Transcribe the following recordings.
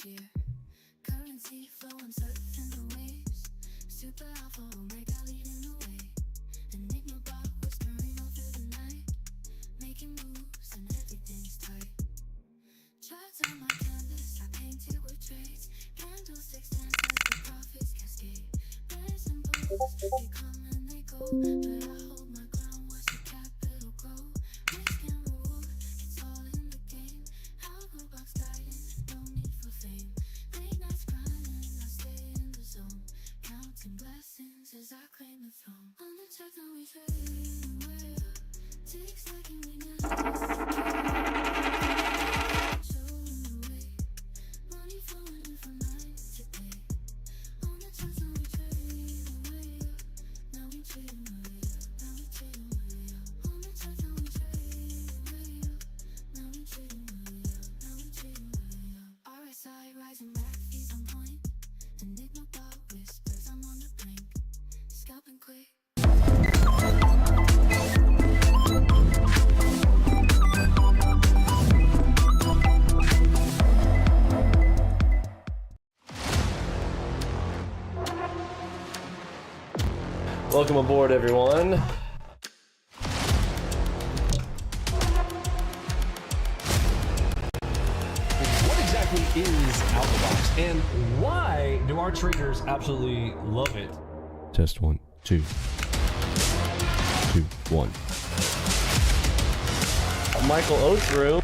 fear. Currency flowing, surfing the waves. Super alpha, omega leading the way. Enigma bot whispering all through the night. Making moves and everything's tight. Charts on my canvas, I painted with trades. Candlesticks dance as the profits cascade. Bears and bulls, they come and they go. But I hold my ground, watch the capital grow. Risk and reward, it's all in the game. Algo box guidance, no need for fame. Late nights grinding, I stay in the zone. Counting blessings as I claim the throne. On the track, now we trading way up. Tic-tacking, we never showing the way. Money flowing in from night to day. On the track, now we trading way up. Now we trading way up. Now we trading way up. On the track, now we trading way up. Now we trading way up. Now we trading way up. RSI rising, rack fees on point. Enigma bot whispers, I'm on the brink. Scalping quick. Welcome aboard, everyone. What exactly is Algo, and why do our traders absolutely love it? Test 1, 2, 2, 1. Michael Othrow.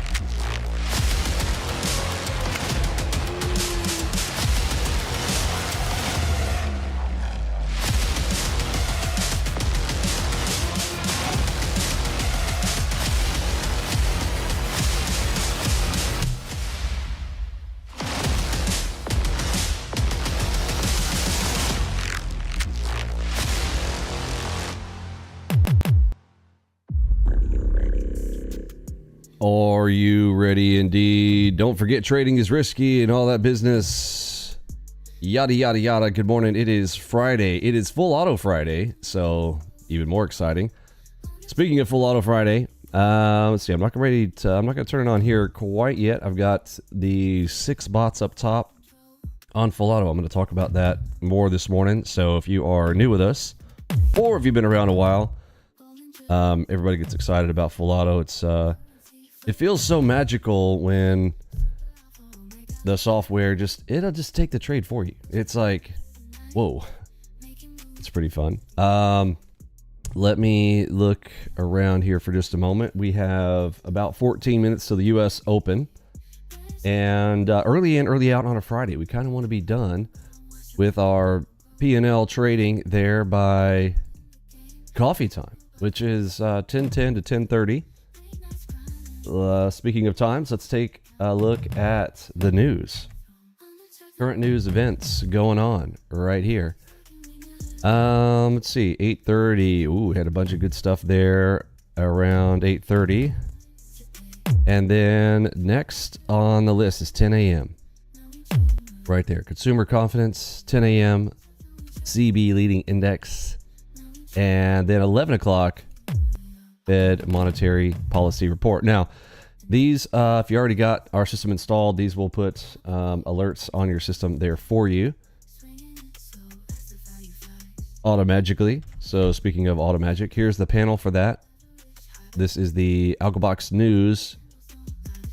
Are you ready? Indeed. Don't forget, trading is risky and all that business. Yada, yada, yada. Good morning. It is Friday. It is Full Auto Friday, so even more exciting. Speaking of Full Auto Friday, let's see. I'm not going to turn it on here quite yet. I've got the 6 bots up top on Full Auto. I'm going to talk about that more this morning. So if you are new with us, or if you've been around a while, everybody gets excited about Full Auto. It feels so magical when the software it'll just take the trade for you. It's like, whoa, it's pretty fun. Let me look around here for just a moment. We have about 14 minutes to the US Open, and early in, early out on a Friday. We kind of want to be done with our P&L trading there by coffee time, which is 10:10 to 10:30. Speaking of times, let's take a look at the news. Current news events going on right here. Let's see, 8:30. Ooh, we had a bunch of good stuff there around 8:30. And then next on the list is 10 a.m. Right there. Consumer confidence, 10 a.m. CB leading index. And then 11 o'clock. Fed monetary policy report. Now, these, if you already got our system installed, these will put alerts on your system there for you automagically. So speaking of automagic, here's the panel for that. This is the AlgoBox News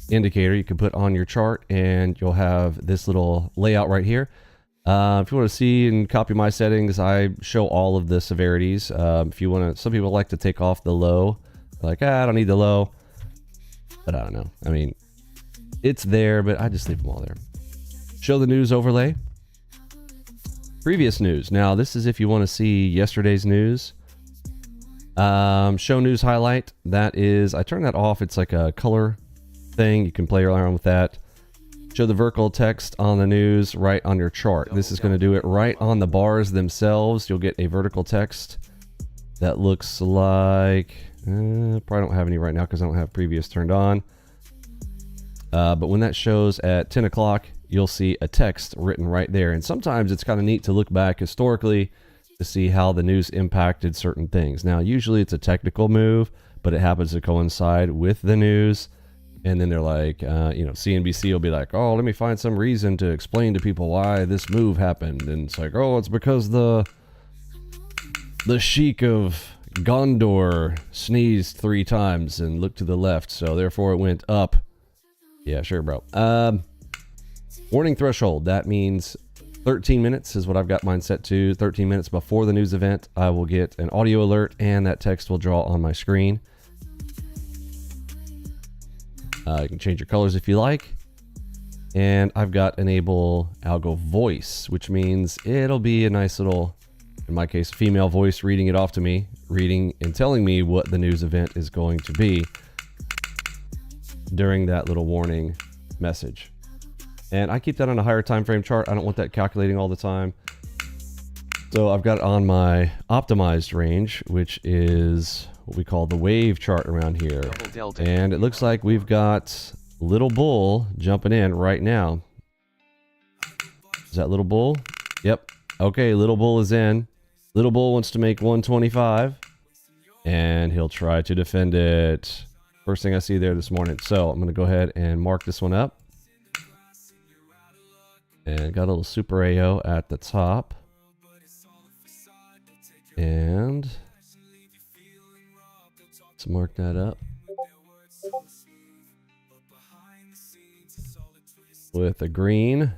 indicator you can put on your chart, and you'll have this little layout right here. If you want to see and copy my settings, I show all of the severities. If you want to, some people like to take off the low, like, I don't need the low, but I don't know. I mean, it's there, but I just leave them all there. Show the news overlay. Previous news. Now, this is if you want to see yesterday's news. Show news highlight. That is, I turn that off. It's like a color thing. You can play around with that. Show the vertical text on the news right on your chart. This is going to do it right on the bars themselves. You'll get a vertical text that looks like, probably don't have any right now because I don't have previous turned on. But when that shows at 10 o'clock, you'll see a text written right there. And sometimes it's kind of neat to look back historically to see how the news impacted certain things. Now, usually it's a technical move, but it happens to coincide with the news. And then they're like, CNBC will be like, oh, let me find some reason to explain to people why this move happened. And it's like, oh, it's because the Sheik of Gondor sneezed 3 times and looked to the left, so therefore it went up. Yeah, sure, bro. Warning threshold. That means 13 minutes is what I've got mine set to. 13 minutes before the news event, I will get an audio alert, and that text will draw on my screen. You can change your colors if you like. And I've got enable Algo voice, which means it'll be a nice little, in my case, female voice reading it off to me, reading and telling me what the news event is going to be during that little warning message. And I keep that on a higher time frame chart. I don't want that calculating all the time. So I've got it on my optimized range, which is what we call the wave chart around here. And it looks like we've got Little Bull jumping in right now. Is that Little Bull? Yep. Okay, Little Bull is in. Little Bull wants to make 125, and he'll try to defend it. First thing I see there this morning. So I'm going to go ahead and mark this one up. And got a little Super AO at the top. And let's mark that up with a green.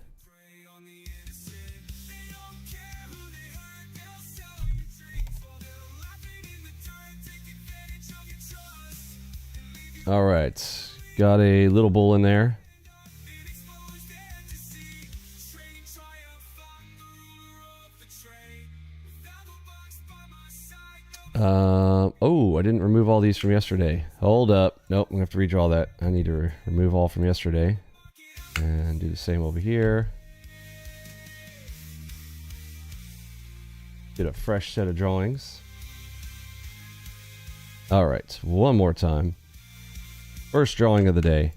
All right, got a Little Bull in there. Oh, I didn't remove all these from yesterday. Hold up. Nope, I'm gonna have to redraw that. I need to remove all from yesterday and do the same over here. Get a fresh set of drawings. All right, one more time. First drawing of the day.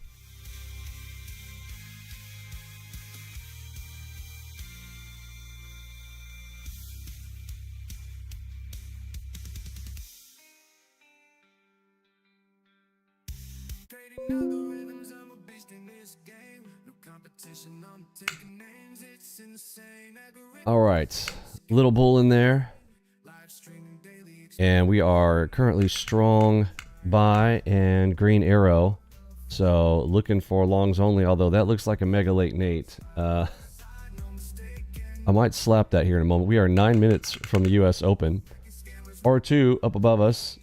All right, Little Bull in there. And we are currently strong buy and green arrow. So looking for longs only, although that looks like a mega late Nate. I might slap that here in a moment. We are 9 minutes from the US Open. R2 up above us.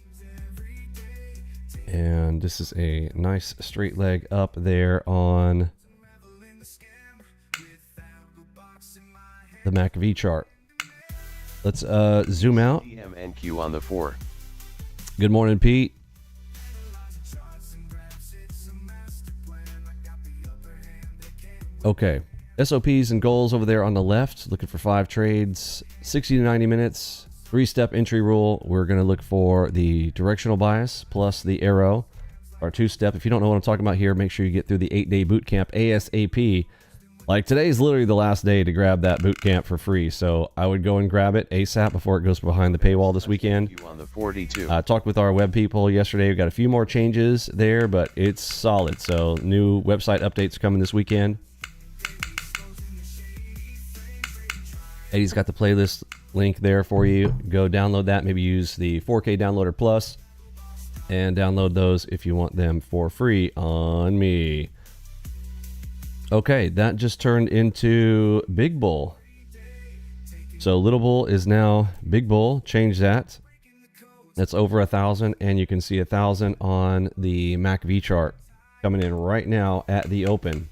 And this is a nice straight leg up there on the MACV chart. Let's zoom out. DMNQ on the 4. Good morning, Pete. Okay, SOPs and goals over there on the left. Looking for 5 trades, 60 to 90 minutes. 3-step entry rule. We're going to look for the directional bias plus the arrow. Our 2-step. If you don't know what I'm talking about here, make sure you get through the 8-day boot camp ASAP. Like, today's literally the last day to grab that boot camp for free, so I would go and grab it ASAP before it goes behind the paywall this weekend. On the 42. I talked with our web people yesterday. We've got a few more changes there, but it's solid. So new website updates coming this weekend. Eddie's got the playlist link there for you. Go download that. Maybe use the 4K Downloader Plus and download those if you want them for free on me. Okay, that just turned into Big Bull. So Little Bull is now Big Bull. Change that. That's over 1,000, and you can see 1,000 on the MACV chart coming in right now at the open.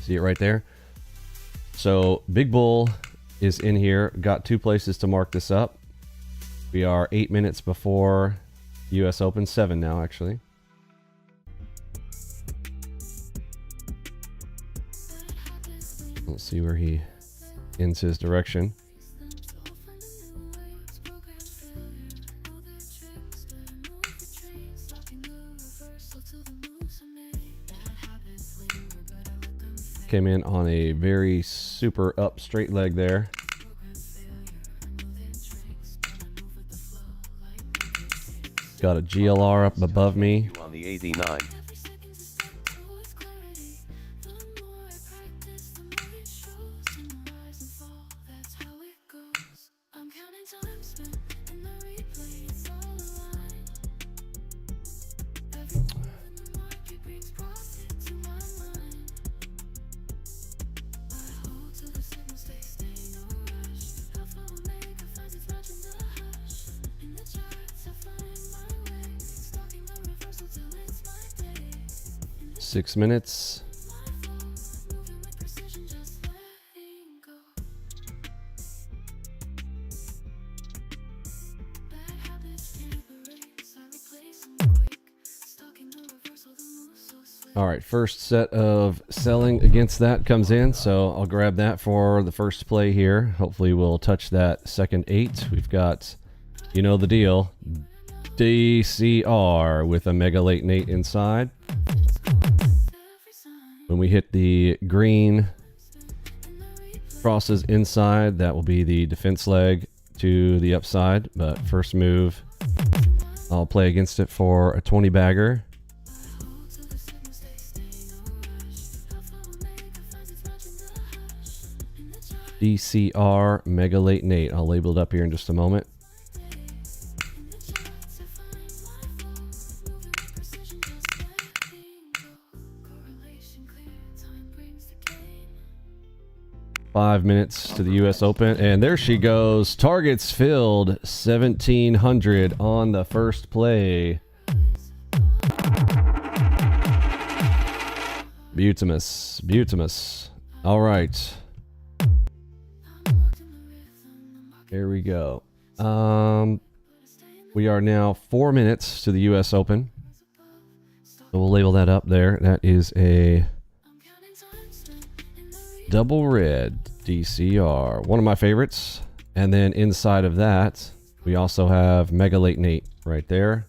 See it right there? So Big Bull is in here. Got 2 places to mark this up. We are 8 minutes before US Open, 7 now actually. Let's see where he ends his direction. Came in on a very super up straight leg there. Got a GLR up above me. On the 89. 6 minutes. All right, first set of selling against that comes in, so I'll grab that for the first play here. Hopefully we'll touch that second 8. We've got, you know the deal, DCR with a mega late Nate inside. When we hit the green crosses inside, that will be the defense leg to the upside, but first move, I'll play against it for a 20 bagger. DCR Mega Late Nate. I'll label it up here in just a moment. Five minutes to the US Open, and there she goes. Targets filled, 1700 on the first play. Beautimus. All right. There we go. We are now 4 minutes to the US Open. So we'll label that up there. That is a double red DCR. One of my favorites. And then inside of that, we also have Mega Late Nate right there.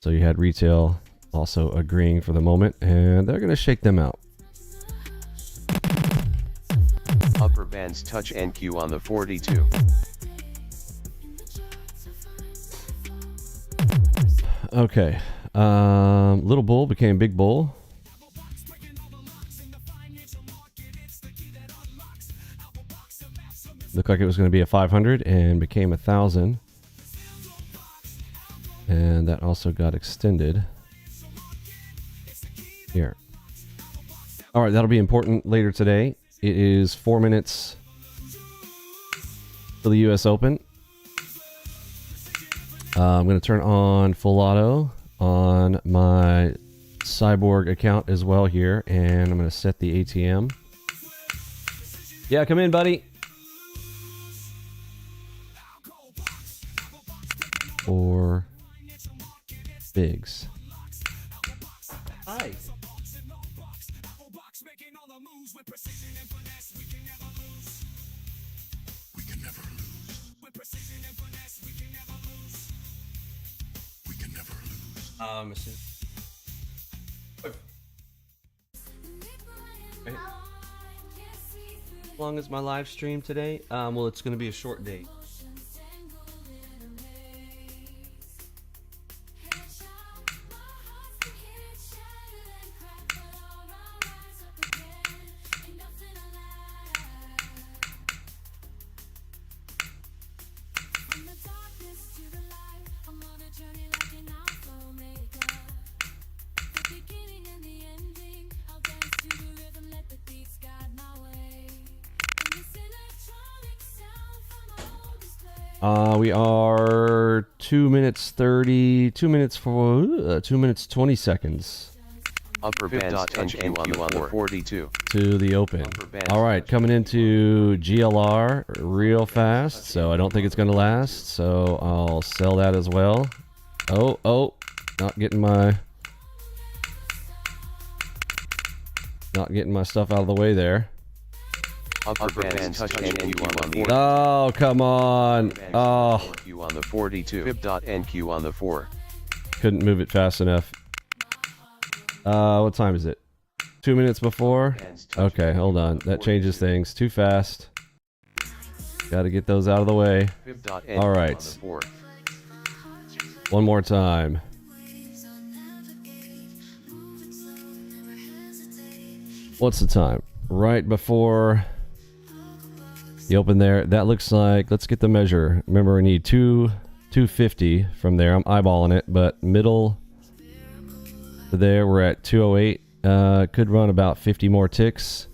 So you had retail also agreeing for the moment, and they're going to shake them out. Upper bands touch NQ on the 42. Okay. Little bull became big bull. Looked like it was going to be a 500 and became 1,000. And that also got extended. Here. All right, that'll be important later today. It is 4 minutes for the US Open. I'm going to turn on full auto on my Cyborg account as well here, and I'm going to set the ATM. Yeah, come in, buddy. Or bigs. Hi. How long is my live stream today? Well, it's going to be a short date. We are 2 minutes 30, 2 minutes 20 seconds. Upper bands touch NQ on the 42. To the Open. All right, coming into GLR real fast, so I don't think it's going to last, so I'll sell that as well. Oh, not getting my stuff out of the way there. Upper bands touch NQ on the 42. Oh, come on. Oh. NQ on the 42. Fib.NQ on the 4. Couldn't move it fast enough. What time is it? 2 minutes before? Okay, hold on. That changes things. Too fast. Got to get those out of the way. All right. One more time. What's the time? Right before the Open there. That looks like, let's get the measure. Remember, we need 250 from there. I'm eyeballing it, but middle to there, we're at 208. Could run about 50 more ticks.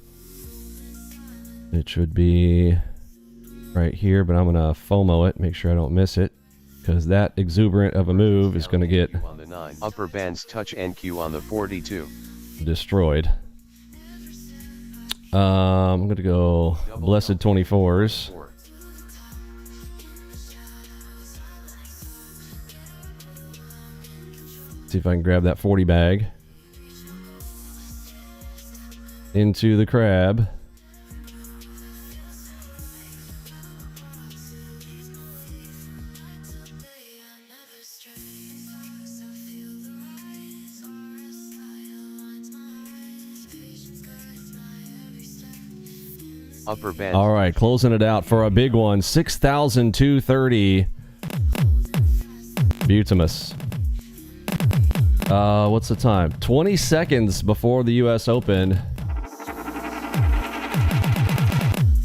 It should be right here, but I'm going to FOMO it, make sure I don't miss it, because that exuberant of a move is going to get... Upper bands touch NQ on the 42. destroyed. I'm going to go Blessed 24s. See if I can grab that 40 bag. Into the crab. Upper band. All right, closing it out for a big one. 6,230. Butamus. What's the time? 20 seconds before the U.S. Open.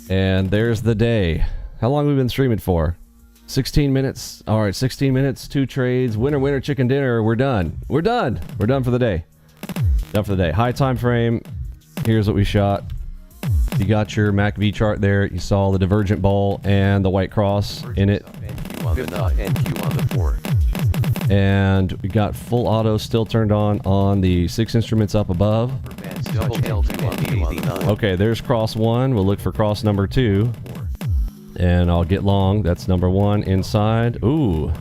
And there's the day. How long have we been streaming for? 16 minutes. All right, 16 minutes, 2 trades. Winner, winner, chicken dinner. We're done. We're done. We're done for the day. Done for the day. High time frame. Here's what we shot. You got your MACV chart there. You saw the divergent ball and the white cross in it. NQ on the 4. And we got full auto still turned on the 6 instruments up above. Double L2 on the 89. Okay, there's cross 1. We'll look for cross number 2. And I'll get long. That's number 1 inside. Ooh.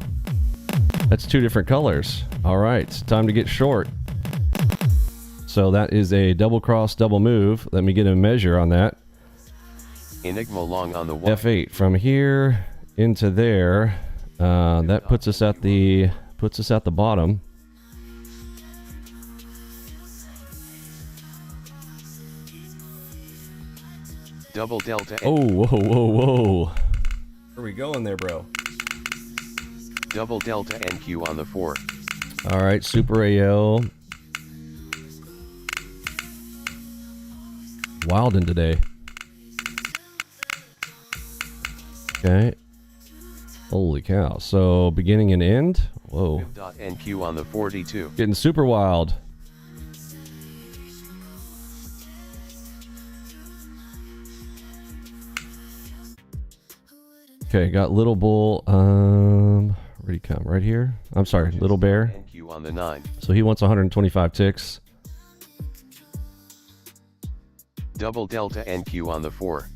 That's 2 different colors. All right, time to get short. So that is a double cross, double move. Let me get a measure on that. Enigma long on the 1. F8 from here into there. That puts us at the bottom. Double delta. Oh, whoa, whoa, whoa. Where are we going there, bro? Double delta NQ on the 4. All right, Super AO. Weiland today. Okay. Holy cow. So beginning and end. Whoa. NQ on the 42. Getting super wild. Okay, got Little Bull. Where'd he come? Right here? I'm sorry, Little Bear. NQ on the 9. So he wants 125 ticks. Double delta NQ on the 4.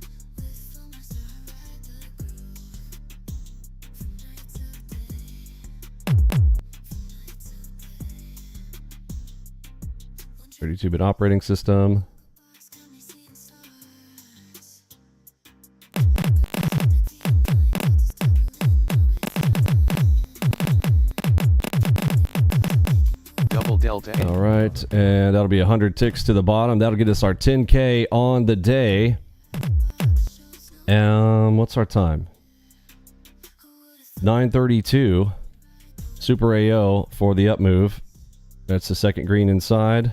$32-bit operating system. Double delta. All right, and that'll be 100 ticks to the bottom. That'll get us our 10K on the day. What's our time? 9:32. Super AO for the up move. That's the second green inside.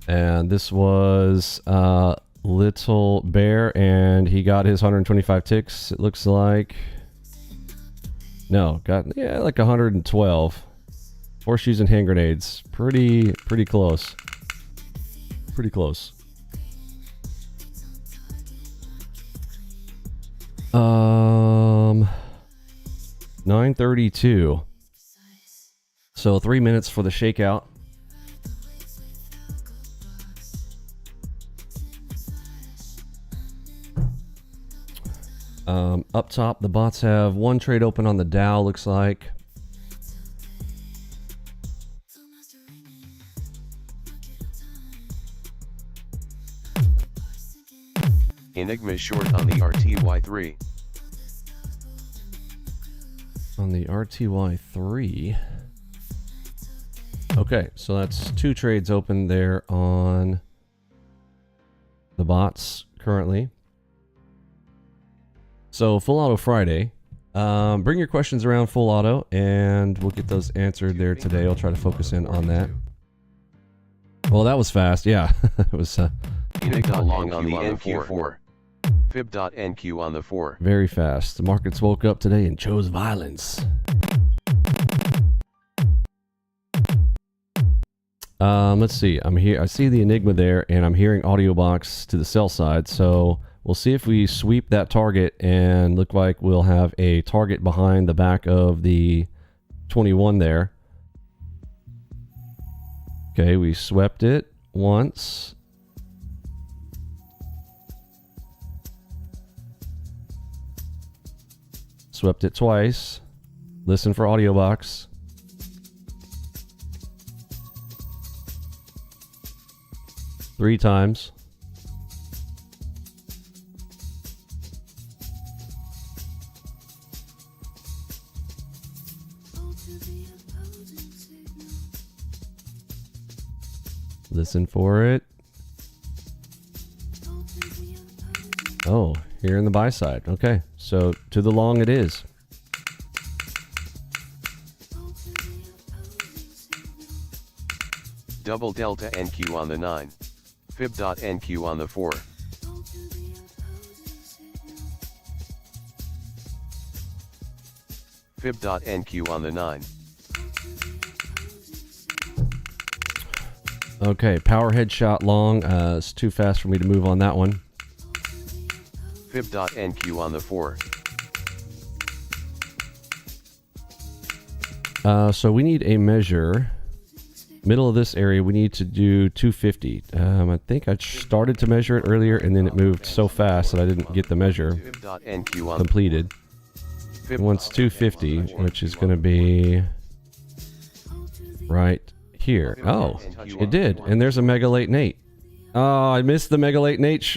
And this was Little Bear, and he got his 125 ticks, it looks like. No, got, yeah, like 112. Horseshoes and hand grenades. Pretty close. Pretty close. 9:32. So 3 minutes for the shakeout. Up top, the bots have 1 trade open on the Dow, looks like. Enigma short on the RTY3. On the RTY3. Okay, so that's 2 trades open there on the bots currently. So full auto Friday. Bring your questions around full auto and we'll get those answered there today. I'll try to focus in on that. Well, that was fast. Yeah, it was Enigma long on the NQ4. Fib.NQ on the 4. very fast. The markets woke up today and chose violence. Let's see. I'm here. I see the Enigma there, and I'm hearing audio box to the sell side. So We'll see if we sweep that target and look like we'll have a target behind the back of the 21 there. Okay, we swept it once. Swept it twice. Listen for audio box. Three times. Listen for it. Oh, here in the buy side. Okay, so to the long it is. Double delta NQ on the 9. Fib.NQ on the 4. Fib.NQ on the 9. Okay, power headshot long. It's too fast for me to move on that one. Fib.NQ on the 4. So we need a measure. Middle of this area, we need to do 250. I think I started to measure it earlier, and then it moved so fast that I didn't get the measure completed. It wants 250, which is going to be right here. Oh, it did. And there's a Mega Late Nate. Oh, I missed the Mega Late Nate.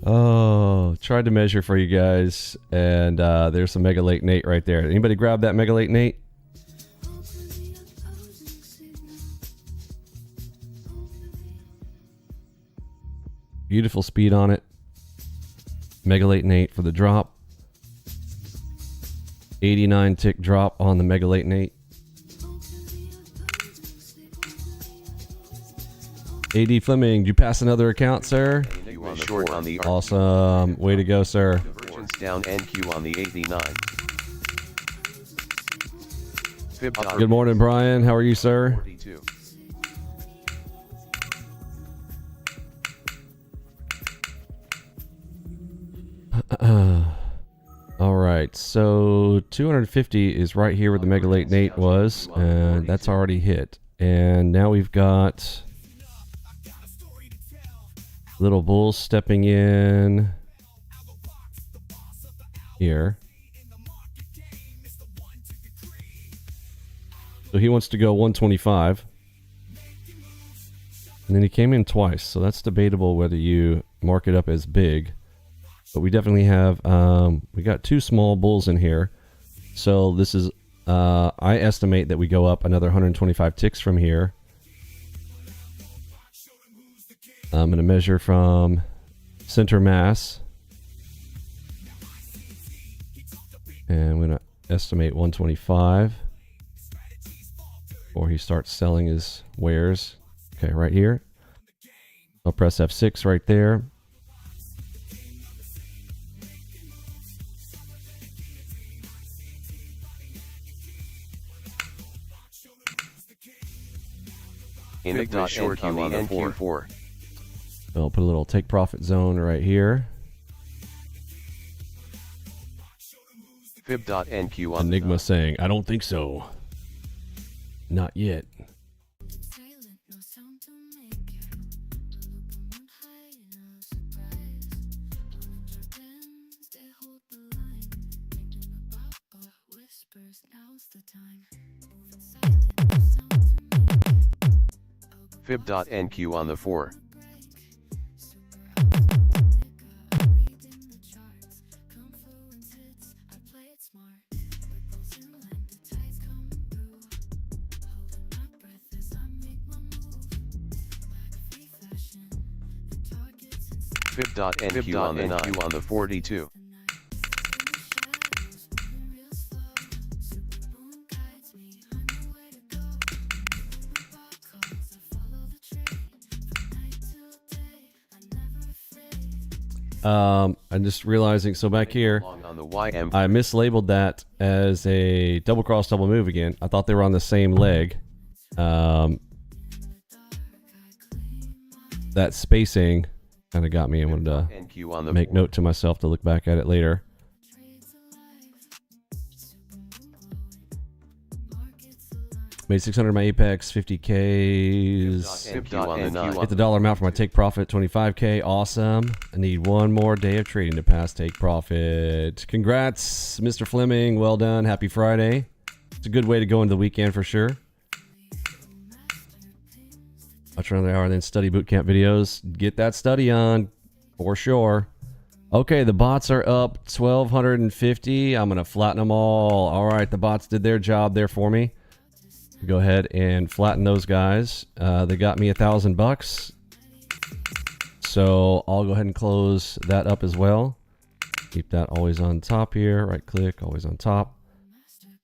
Oh, tried to measure for you guys, and there's some Mega Late Nate right there. Anybody grab that Mega Late Nate? Beautiful speed on it. Mega Late Nate for the drop. 89 tick drop on the Mega Late Nate. AD Fleming, did you pass another account, sir? Short on the Awesome. Way to go, sir. Divergence down NQ on the 89. Good morning, Brian. How are you, sir? 42. All right, so 250 is right here where the Mega Late Nate was, and that's already hit. And now we've got Little Bull stepping in here. So he wants to go 125. And then he came in twice, so that's debatable whether you mark it up as big. But we definitely have, we got two small bulls in here. So this is, I estimate that we go up another 125 ticks from here. I'm going to measure from center mass. And I'm going to estimate 125. Before he starts selling his wares. Okay, right here. I'll press F6 right there. Short on the NQ4. I'll put a little take profit zone right here. Fib.NQ on Enigma saying, I don't think so. Not yet. Fib.NQ on the 4. Fib.NQ on the 9 on the 42. I'm just realizing, so back here, I mislabeled that as a double cross, double move again. I thought they were on the same leg. That spacing Kind of got me. I wanted to NQ on the make 4. note to myself to look back at it later. Made 600 my Apex, 50Ks. NQ on the 9. Hit the dollar amount for my take profit, 25K. Awesome. I need one more day of trading to pass take profit. Congrats, Mr. Fleming. Well done. Happy Friday. It's a good way to go into the weekend for sure. Watch around the hour, then study bootcamp videos. Get that study on for sure. Okay, the bots are up 1,250. I'm going to flatten them all. All right, the bots did their job there for me. Go ahead and flatten those guys. They got me $1,000. So I'll go ahead and close that up as well. Keep that always on top here. Right click, always on top.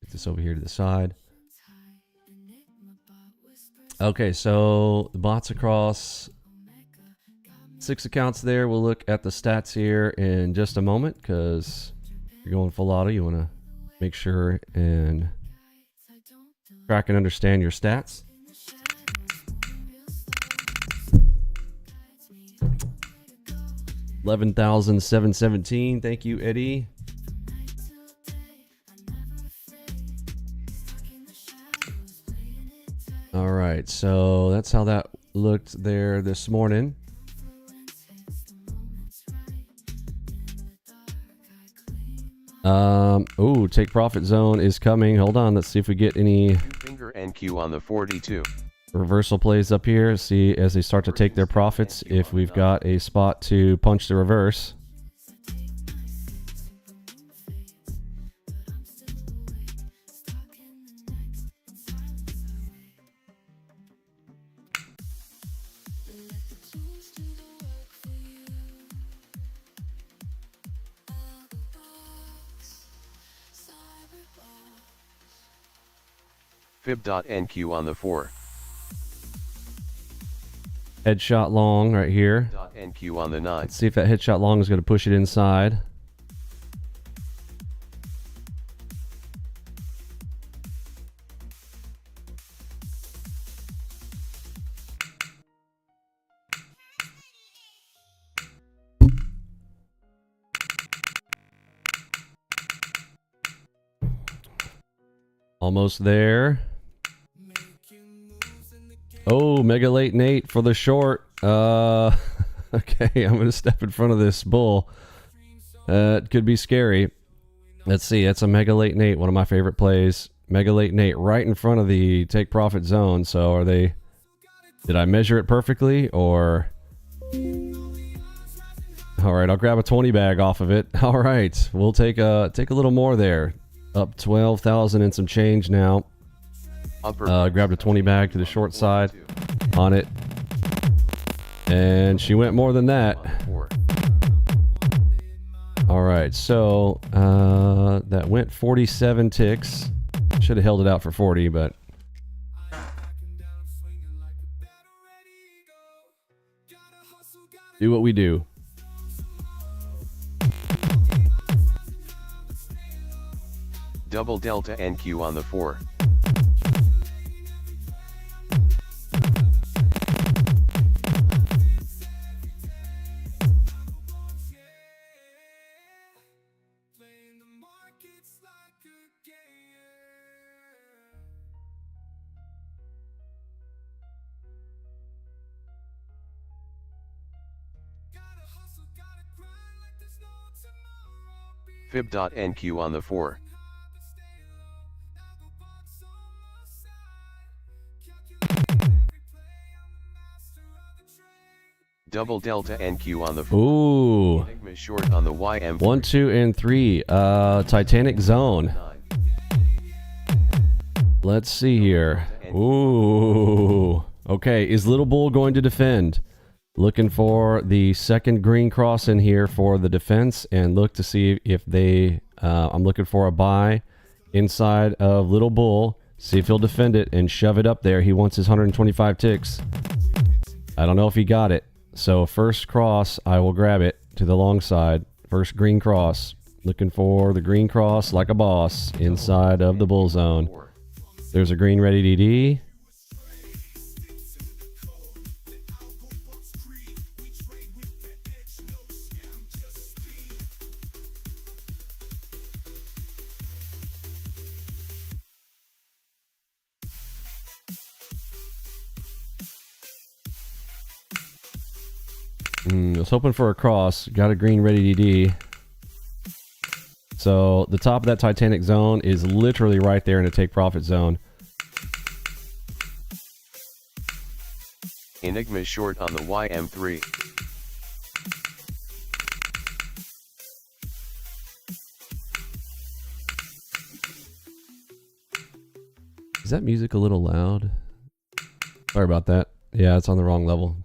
Get this over here to the side. Okay, so the bots across 6 accounts there. We'll look at the stats here in just a moment because you're going full auto. You want to make sure and track and understand your stats. $11,717. Thank you, Eddie. All right, so that's how that looked there this morning. Oh, take profit zone is coming. Hold on, let's see if we get any Finger NQ on the 42. reversal plays up here. See as they start to take their profits if we've got a spot to punch the reverse. Fib.NQ on the 4. Headshot long right here. NQ on the 9. Let's see if that headshot long is going to push it inside. Almost there. Oh, mega late Nate for the short. Okay, I'm going to step in front of this bull. It could be scary. Let's see. That's a mega late Nate, one of my favorite plays. Mega late Nate right in front of the take profit zone. So are they... Did I measure it perfectly or... All right, I'll grab a 20 bag off of it. All right, we'll take a little more there. Up 12,000 and some change now. Grabbed a 20 bag to the short side on it. And she went more than that. All right, so that went 47 ticks. Should have held it out for 40, but... Do what we do. Double delta NQ on the 4. Fib.NQ on the 4. Double delta NQ on the 4. Ooh. Enigma short on the YM. 1, 2, and 3. Titanic zone. Let's see here. Ooh. Okay, is Little Bull going to defend? Looking for the second green cross in here for the defense and look to see if they... I'm looking for a buy inside of Little Bull. See if he'll defend it and shove it up there. He wants his 125 ticks. I don't know if he got it. So first cross, I will grab it to the long side. First green cross. Looking for the green cross like a boss inside of the bull zone. There's a green ready DD. I was hoping for a cross. Got a green ready DD. So the top of that Titanic zone is literally right there in a take profit zone. Enigma short on the YM3. Is that music a little loud? Sorry about that. Yeah, it's on the wrong level.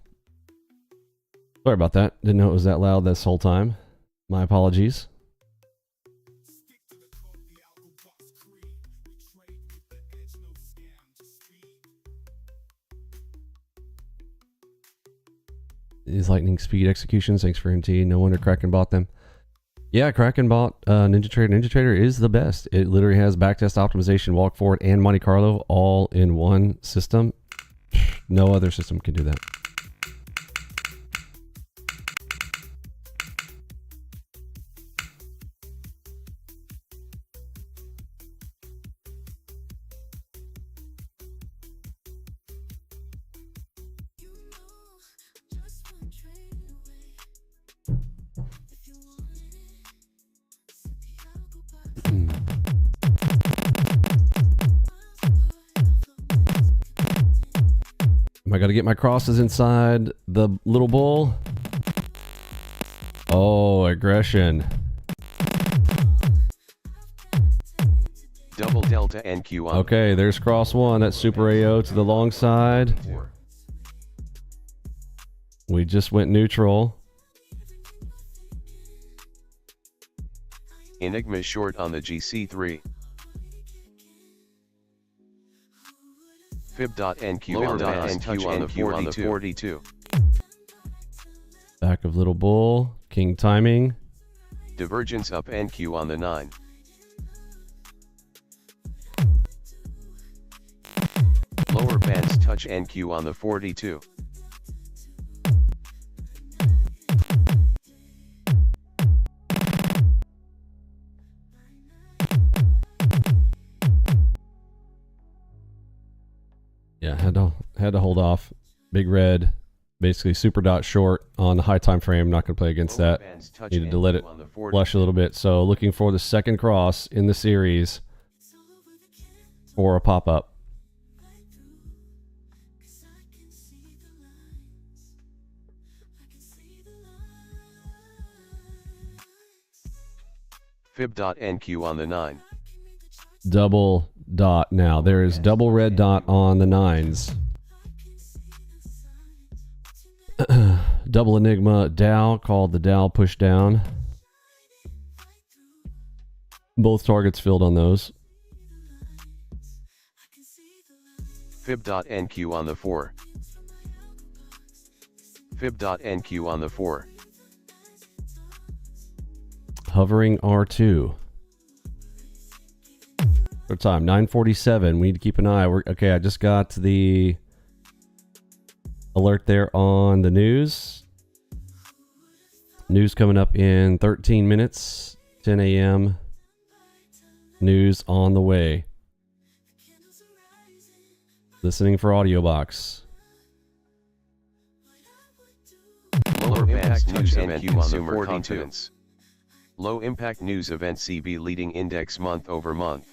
Sorry about that. Didn't know it was that loud this whole time. My apologies. These lightning speed executions. Thanks for MT. No wonder Kraken bought them. Yeah, Kraken bought NinjaTrader. NinjaTrader is the best. It literally has backtest optimization, walk forward, and Monte Carlo all in one system. No other system can do that. I got to get my crosses inside the little bull. Oh, aggression. Double delta NQ on. Okay, there's cross one. That's Super AO to the long side. We just went neutral. Enigma short on the GC3. Fib.NQ on the 42. Back of little bull. King timing. Divergence up NQ on the 9. Lower bands touch NQ on the 42. Yeah, had to hold off. Big red, basically super dot short on the high time frame. Not going to play against that. Needed to let it flush a little bit. So looking for the second cross in the series for a pop up. Fib.NQ on the 9. Double dot now. There is double red dot on the 9s. Double Enigma Dow, called the Dow push down. Both targets filled on those. Fib.NQ on the 4. Fib.NQ on the 4. Hovering R2. What time? 9:47. We need to keep an eye. Okay, I just got the alert there on the news. News coming up in 13 minutes. 10 a.m. News on the way. Listening for audio box. Lower impact news event consumer confidence. Low impact news event CB leading index month over month.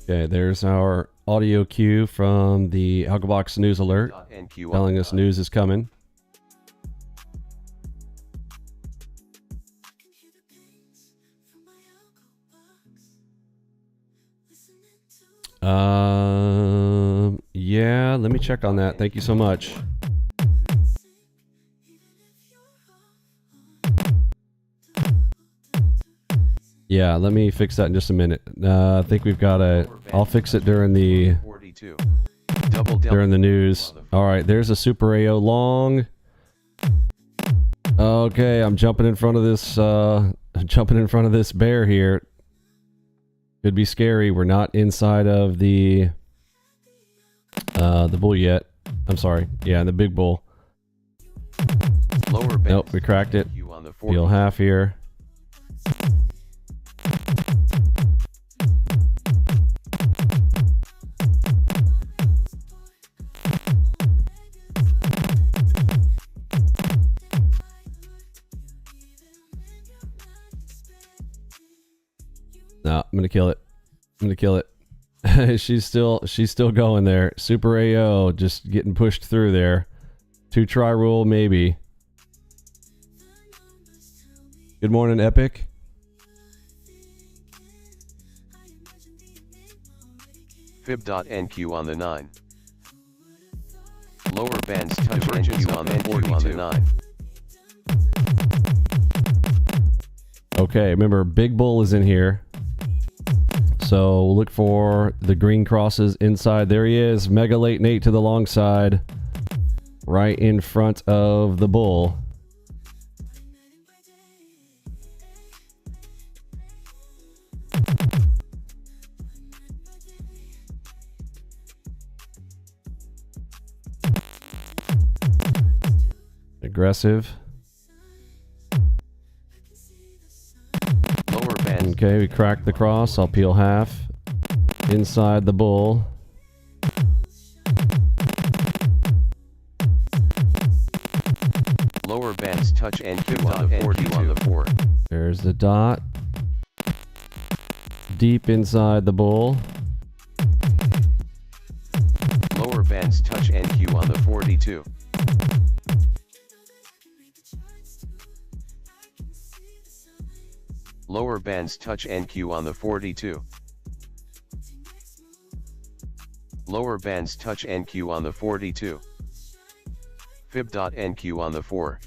Okay, there's our audio cue from the Algo Box news alert telling us news is coming. Yeah, let me check on that. Thank you so much. Yeah, let me fix that in just a minute. I think we've got I'll fix it during the news. All right, there's a Super AO long. Okay, I'm jumping in front of this. Jumping in front of this bear here. Could be scary. We're not inside of the bull yet. I'm sorry. Yeah, the big bull. Nope, we cracked it. Feel half here. kill it. I'm gonna kill it. she's still going there. Super AO just getting pushed through there. 2 try rule maybe. Good morning, Epic. Fib.NQ on the 9. Lower bands touch NQ on the 42 on the 9. Okay, remember, Big Bull is in here. So we'll look for the green crosses inside. There he is. Mega late Nate to the long side. Right in front of the bull. Aggressive. Lower bands. Okay, we cracked the cross. I'll peel half. Inside the bull. Lower bands touch NQ on the 42 on the 4. There's the dot. Deep inside the bull. Lower bands touch NQ on the 42. Lower bands touch NQ on the 42. Lower bands touch NQ on the 42. Fib.NQ on the 4.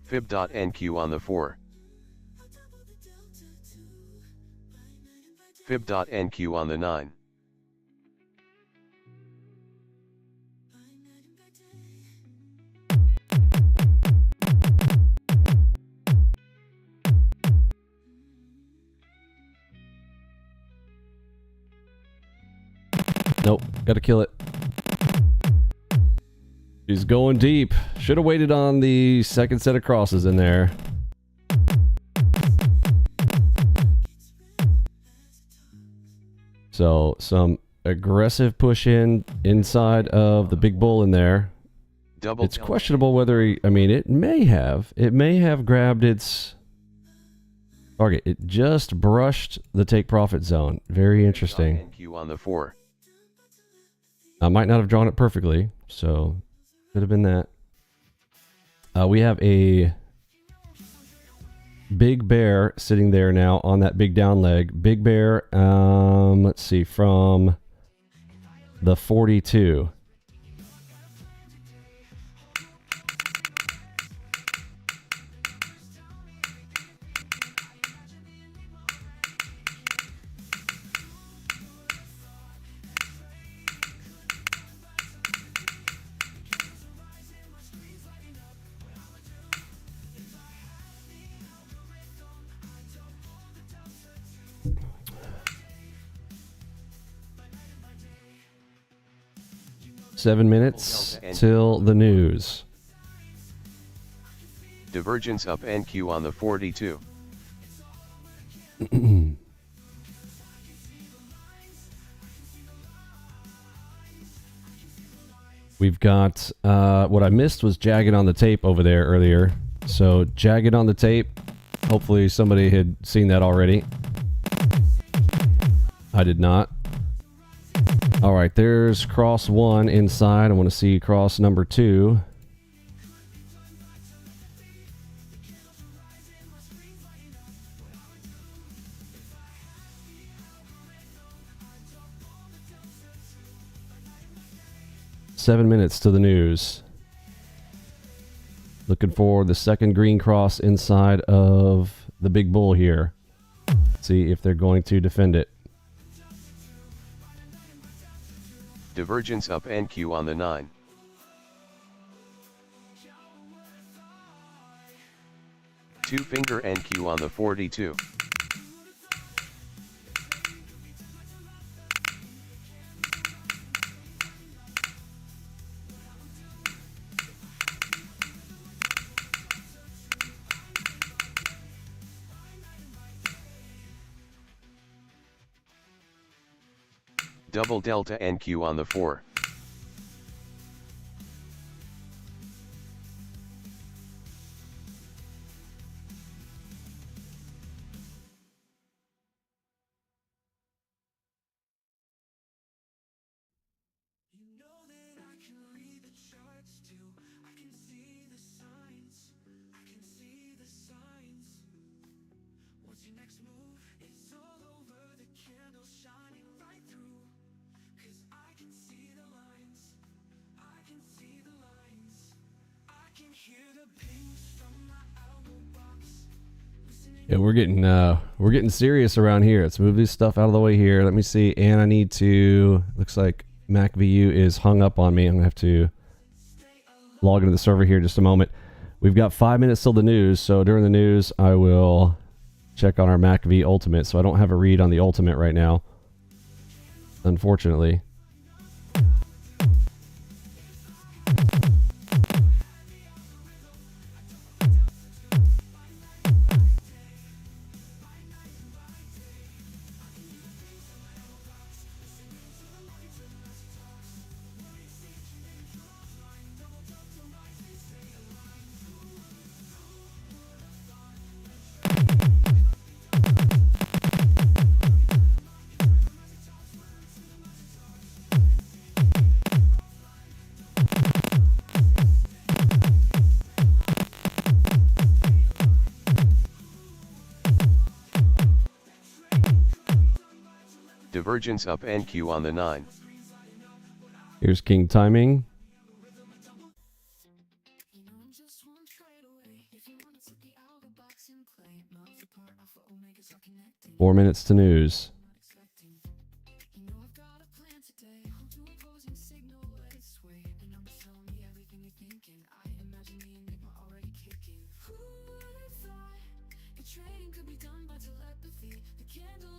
Fib.NQ on the 4. Fib.NQ on the 9. Nope, gotta kill it. He's going deep. Should have waited on the second set of crosses in there. So some aggressive push in inside of the big bull in there. It's questionable whether he, I mean, it may have grabbed its target. It just brushed the take profit zone. Very interesting. NQ on the 4. I might not have drawn it perfectly, so could have been that. We have a big bear sitting there now on that big down leg. Big bear, let's see, from the 42. Seven minutes till the news. Divergence up NQ on the 42. We've got, what I missed was Jagged on the tape over there earlier. So Jagged on the tape. Hopefully somebody had seen that already. I did not. All right, there's cross 1 inside. I want to see cross number 2. Seven minutes to the news. Looking for the second green cross inside of the big bull here. See if they're going to defend it. Divergence up NQ on the 9. Two finger NQ on the 42. Double delta NQ on the 4. Yeah, we're getting serious around here. Let's move this stuff out of the way here. Let me see. And I need to, looks like MacVU is hung up on me. I'm gonna have to log into the server here just a moment. We've got 5 minutes till the news, so during the news I will check on our MacV Ultimate. So I don't have a read on the Ultimate right now, unfortunately. Divergence up NQ on the 9. Here's King timing. 4 minutes to news.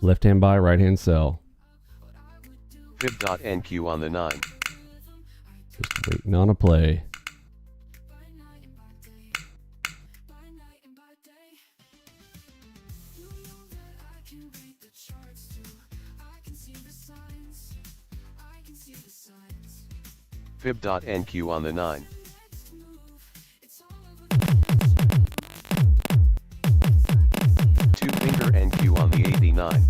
Left hand buy, right hand sell. Fib.NQ on the 9. Just waiting on a play. Fib.NQ on the 9. Two-finger NQ on the 89.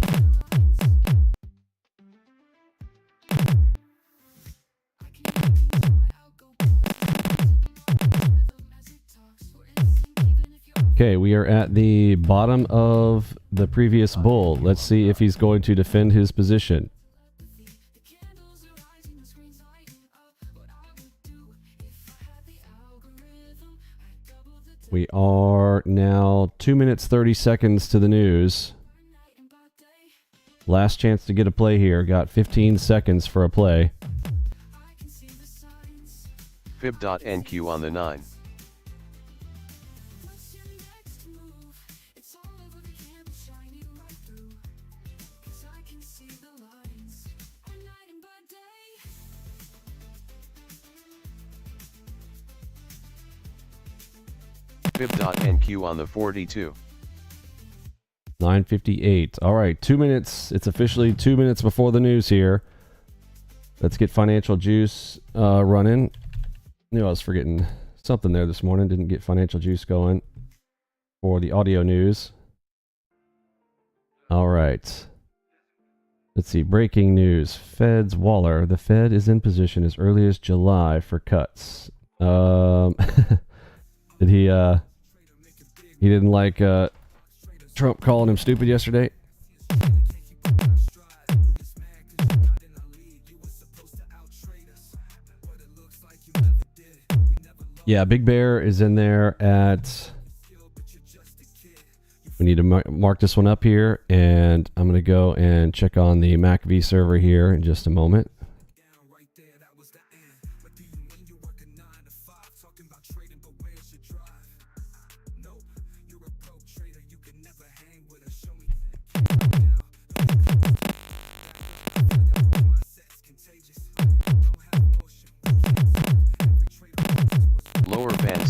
Okay, we are at the bottom of the previous bull. Let's see if he's going to defend his position. We are now 2 minutes 30 seconds to the news. Last chance to get a play here. Got 15 seconds for a play. Fib.NQ on the 9. Fib.NQ on the 42. 9:58. All right, 2 minutes. It's officially 2 minutes before the news here. Let's get Financial Juice running. Knew I was forgetting something there this morning. Didn't get Financial Juice going for the audio news. All right. Let's see. Breaking news. Fed's Waller. The Fed is in position as early as July for cuts. Did he didn't like Trump calling him stupid yesterday? Yeah, Big Bear is in there at... We need to mark this one up here, and I'm going to go and check on the MacV server here in just a moment.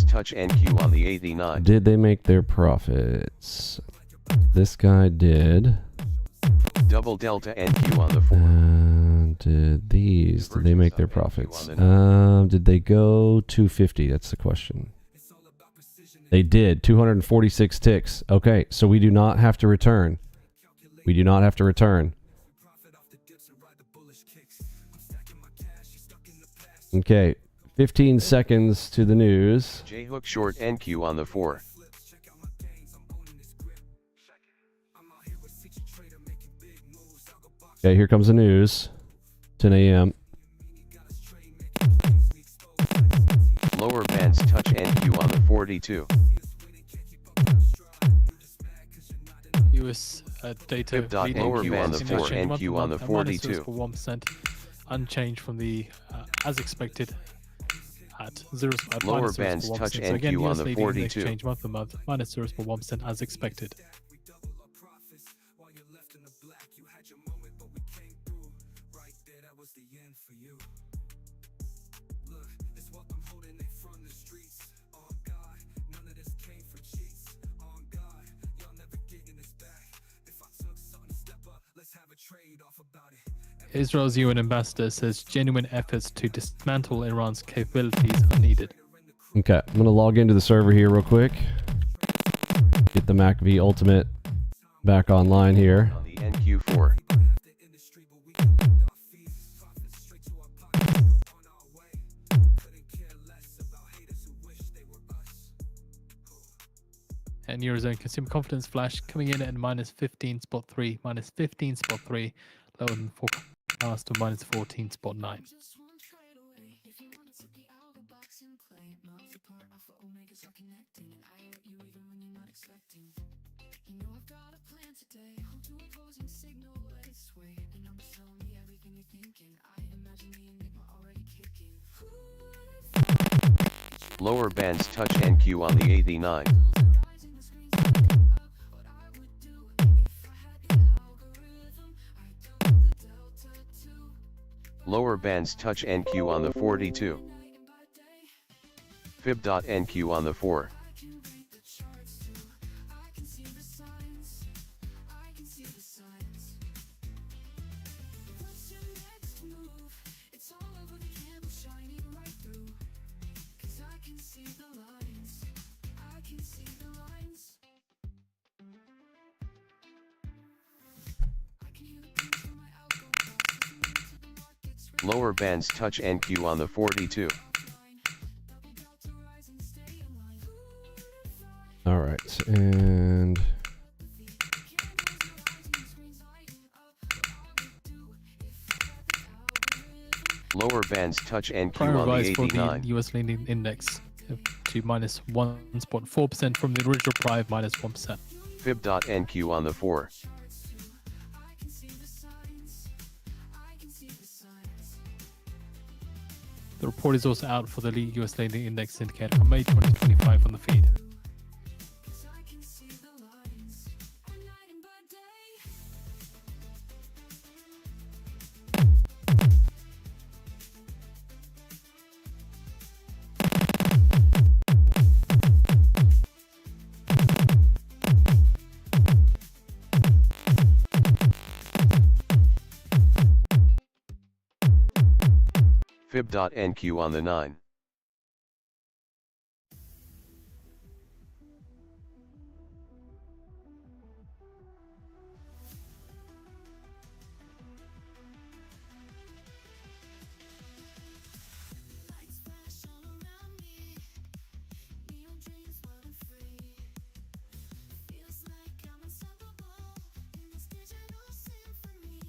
Touch NQ on the 89. Did they make their profits? This guy did. Double delta NQ on the 4. Did they make their profits? Did they go 250? That's the question. They did. 246 ticks. Okay, so we do not have to return. We do not have to return. Okay, 15 seconds to the news. J-hook short NQ on the 4. Okay, here comes the news. 10 a.m. Lower bands touch NQ on the 42. US data leading lower US band in the 4 exchange month NQ to on the month, 42. for 1%, unchanged from the as expected at 0 at Lower minus bands 0.1%. touch So again, NQ on US the leading in 42. exchange month to month, minus 0.1% as expected. Israel's UN ambassador says genuine efforts to dismantle Iran's capabilities are needed. Okay, I'm going to log into the server here real quick. Get the MacV Ultimate back online here. On the NQ4. And Eurozone consumer confidence flash coming in at minus 15.3, minus 15.3, lower than forecast of minus 14.9. Just one trade away. If you wanted to be Algo box and clay, miles apart, alpha omegas are connecting, and I hurt you even when you're not expecting. You know I've got a plan today. Hold to opposing signal, let it sway. The numbers tell me everything you're thinking. I imagine the enigma already kicking. Lower bands touch NQ on the 89. Rising, the screen's lighting up. What I would do if I had the algorithm. I double the delta 2. Lower bands touch NQ on the 42. Night and by day. Fib.NQ on the 4. I can read the charts too. I can see the signs. I can see the signs. What's your next move? It's all over the candle shining right through. 'Cause I can see the lines. I can see the lines. I can hear the pings from my Algo box listening to the markets Lower bands touch NQ on the 42. line. Double delta rise and stay aligned. All right, and Lower bands touch NQ Prior on the rise for the 89. US leading index to minus 1.4% from the original prior of minus 1%. Fib.NQ on the 4. I can see the signs. I can see the signs. The report is also out for the US leading index indicator for May 2025 on the feed. 'Cause I can see the lines. By night and by day. Fib.NQ on the 9. Lights flash all around me. Neon dreams running free. Feels like I'm unstoppable in this digital symphony.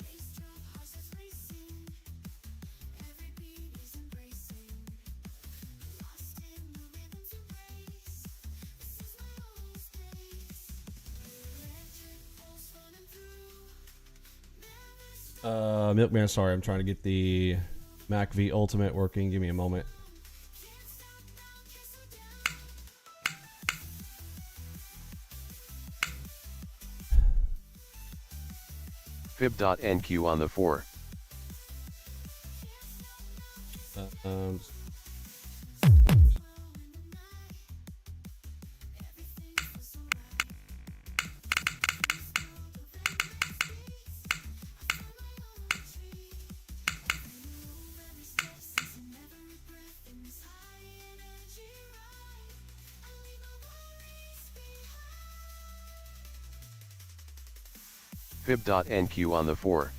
Bass drop, heart starts racing. Every beat is embracing. Lost in the rhythm's embrace. This is my own space. Electric pulse running through. Never Milkman, sorry, I'm trying to get the MacV Ultimate working. Give me a moment. can't stop now, can't slow down. Fib.NQ on the 4. Um, Fib.NQ on the 4.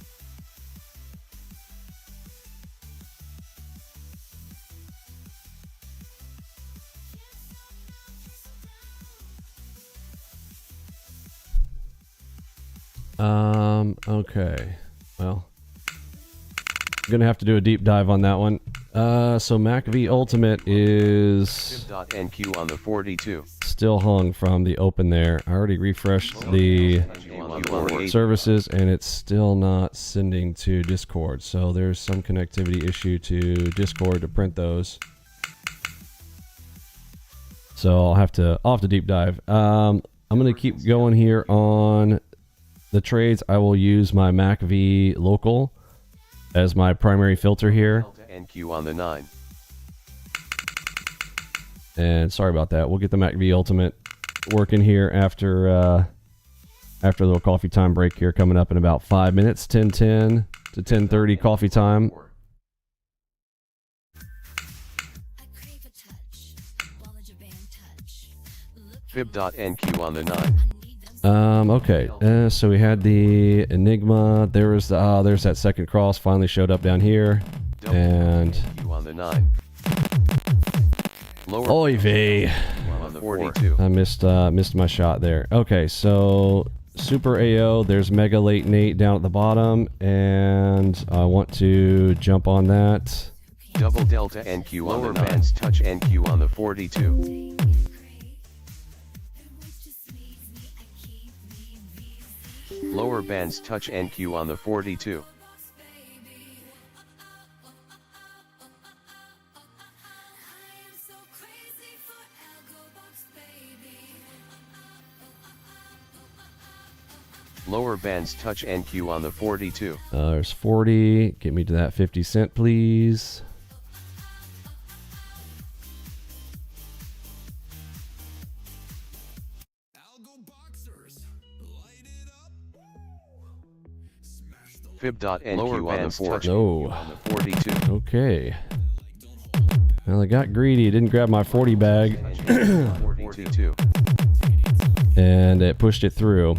Okay. Well, I'm gonna have to do a deep dive on that one. So MACV Ultimate is Fib.NQ on the 42. still hung from the open there. I already refreshed the services and it's still not sending to Discord. So there's some connectivity issue to Discord to print those. So I'll have to deep dive. I'm gonna keep going here on the trades. I will use my MACV local as my primary filter here. NQ on the 9. And sorry about that. We'll get the MACV Ultimate working here after a little coffee time break here coming up in about 5 minutes, 10:10 to 10:30 coffee time. Fib.NQ on the 9. Okay. So we had the Enigma. There's that second cross finally showed up down here. And NQ on the 9. Lower oy vey. on the 42. I missed my shot there. Okay, so Super AO, there's Mega Late Nate down at the bottom, and I want to jump on that. Double Delta NQ on the 9. Touch NQ on the 42. Lower bands touch NQ on the 42. Lower bands touch NQ on the 42. There's 40. Get me to that 50 cent, please. Fib.NQ on the 4. No. On the 42. Okay. Well, I got greedy. Didn't grab my 40 bag. 42. And it pushed it through.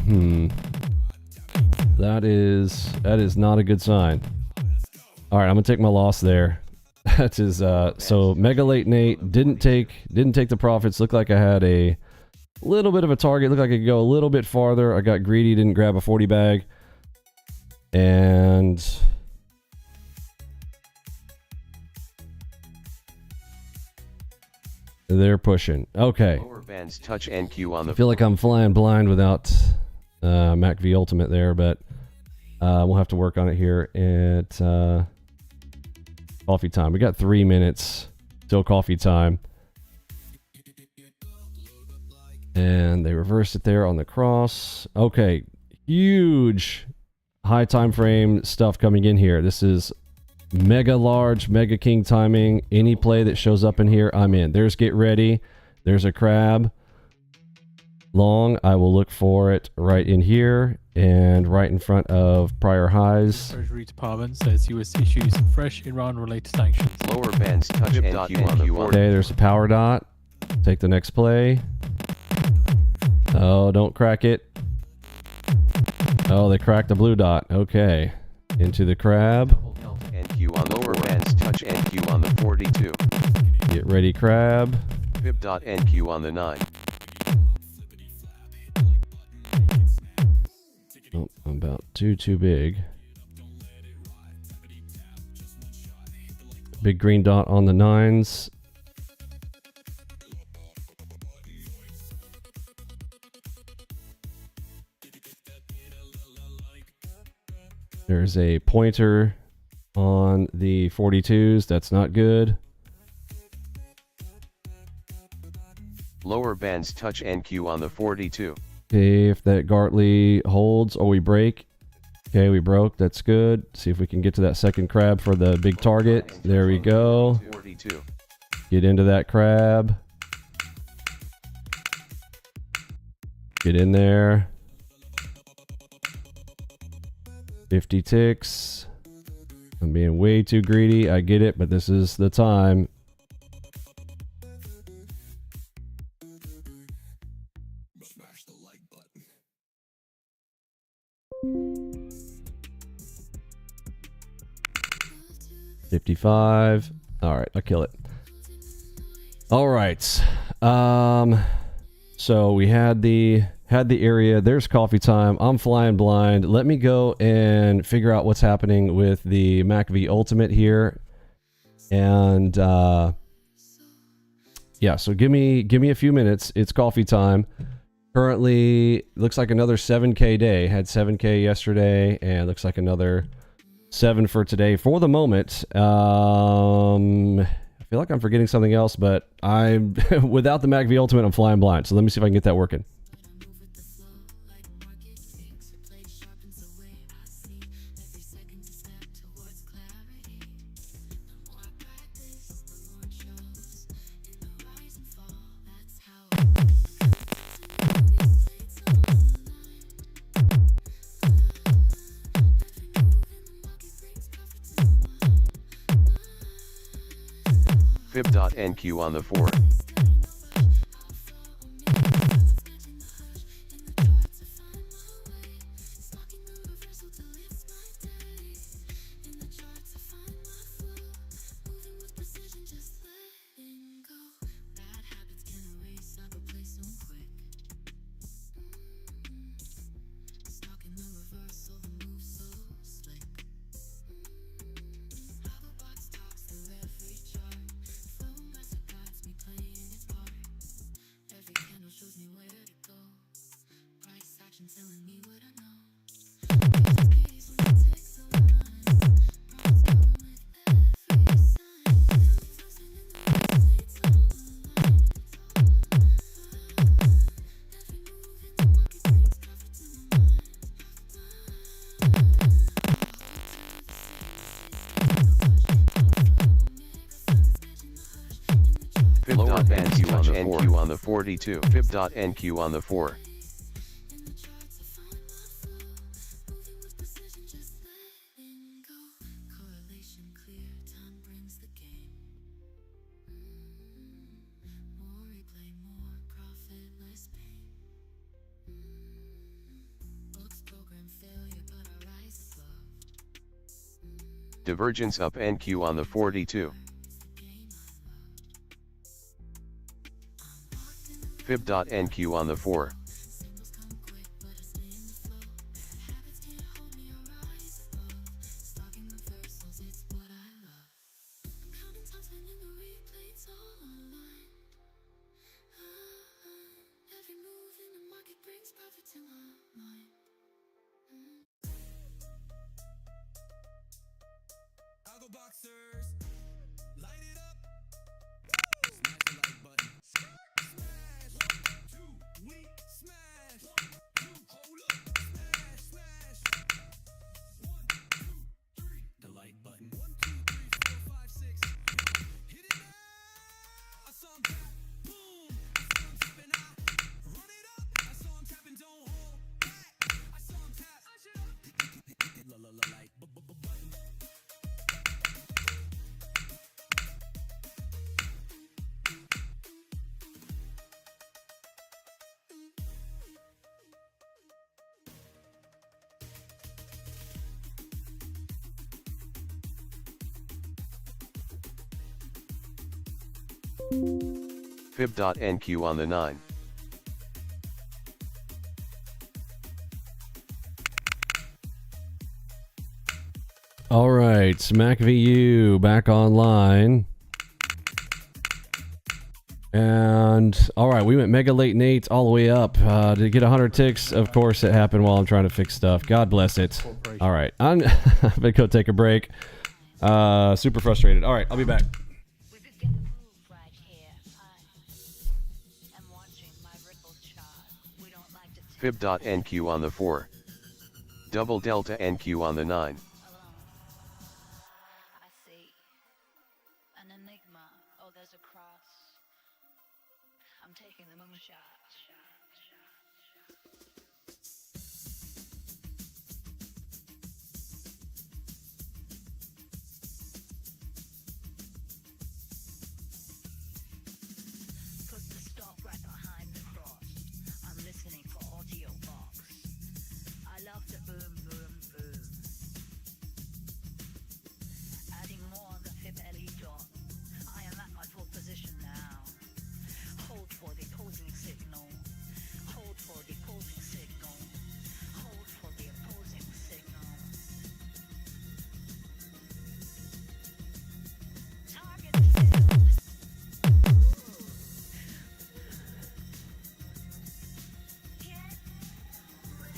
That is not a good sign. All right, I'm gonna take my loss there. That is so Mega Late Nate didn't take the profits. Looked like I had a little bit of a target. Looked like I could go a little bit farther. I got greedy. Didn't grab a 40 bag. And they're pushing. Okay. Lower bands touch NQ on the. I feel like I'm flying blind without MACV Ultimate there, but we'll have to work on it here at coffee time. We got 3 minutes till coffee time. And they reversed it there on the cross. Okay, huge high time frame stuff coming in here. This is mega large, mega king timing. Any play that shows up in here, I'm in. There's get ready. There's a crab. Long. I will look for it right in here and right in front of prior highs. Treasury Department says US issues fresh Iran-related sanctions. Lower bands touch NQ on the 40. Okay, there's a power dot. Take the next play. Oh, don't crack it. Oh, they cracked the blue dot. Okay. Into the crab. NQ on lower bands touch NQ on the 42. Get ready, crab. Fib.NQ on the 9. Oh, I'm about too big. Big green dot on the 9s. There's a pointer on the 42s. That's not good. Lower bands touch NQ on the 42. Okay, if that Gartley holds or we break. Okay, we broke. That's good. See if we can get to that second crab for the big target. There we go. 42. Get into that crab. Get in there. 50 ticks. I'm being way too greedy. I get it, but this is the time. $55. All right, I'll kill it. All right. So we had the area. There's coffee time. I'm flying blind. Let me go and figure out what's happening with the MACV Ultimate here. And yeah, so give me a few minutes. It's coffee time. Currently, looks like another 7K day. Had 7K yesterday, and looks like another 7 for today. For the moment, I feel like I'm forgetting something else, but I'm without the MACV Ultimate, I'm flying blind. So let me see if I can get that working. Fib.NQ on the 4. Fib.NQ on the 42. Fib.NQ on the 4. Divergence up NQ on the 42. Fib.NQ on the 4. Algo boxers, light it up. Smash the like button. Smash. 1, 2, we smash. 1, 2, hold up. Smash, smash. 1, 2, 3, the like button. 1, 2, 3, 4, 5, 6. Hit it now. I saw him tap, boom. I saw him tap and I run it up. I saw him tap and don't hold back. I saw him tap. I should have. Like button. Fib.NQ on the 9. All right, SmackVU back online. And all right, we went mega late Nate all the way up to get 100 ticks. Of course, it happened while I'm trying to fix stuff. God bless it. All right, I'm gonna go take a break. Super frustrated. All right, I'll be back. Fib.NQ on the 4. Double delta NQ on the 9. I see an enigma. Oh, there's a cross. I'm taking the moonshot. Put the stop right behind the cross. I'm listening for audio box. I love the boom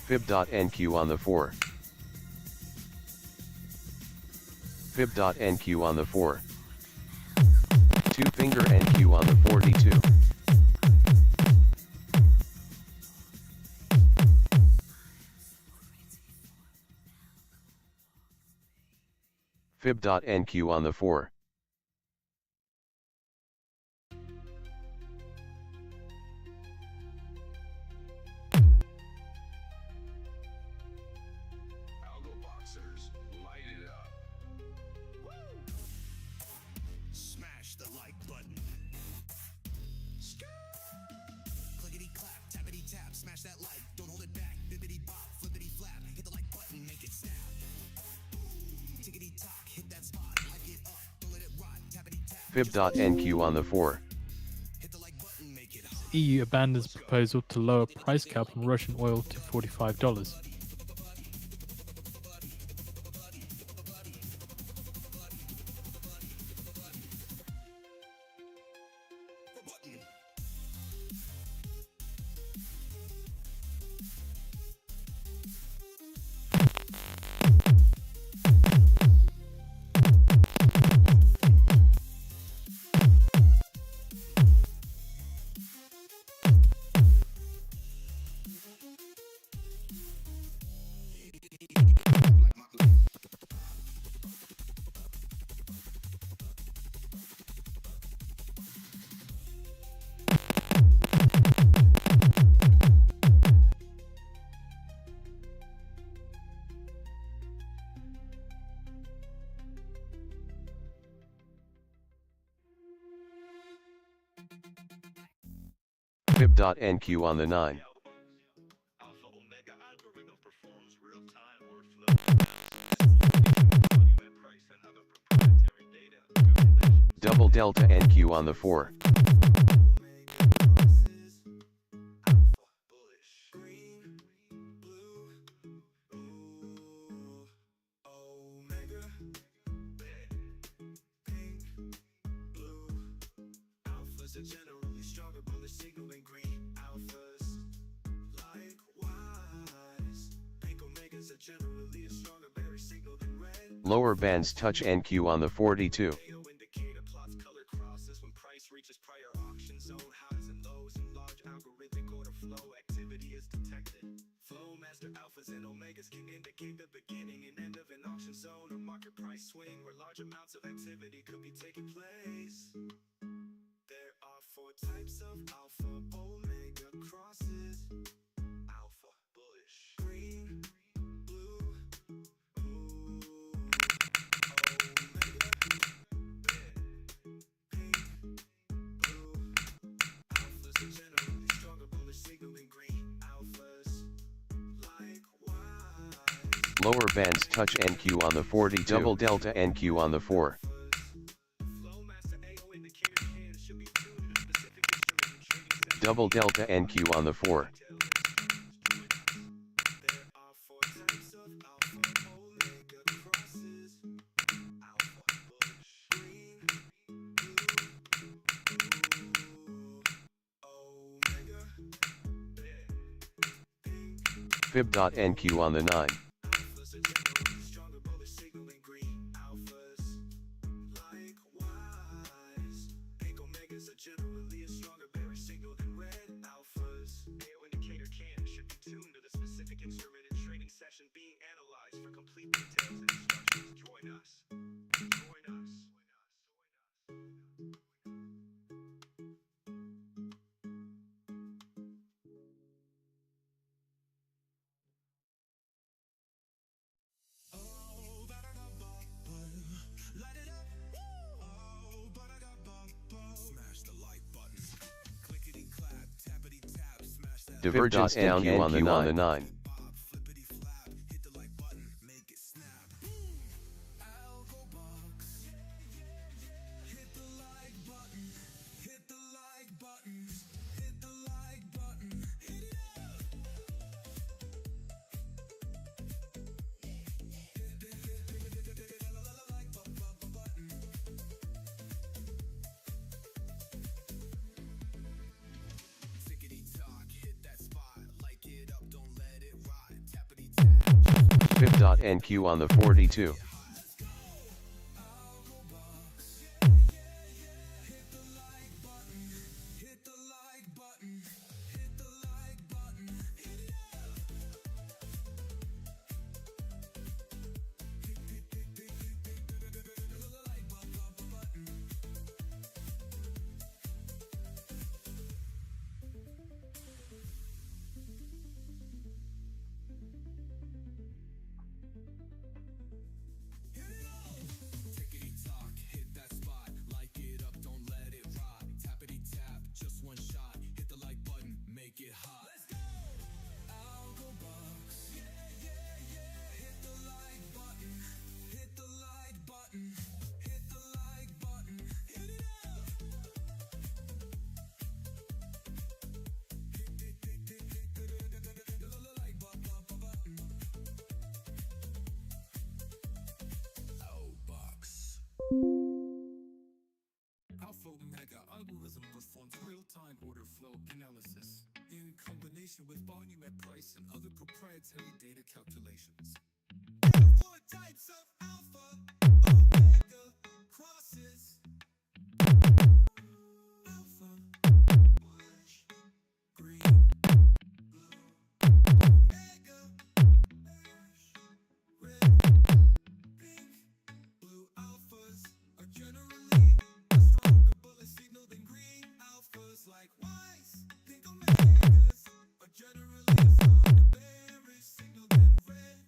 Fib.NQ on the 4. Fib.NQ on the 4. 2-finger NQ on the 42. Fib.NQ on the 4. Algo boxers, light it up. Smash the like button. Clickety clap, tappity tap, smash that like. Don't hold it back. Bippity bop, flippity flap. Hit the like button, make it snap. Tickety tock, hit that spot, like it up. Don't let it rot, tappity tap. Fib.NQ on the 4. Hit the like button, make it hot. EU abandons proposal to lower price cap on Russian oil to $45. Fib.NQ on the 9. Double delta NQ on the 4. Alphas are generally stronger, bullish signaling green. Alphas, likewise. Pink omegas are generally a stronger bearish signal than red. Lower bands touch NQ on the 42. Indicator plots color crosses when price reaches prior auction zone highs and lows and large algorithmic order flow activity is detected. Flow master alphas and omegas can indicate the beginning and end of an auction zone or market price swing where large amounts of activity could be taking place. There are 4 types of alpha omega crosses. Alpha bullish, green, blue, omega, red, pink, blue. Alphas are generally stronger, bullish signaling green. Alphas, likewise. Lower bands touch NQ on the 42. Double delta NQ on the 4. Double delta NQ on the 4. Fib.NQ on the 9. Divergence down NQ on the 9. FIB.NQ on the 42. Alpha Omega algorithm performs real-time order flow analysis in combination with volume at price and other proprietary data calculations. There are 4 types of alpha omega crosses. Alpha, orange, green, blue, omega, red, pink, blue alphas are generally a stronger bullish signal than green alphas. Likewise, pink omegas are generally a stronger bearish signal than red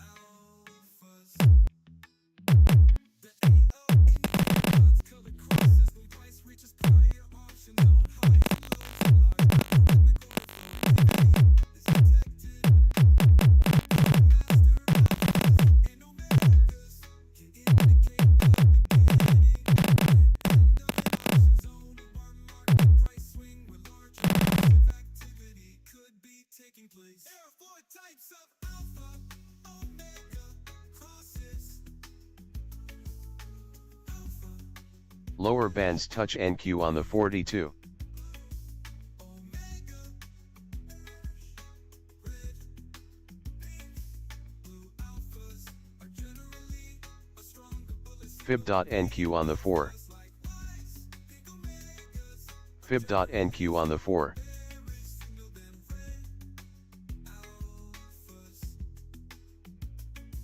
alphas. The AO indicates color crosses when price reaches prior auction zone high and low. Is detected. Master alphas and omegas can indicate the beginning end of an auction zone or market price swing where large aggressive activity could be taking place. There are 4 types of alpha omega crosses. Alpha, Lower bands touch NQ on the 42. omega, red, pink, blue alphas are generally a stronger bullish FIB.NQ on the 4. likewise, pink omegas FIB.NQ on the 4. bearish signal than red alphas.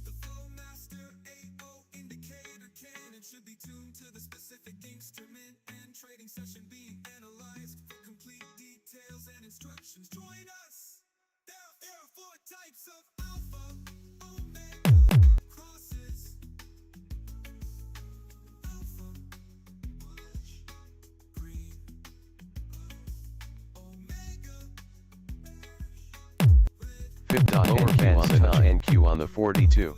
The flow master AO indicator can and should be tuned to the specific instrument and trading session being analyzed for complete details and instructions. Join us. There are 4 types of alpha omega crosses. Alpha, orange, green, blue, omega, bearish, red Lower bands touch NQ on the 42.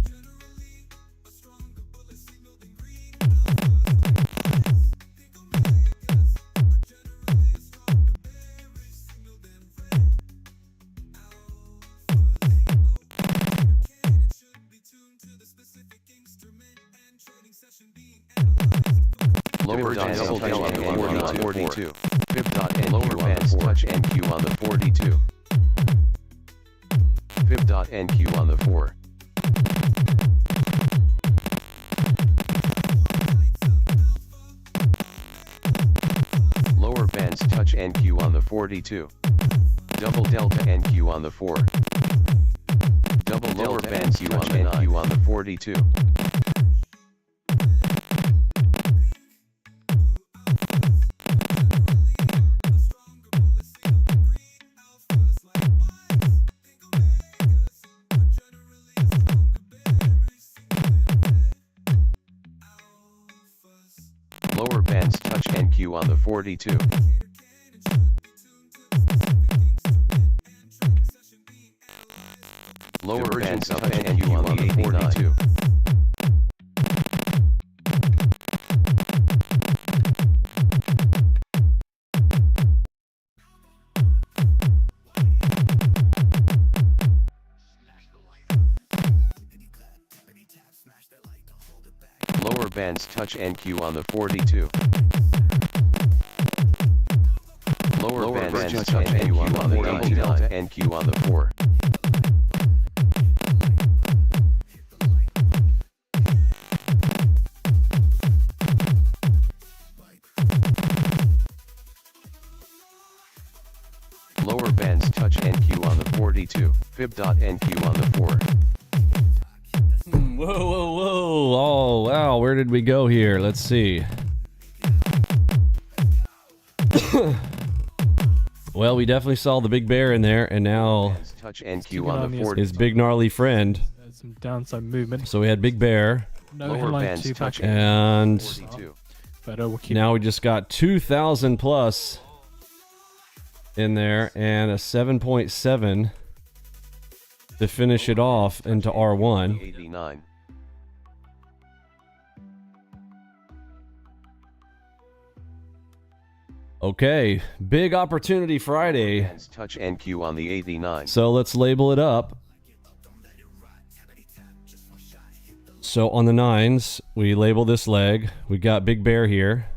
generally a stronger bullish signal than green alphas. Pink omegas are generally a stronger bearish signal than red alphas. Can and should be tuned to the specific instrument and trading session being analyzed. Lower bands touch NQ on the 42. FIB.NQ lower bands touch NQ on the 42. FIB.NQ on the 4. Lower bands touch NQ on the 42. Double delta NQ on the 4. Double lower bands touch NQ on the 42. A stronger bullish signal than green alphas. Likewise, pink omegas are generally a stronger bearish signal than red alphas. Lower bands touch NQ on the 42. Indicator can and should be tuned to the specific instrument and trading session being analyzed. Lower bands touch NQ on the 42. Lower bands touch NQ on the 42. Lower bands touch NQ on the 42. Delta NQ on the 4. 42. Fib.NQ on the 4. Whoa, whoa, whoa. Oh, wow. Where did we go here? Let's see. Well, we definitely saw the big bear in there, and now Touch NQ on the 4. his big gnarly friend. Some downside movement. So we had big bear, No Lower headline bands 2 touch back. and 42. But we'll keep now we just got 2,000 plus in there, and a 7.7 to finish it off into R1. 89. Okay, big opportunity Friday. Bands touch NQ on the 89. So let's label it up. So on the 9s, we label this leg. We got Big Bear here.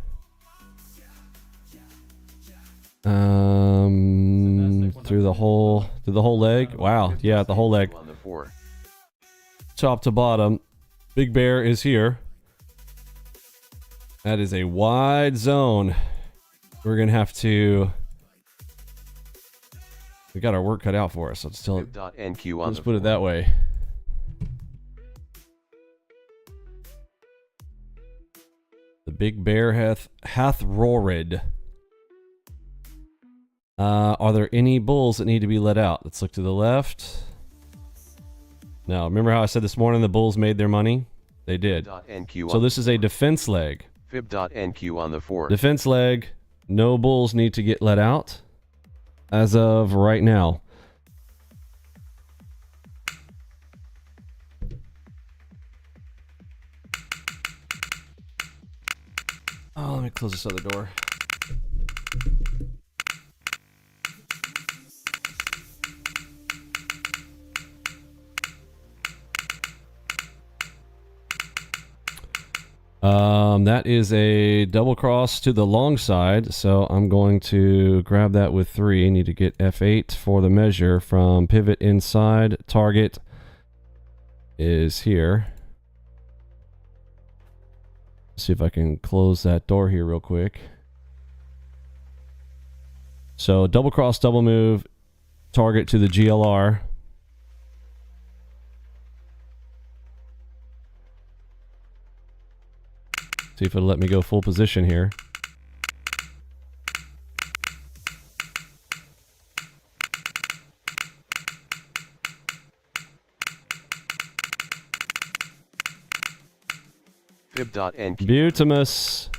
Through the whole leg. Wow, yeah, the whole leg. On the 4. Top to bottom. Big Bear is here. That is a wide zone. We're gonna have to. We got our work cut out for us. Let's tell it. Fib.NQ on Let's the put it 4. that way. The Big Bear hath roared. Are there any bulls that need to be let out? Let's look to the left. Now, remember how I said this morning the bulls made their money? They did. NQ So this is a defense leg. Fib.NQ on the 4. Defense leg. No bulls need to get let out as of right now. Oh, let me close this other door. That is a double cross to the long side, so I'm going to grab that with 3. Need to get F8 for the measure from pivot inside. Target is here. See if I can close that door here real quick. So double cross, double move, target to the GLR. See if it'll let me go full position here. Fib.NQ. Butamus.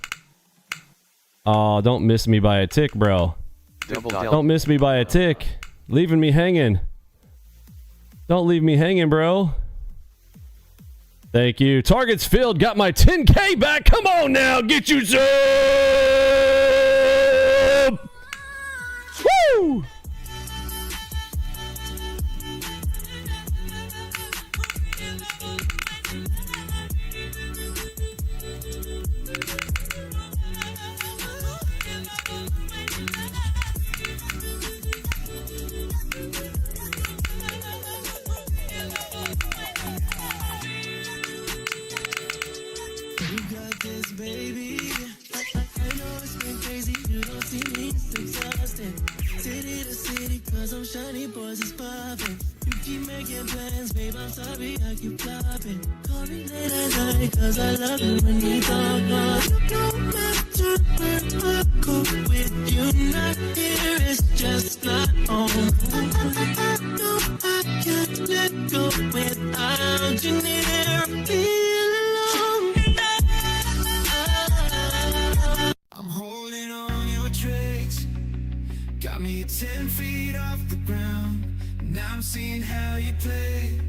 Oh, don't miss me by a tick, bro. Double Don't miss me by a tick. Leaving me hanging. Don't leave me hanging, bro. Thank you. Targets filled. Got my 10K back. Come on now. Get you some. Woo! You got this, baby. I know it's been crazy. You don't see me, it's exhausting. City to city, cause I'm shiny, boys is popping. You keep making plans, babe, I'm sorry, I keep flopping. Call me late at night, cause I love it when we talk. No matter where I go with you, not here, it's just not home. I know I can't let go without you near me. I'm holding on your tricks. Got me 10 feet off the ground. Now I'm seeing how you play.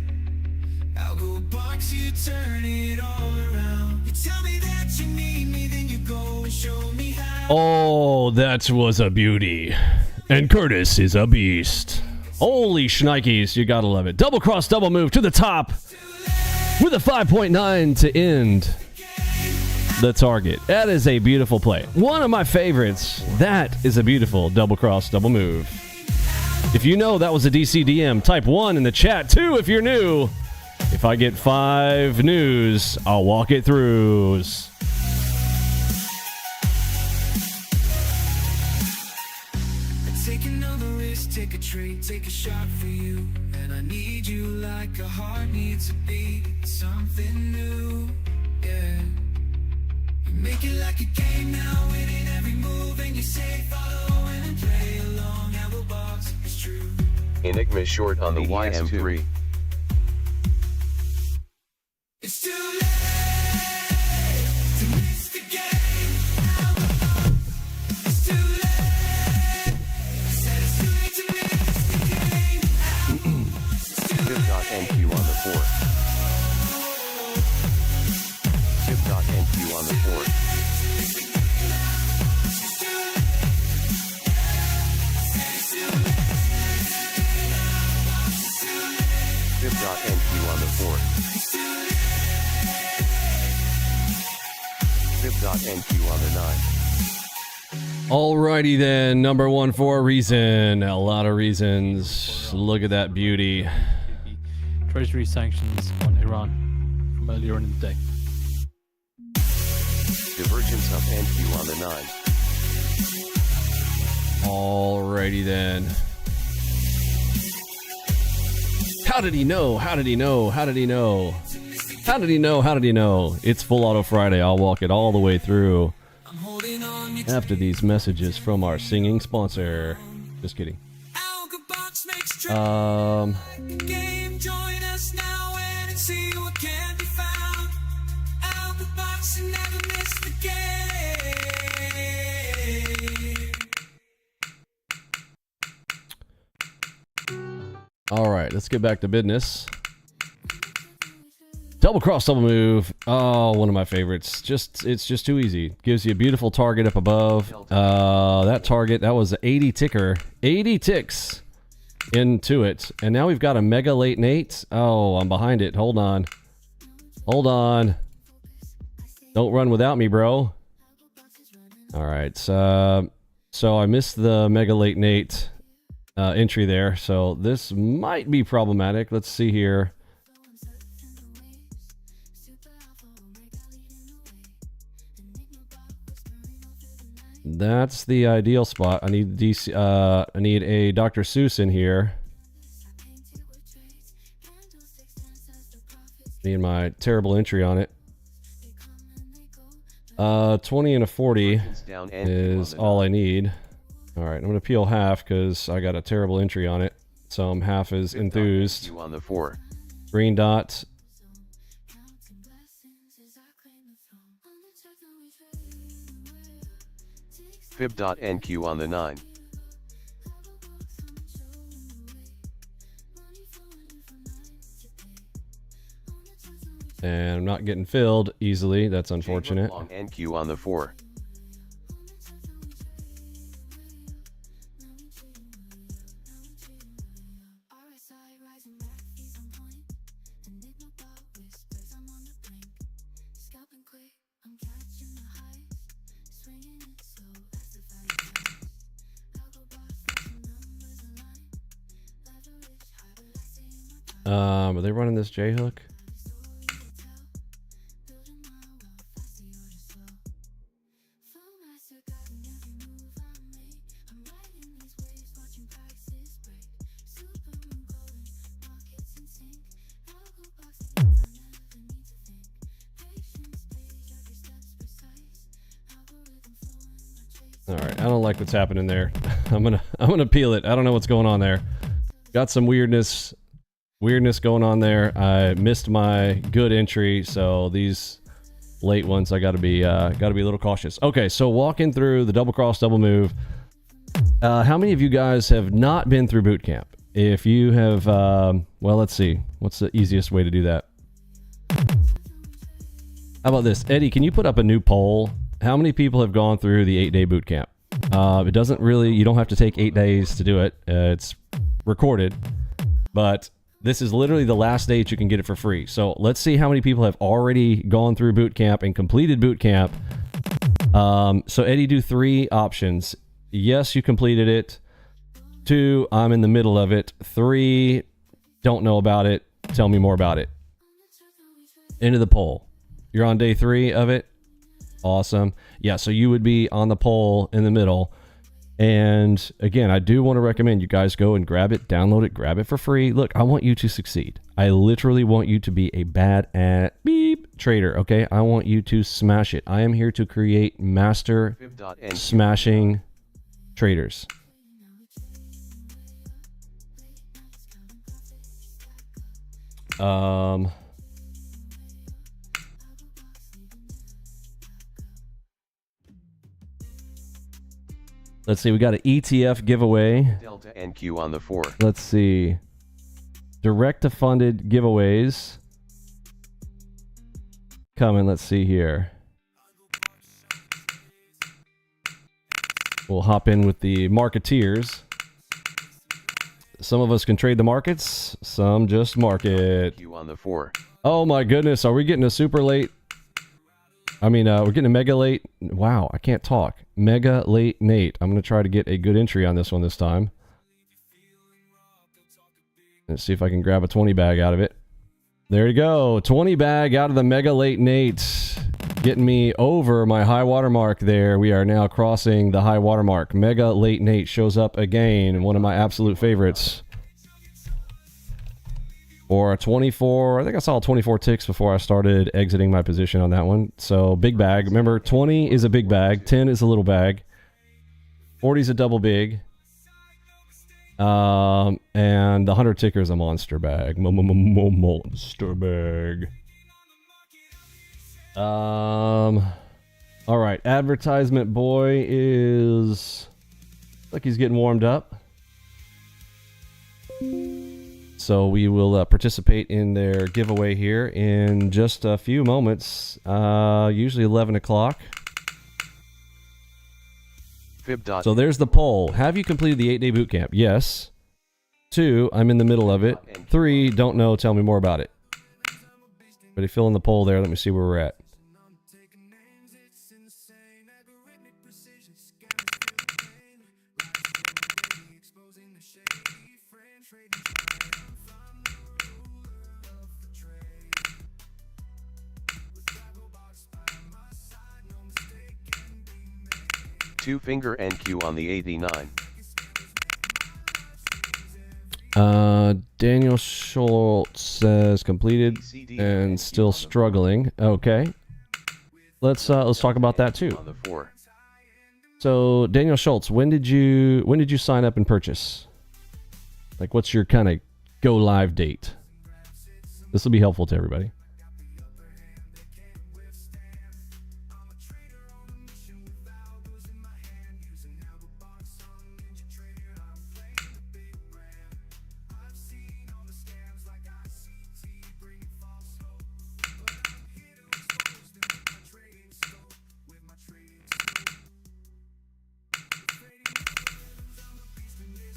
Algo box, you turn it all around. You tell me that you need me, then you go and show me how. Oh, that was a beauty. And Curtis is a beast. Holy shnikes, you gotta love it. Double cross, double move to the top with a 5.9 to end the target. That is a beautiful play. One of my favorites. That is a beautiful double cross, double move. If you know that was a DCDM, type 1 in the chat. 2 if you're new. If I get 5 news, I'll walk it through. Take another risk, take a trade, take a shot for you. And I need you like a heart needs a beat, something new, yeah. You make it like a game now, winning every move. And you say follow and play along, have a box, it's true. Enigma short on the YM3. It's too late to miss the game. It's too late. I said it's too late to miss the game. Tip.NQ on the 4. Tip.NQ on the 4. Tip.NQ on the 4. Tip.NQ on the 9. Alrighty then, number one for a reason. A lot of reasons. Look at that beauty. Treasury sanctions on Iran from earlier in the day. Divergence of NQ on the 9. Alrighty then. How did he know? How did he know? How did he know? How did he know? How did he know? It's Full Auto Friday. I'll walk it all the way through after these messages from our singing sponsor. Just kidding. Game, join us now and see what can be found. Out the box and never miss the game. All right, let's get back to business. Double cross, double move. Oh, one of my favorites. It's just too easy. Gives you a beautiful target up above. That target, that was an 80 ticker. 80 ticks into it. And now we've got a mega late Nate. Oh, I'm behind it. Hold on. Hold on. Don't run without me, bro. All right. So I missed the mega late Nate entry there. So this might be problematic. Let's see here. That's the ideal spot. I need DC. I need a Dr. Seuss in here. Need my terrible entry on it. 20 and a 40 is all I need. All right, I'm gonna peel half because I got a terrible entry on it, so I'm half as enthused. On the 4. Green dot. Fib.NQ on the 9. And I'm not getting filled easily. That's unfortunate. Long NQ on the 4. Are they running this J hook? All right, I don't like what's happening there. I'm gonna peel it. I don't know what's going on there. Got some weirdness going on there. I missed my good entry, so these late ones I gotta be a little cautious. Okay, so walking through the double cross, double move. How many of you guys have not been through boot camp? If you have, well, let's see. What's the easiest way to do that? How about this? Eddie, can you put up a new poll? How many people have gone through the 8-day boot camp? It doesn't really, you don't have to take 8 days to do it. It's recorded, but this is literally the last day that you can get it for free. So let's see how many people have already gone through boot camp and completed boot camp. So Eddie, do 3 options. Yes, you completed it. 2, I'm in the middle of it. 3, don't know about it. Tell me more about it. Into the poll. You're on day 3 of it. Awesome. Yeah, so you would be on the poll in the middle. And again, I do want to recommend you guys go and grab it, download it, grab it for free. Look, I want you to succeed. I literally want you to be a bad at trader, okay? I want you to smash it. I am here to create master smashing traders. Let's see, we got an ETF giveaway. Delta NQ on the 4. Let's see. Direct to funded giveaways. Coming, let's see here. We'll hop in with the marketeers. Some of us can trade the markets, some just market. NQ on the 4. Oh my goodness, are we getting a super late? I mean, we're getting a mega late. Wow, I can't talk. Mega late Nate. I'm going to try to get a good entry on this one this time. Let's see if I can grab a 20 bag out of it. There you go. 20 bag out of the mega late Nate. Getting me over my high water mark there. We are now crossing the high water mark. Mega late Nate shows up again. One of my absolute favorites. Or a 24, I think I saw 24 ticks before I started exiting my position on that one. So big bag. Remember, 20 is a big bag, 10 is a little bag, 40 is a double big, and the 100 ticker is a monster bag. Monster bag. All right, advertisement boy is like he's getting warmed up. So we will participate in their giveaway here in just a few moments, usually 11 o'clock. So there's the poll. Have you completed the 8-day boot camp? Yes. 2, I'm in the middle of it. 3, don't know, tell me more about it. But if you fill in the poll there, let me see where we're at. Two finger NQ on the 89. Daniel Schultz says completed and still struggling. Okay, let's talk about that too. On the 4. So Daniel Schultz, when did you sign up and purchase? Like, what's your kind of go live date? This will be helpful to everybody.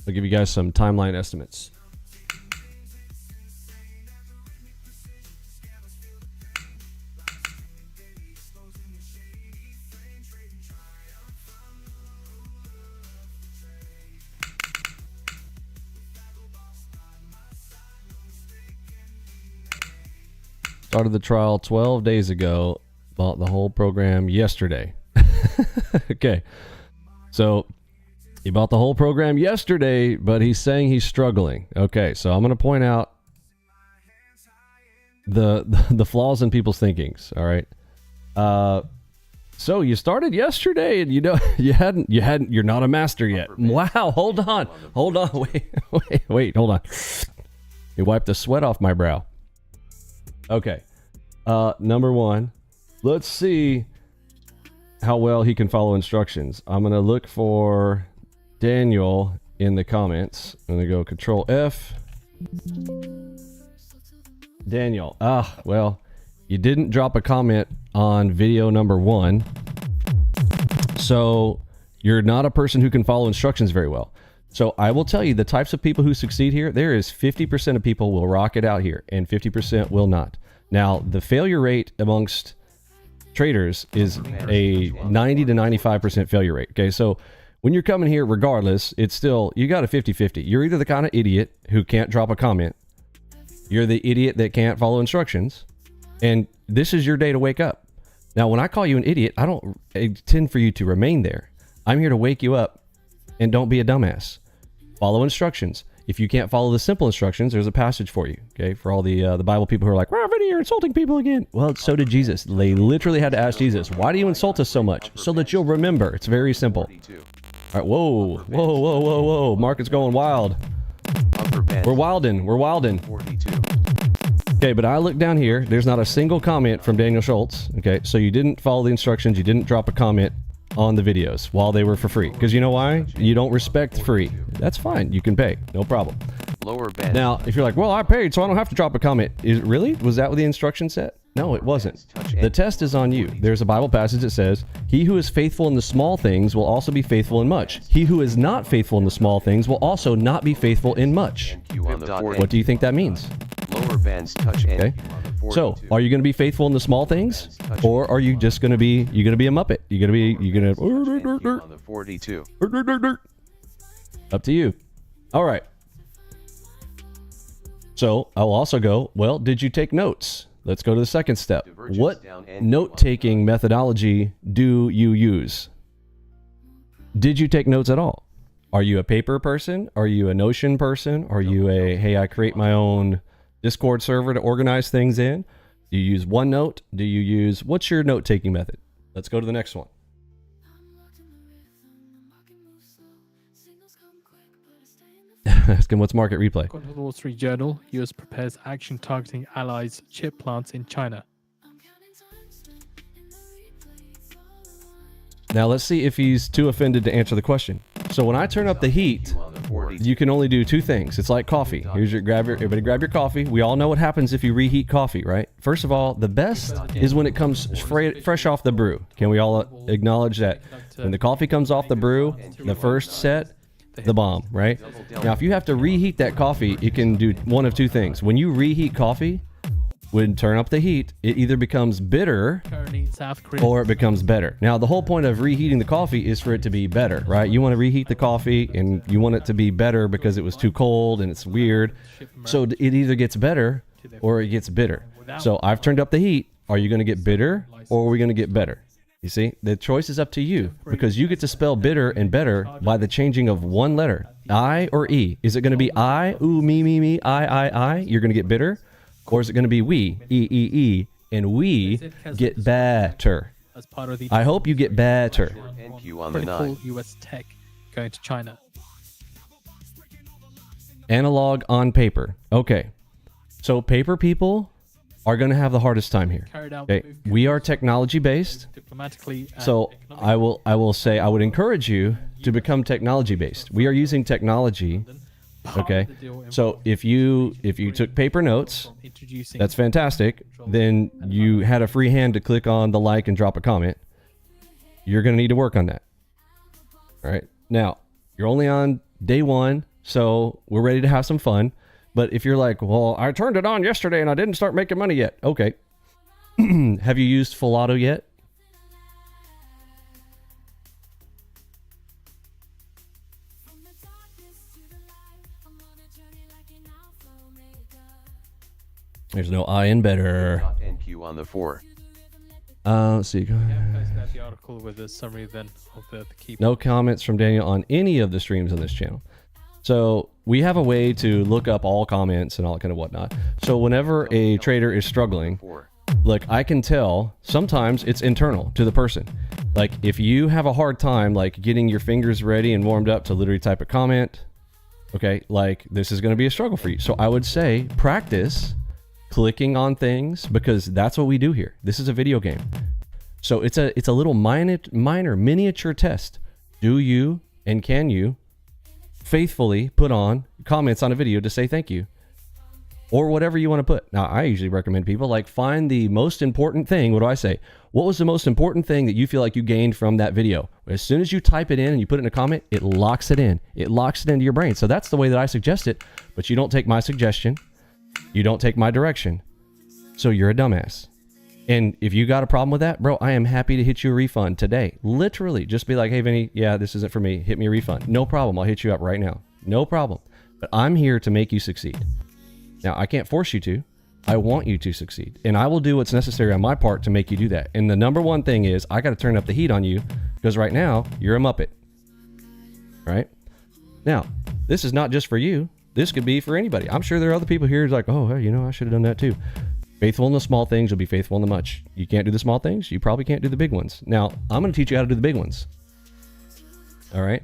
I'll give you guys some timeline estimates. Started the trial 12 days ago. Bought the whole program yesterday. Okay. So he bought the whole program yesterday, but he's saying he's struggling. Okay, so I'm going to point out the flaws in people's thinkings. All right. So you started yesterday, and you're not a master yet. Wow. Hold on. Wait. Hold on. You wiped the sweat off my brow. Okay. Number 1, let's see how well he can follow instructions. I'm going to look for Daniel in the comments. I'm going to go Control F. Daniel. Well, you didn't drop a comment on video number 1. So you're not a person who can follow instructions very well. So I will tell you the types of people who succeed here. There is 50% of people will rock it out here and 50% will not. Now, the failure rate amongst traders is a 90 to 95% failure rate. Okay, so when you're coming here, regardless, it's still, you got a 50-50. You're either the kind of idiot who can't drop a comment, you're the idiot that can't follow instructions, and this is your day to wake up. Now, when I call you an idiot, I don't intend for you to remain there. I'm here to wake you up and don't be a dumbass. Follow instructions. If you can't follow the simple instructions, there's a passage for you, okay? For all the Bible people who are like, wow, Vinny, you're insulting people again. Well, so did Jesus. They literally had to ask Jesus, why do you insult us so much? So that you'll remember. It's very simple. All right, whoa, whoa, whoa, whoa, whoa. Market's going wild. We're wildin'. We're wildin'. Okay, but I look down here. There's not a single comment from Daniel Schultz. Okay, so you didn't follow the instructions. You didn't drop a comment on the videos while they were for free. Because you know why? You don't respect free. That's fine. You can pay. No problem. Lower band. Now, if you're like, well, I paid, so I don't have to drop a comment. Really? Was that what the instruction said? No, it wasn't. The test is on you. There's a Bible passage that says, he who is faithful in the small things will also be faithful in much. He who is not faithful in the small things will also not be faithful in much. What do you think that means? Lower bands touch. Okay. So, are you going to be faithful in the small things, or are you just going to be? You going to be a muppet? You going to On the 42. Up to you. All right. So I'll also go. Well, did you take notes? Let's go to the second step. What note-taking methodology do you use? Did you take notes at all? Are you a paper person? Are you a Notion person? Are you a, hey, I create my own Discord server to organize things in? Do you use OneNote? Do you use, what's your note-taking method? Let's go to the next one. Ask him what's market replay. According to the Wall Street Journal, US prepares action targeting allies' chip plants in China. Now let's see if he's too offended to answer the question. So when I turn up the heat, you can only do two things. It's like coffee. Here's your everybody grab your coffee. We all know what happens if you reheat coffee, right? First of all, the best is when it comes fresh off the brew. Can we all acknowledge that? When the coffee comes off the brew, the first set, the bomb, right? Now, if you have to reheat that coffee, it can do one of two things. When you reheat coffee, when turn up the heat, it either becomes bitter Currently in South Korea. or it becomes better. Now, the whole point of reheating the coffee is for it to be better, right? You want to reheat the coffee and you want it to be better because it was too cold and it's weird. So it either gets better or it gets bitter. So I've turned up the heat. Are you going to get bitter or are we going to get better? You see, the choice is up to you because you get to spell bitter and better by the changing of one letter, I or E. Is it going to be I, ooh, me, I? You're going to get bitter? Or is it going to be we, E, and we get better? As part of the I hope you get better. NQ on the critical 9. US tech going to China. Analog on paper. Okay. So paper people are going to have the hardest time here. Carried out Okay. We are technology based. diplomatically and So I will say I would encourage you to become technology based. We are using technology. Okay. So if you took paper notes, introducing that's fantastic. Then you had a free hand to click on the like and drop a comment. You're going to need to work on that. All right. Now, you're only on day one, so we're ready to have some fun. But if you're like, well, I turned it on yesterday and I didn't start making money yet. Okay. Have you used Full Auto yet? There's no I in better. NQ on the 4. Let's see. posted out the article with a summary then of the key. No comments from Daniel on any of the streams on this channel. So we have a way to look up all comments and all that kind of whatnot. So whenever a trader is struggling, look, I can tell sometimes it's internal to the person. Like if you have a hard time like getting your fingers ready and warmed up to literally type a comment, okay, like this is going to be a struggle for you. So I would say practice clicking on things because that's what we do here. This is a video game. So it's a little minor miniature test. Do you and can you faithfully put on comments on a video to say thank you or whatever you want to put? Now, I usually recommend people like find the most important thing. What do I say? What was the most important thing that you feel like you gained from that video? As soon as you type it in and you put it in a comment, it locks it in. It locks it into your brain. So that's the way that I suggest it, but you don't take my suggestion. You don't take my direction. So you're a dumbass. And if you got a problem with that, bro, I am happy to hit you a refund today. Literally, just be like, hey, Vinny, yeah, this isn't for me. Hit me a refund. No problem. I'll hit you up right now. No problem. But I'm here to make you succeed. Now, I can't force you to. I want you to succeed. And I will do what's necessary on my part to make you do that. And the number one thing is I got to turn up the heat on you because right now you're a Muppet. All right. Now, this is not just for you. This could be for anybody. I'm sure there are other people here who's like, oh, hey, you know, I should have done that too. Faithful in the small things, you'll be faithful in the much. You can't do the small things, you probably can't do the big ones. Now, I'm going to teach you how to do the big ones. All right.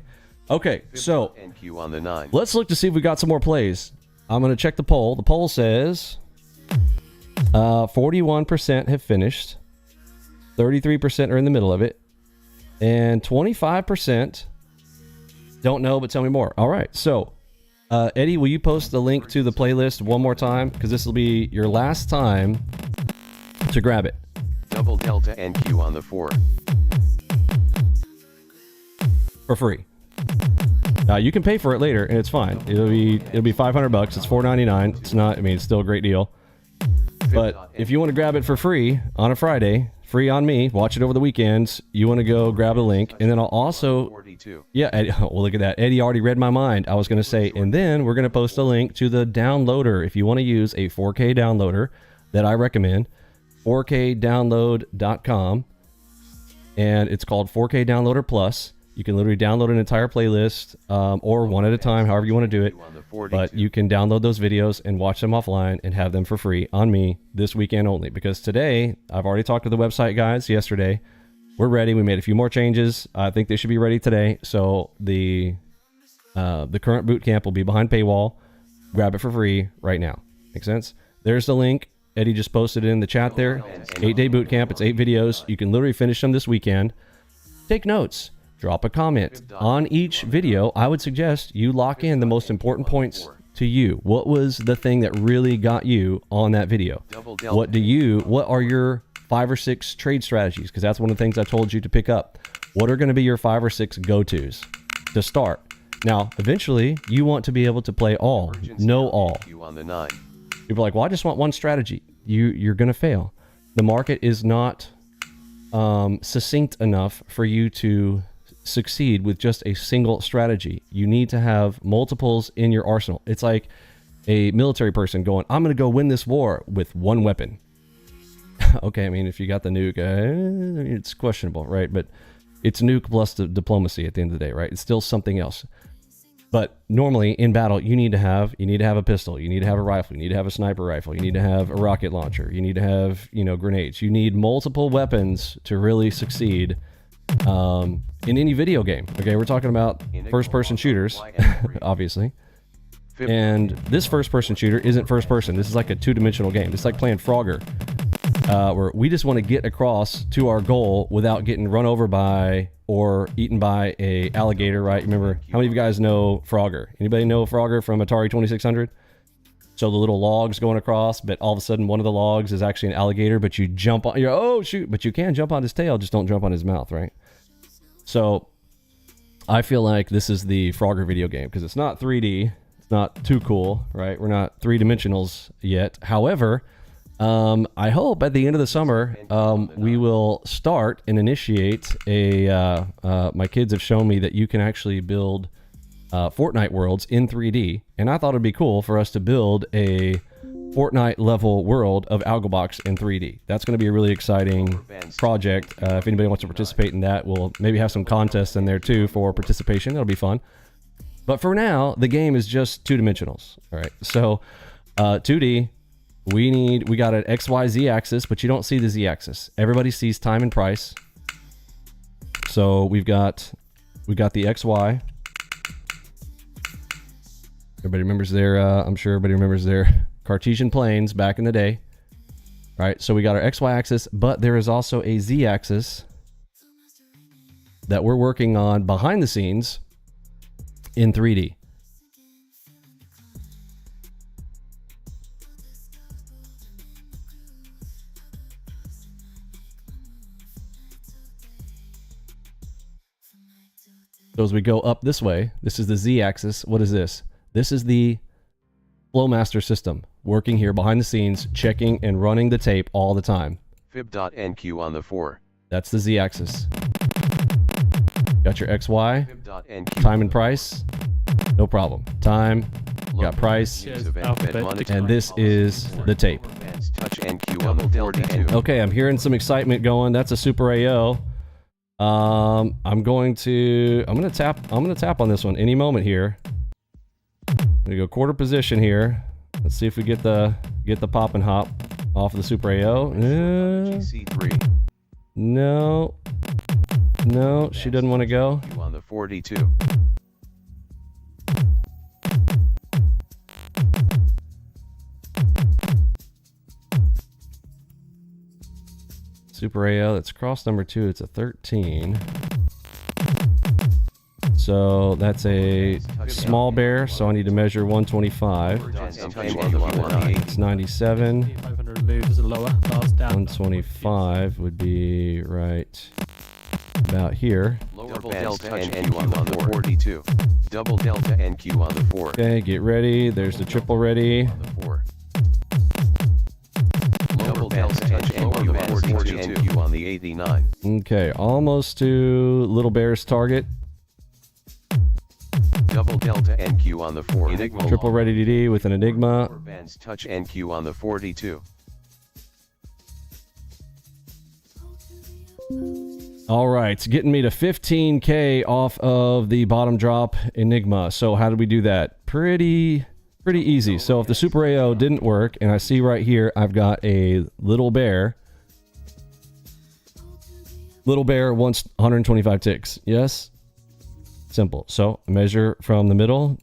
Okay, so NQ on the 9. let's look to see if we got some more plays. I'm going to check the poll. The poll says 41% have finished, 33% are in the middle of it, and 25% don't know, but tell me more. All right, so Eddie, will you post the link to the playlist one more time? Because this will be your last time to grab it. Double Delta NQ on the 4. For free. You can pay for it later, and it's fine. It'll be $500. It's $4.99. It's not. I mean, it's still a great deal. But if you want to grab it for free on a Friday, free on me, watch it over the weekends. You want to go grab the link, and then I'll also. 42. Yeah. Eddie, well, look at that. Eddie already read my mind. I was going to say, and then we're going to post a link to the downloader if you want to use a 4K downloader that I recommend. 4kdownload.com, and it's called 4K Downloader Plus. You can literally download an entire playlist, or one at a time, however you want to do it. But you can download those videos and watch them offline and have them for free on me this weekend only. Because today, I've already talked to the website guys yesterday. We're ready. We made a few more changes. I think they should be ready today. So the current boot camp will be behind paywall. Grab it for free right now. Make sense? There's the link. Eddie just posted it in the chat there. 8-day boot camp. It's 8 videos. You can literally finish them this weekend. Take notes. Drop a comment on each video. I would suggest you lock in the most important points to you. What was the thing that really got you on that video? What are your 5 or 6 trade strategies? Because that's one of the things I told you to pick up. What are going to be your 5 or 6 go-tos to start? Now, eventually, you want to be able to play all, know all. People are like, well, I just want one strategy. You're going to fail. The market is not succinct enough for you to succeed with just a single strategy. You need to have multiples in your arsenal. It's like a military person going, I'm going to go win this war with one weapon. Okay, I mean, if you got the nuke, it's questionable, right? But it's nuke plus the diplomacy at the end of the day, right? It's still something else. But normally in battle, you need to have a pistol, you need to have a rifle, you need to have a sniper rifle, you need to have a rocket launcher, you need to have, grenades. You need multiple weapons to really succeed in any video game. Okay, we're talking about first-person shooters, obviously. And this first-person shooter isn't first-person. This is like a two-dimensional game. It's like playing Frogger, where we just want to get across to our goal without getting run over by or eaten by a alligator, right? Remember, how many of you guys know Frogger? Anybody know Frogger from Atari 2600? So the little logs going across, but all of a sudden one of the logs is actually an alligator, but you jump on, oh shoot, but you can jump on his tail, just don't jump on his mouth, right? So I feel like this is the Frogger video game because it's not 3D, it's not too cool, right? We're not 3-dimensionals yet. However, I hope at the end of the summer, we will start and initiate my kids have shown me that you can actually build Fortnite worlds in 3D, and I thought it'd be cool for us to build a Fortnite level world of Algo Box in 3D. That's going to be a really exciting project. If anybody wants to participate in that, we'll maybe have some contests in there too for participation. That'll be fun. But for now, the game is just 2-dimensionals. All right, so 2D. We got an XYZ axis, but you don't see the Z axis. Everybody sees time and price. So we got the XY. Everybody remembers their, I'm sure everybody remembers their Cartesian planes back in the day. All right, so we got our XY axis, but there is also a Z axis that we're working on behind the scenes in 3D. So as we go up this way, this is the Z axis. What is this? This is the Flowmaster system working here behind the scenes, checking and running the tape all the time. Fib.NQ on the 4. That's the Z axis. Got your XY, time and price, no problem. Time, got price, and this is the tape. Okay, I'm hearing some excitement going. That's a Super AO. I'm gonna tap on this one any moment here. I'm gonna go quarter position here. Let's see if we get the pop and hop off of the Super AO. No, she doesn't want to go. On the 42. Super AO, that's cross number 2, it's a 13. So that's a small bear, so I need to measure 125. It's 97. 500 moves is a lower. Last down. 125 would be right about here. Double delta NQ on the 42. Double delta NQ on the 4. Okay, get ready. There's the triple ready. On the 4. Double delta NQ on the 89. Okay, almost to Little Bear's target. Double delta NQ on the 4. Enigma. Triple ready DD with an Enigma. Bands touch NQ on the 42. All right, it's getting me to 15K off of the bottom drop Enigma. So how did we do that? Pretty easy. So if the Super AO didn't work, and I see right here, I've got a Little Bear. Little Bear wants 125 ticks. Yes? Simple. So measure from the middle.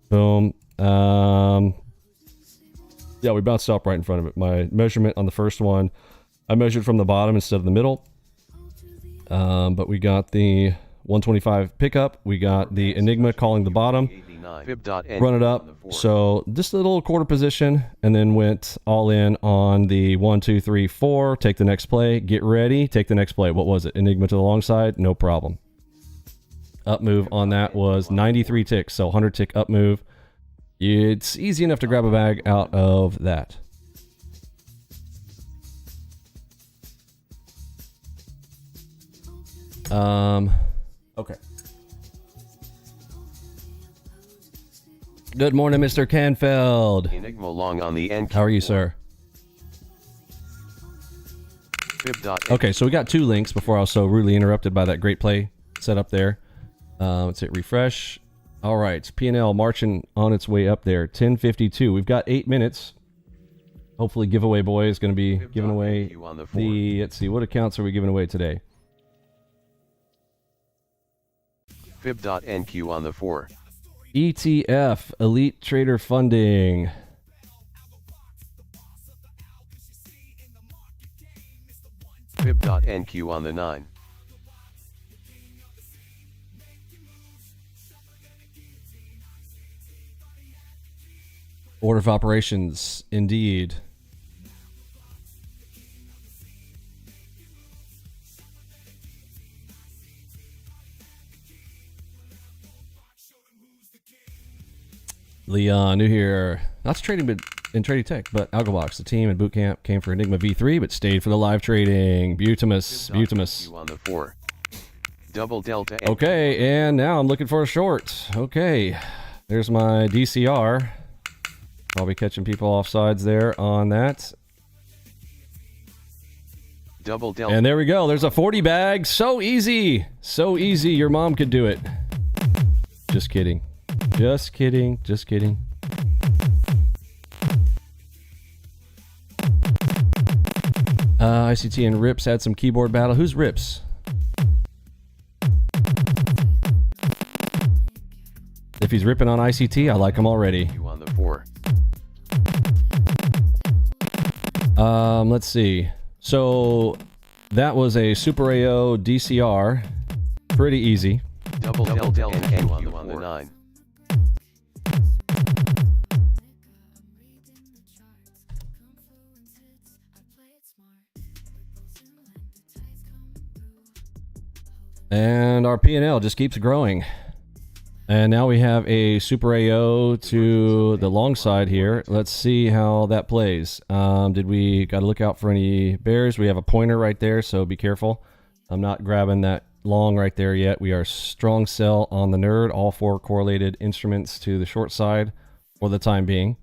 Boom. Yeah, we bounced up right in front of it. My measurement on the first one, I measured from the bottom instead of the middle. But we got the 125 pickup. We got the Enigma calling the bottom. Run it up. So just a little quarter position, and then went all in on the 1, 2, 3, 4. Take the next play. Get ready. Take the next play. What was it? Enigma to the long side. No problem. Up move on that was 93 ticks. So 100 tick up move. It's easy enough to grab a bag out of that. Okay. Good morning, Mr. Canfeld. Enigma long on the NQ. How are you, sir? Okay, so we got 2 links before I was so rudely interrupted by that great play set up there. Let's hit refresh. All right, P&L marching on its way up there. 10:52. We've got 8 minutes. Hopefully, giveaway boy is going to be giving away the. Let's see, what accounts are we giving away today? Fib.NQ on the 4. ETF, Elite Trader Funding. Fib.NQ on the 9. Order of operations, indeed. Leon, new here. Not trading but in trading tech, but Algobox, the team in boot camp came for Enigma V3, but stayed for the live trading. Butamus. On the 4. Double delta. Okay, and now I'm looking for a short. Okay, there's my DCR. I'll be catching people off sides there on that. Double delta. And there we go. There's a 40 bag. So easy. So easy. Your mom could do it. Just kidding. Just kidding. Just kidding. ICT and Rips had some keyboard battle. Who's Rips? If he's ripping on ICT, I like him already. On the 4. Let's see. So that was a Super AO DCR. Pretty easy. Double delta NQ on the 9. And our P&L just keeps growing. And now we have a Super AO to the long side here. Let's see how that plays. Did we got to look out for any bears? We have a pointer right there, so be careful. I'm not grabbing that long right there yet. We are strong sell on the nerd. All 4 correlated instruments to the short side for the time being.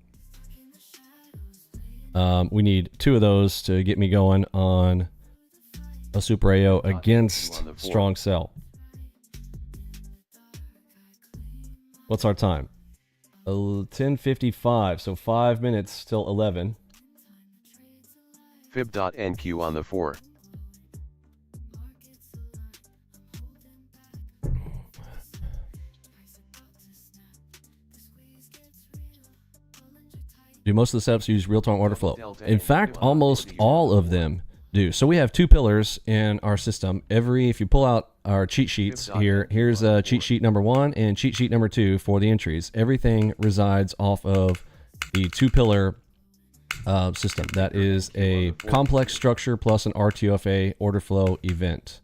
We need 2 of those to get me going on a super AO against strong sell. What's our time? 10:55, so 5 minutes till 11. Fib.NQ on the 4. Do most of the setups use real-time order flow? In fact, almost all of them do. So we have two pillars in our system. If you pull out our cheat sheets here, here's cheat sheet number 1 and cheat sheet number 2 for the entries. Everything resides off of the two-pillar system. That is a complex structure plus an RTFA order flow event.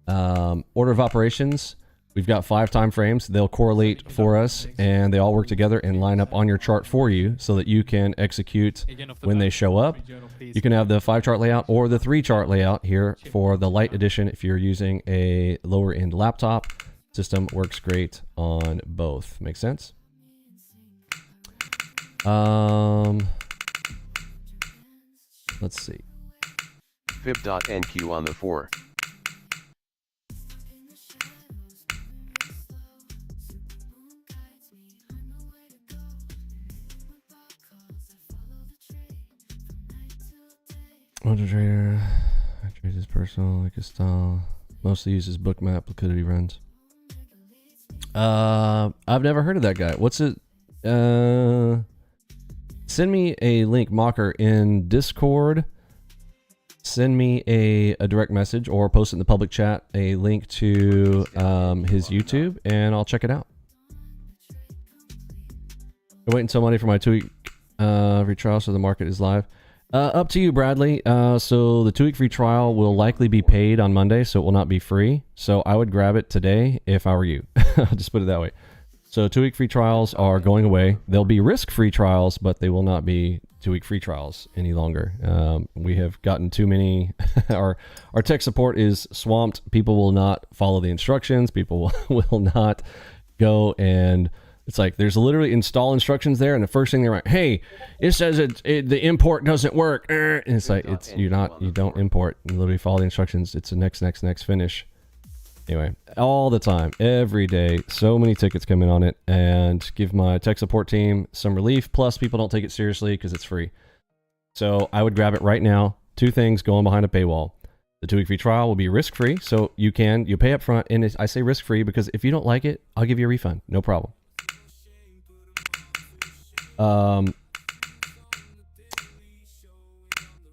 Order of operations. We've got 5 time frames. They'll correlate for us, and they all work together and line up on your chart for you so that you can execute when they show up. You can have the 5 chart layout or the 3 chart layout here for the light edition if you're using a lower end laptop. System works great on both. Makes sense? Let's see. Fib.NQ on the 4. NinjaTrader, I trade his personal, like his style. Mostly uses bookmap liquidity runs. I've never heard of that guy. What's it? Send me a link, Mocker, in Discord. Send me a direct message or post it in the public chat, a link to his YouTube, and I'll check it out. I wait until Monday for my 2-week free trial so the market is live. Up to you, Bradley. So the 2-week free trial will likely be paid on Monday, so it will not be free. So I would grab it today if I were you. I'll just put it that way. So 2-week free trials are going away. They'll be risk-free trials, but they will not be 2-week free trials any longer. We have gotten too many. Our tech support is swamped. People will not follow the instructions. People will not go and... It's like there's literally install instructions there, and the first thing they're like, "Hey, it says the import doesn't work." And it's like you don't import. You literally follow the instructions. It's a next finish. Anyway, all the time, every day, so many tickets come in on it, and give my tech support team some relief. Plus, people don't take it seriously because it's free. So I would grab it right now. 2 things going behind a paywall. The 2-week free trial will be risk-free, so you pay up front, and I say risk-free because if you don't like it, I'll give you a refund, no problem.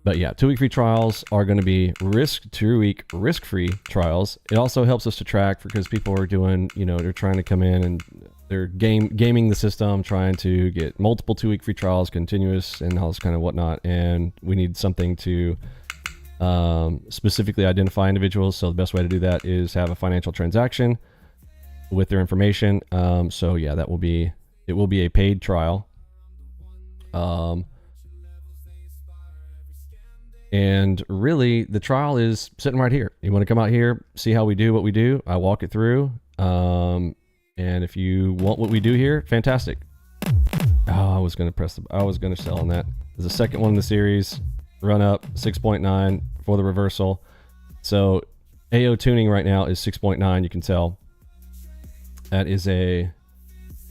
But yeah, 2-week free trials are going to be 2-week risk-free trials. It also helps us to track because people are doing, they're trying to come in and they're gaming the system, trying to get multiple 2-week free trials, continuous, and all this kind of whatnot. And we need something to specifically identify individuals. So the best way to do that is have a financial transaction with their information. So yeah, it will be a paid trial. And really the trial is sitting right here. You want to come out here, see how we do what we do. I walk it through. And if you want what we do here, fantastic. Oh, I was going to sell on that. There's a second one in the series, run up 6.9 for the reversal. So AO tuning right now is 6.9. You can tell that is a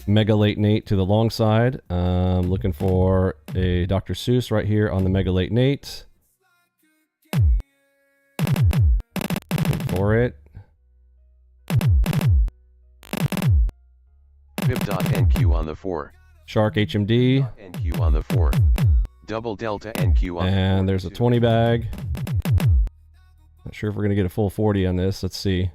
mega late Nate to the long side. Looking for a Dr. Seuss right here on the mega late Nate. For it. Fib.NQ on the 4. Shark HMD. NQ on the 4. Double Delta NQ on the 4. And there's a 20 bag. Not sure if we're going to get a full 40 on this. Let's see.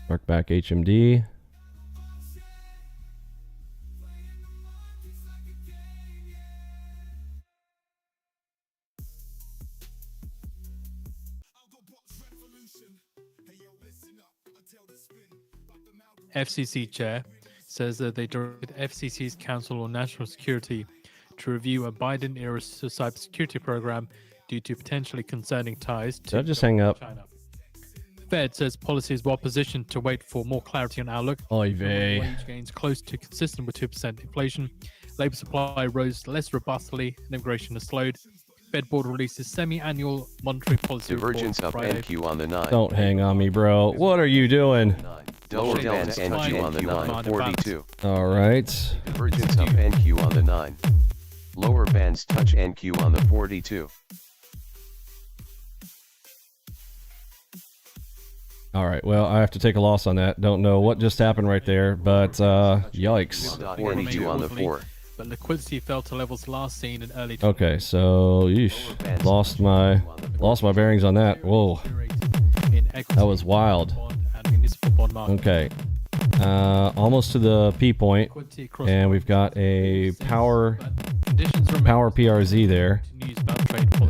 Shark back HMD. FCC chair says that they directed FCC's Council on National Security to review a Biden-era cybersecurity program due to potentially concerning ties to Did I just hang up? China. Fed says policy is well positioned to wait for more clarity on outlook. Oy vey. Wage gains close to consistent with 2% inflation. Labor supply rose less robustly and immigration has slowed. Fed board releases semi-annual monetary policy Divergence report up Friday. NQ on the 9. Don't hang on me, bro. What are you doing? Lower bands NQ on the 9, 42. All right. Divergence up NQ on the 9. Lower bands touch NQ on the 42. All right. Well, I have to take a loss on that. Don't know what just happened right there, but yikes. 42 on the 4. But liquidity fell to levels last seen in early. Okay, so yeesh, lost my bearings on that. Whoa, that was wild. Okay, almost to the P point, and we've got a power PRZ there.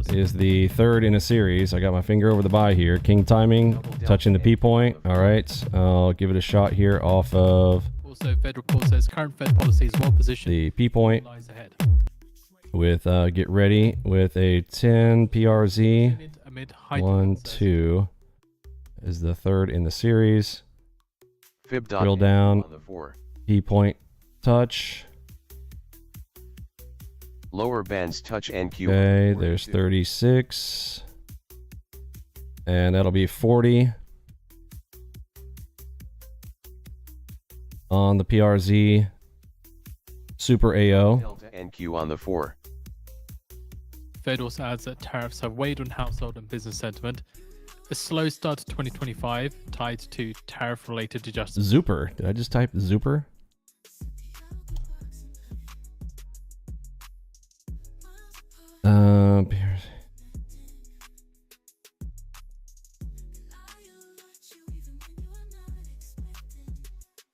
Is the third in a series. I got my finger over the buy here. King timing, touching the P point. All right, I'll give it a shot here off of. Also, Fed report says current Fed policy is well positioned. The P point with get ready with a 10 PRZ. 1, 2 is the third in the series. Drill down. P point touch. Lower bands touch NQ. Okay, there's 36. And that'll be 40. On the PRZ, Super AO. Delta NQ on the 4. Fed also adds that tariffs have weighed on household and business sentiment. A slow start to 2025 tied to tariff-related adjustments. Zuper. Did I just type Zuper? PRZ.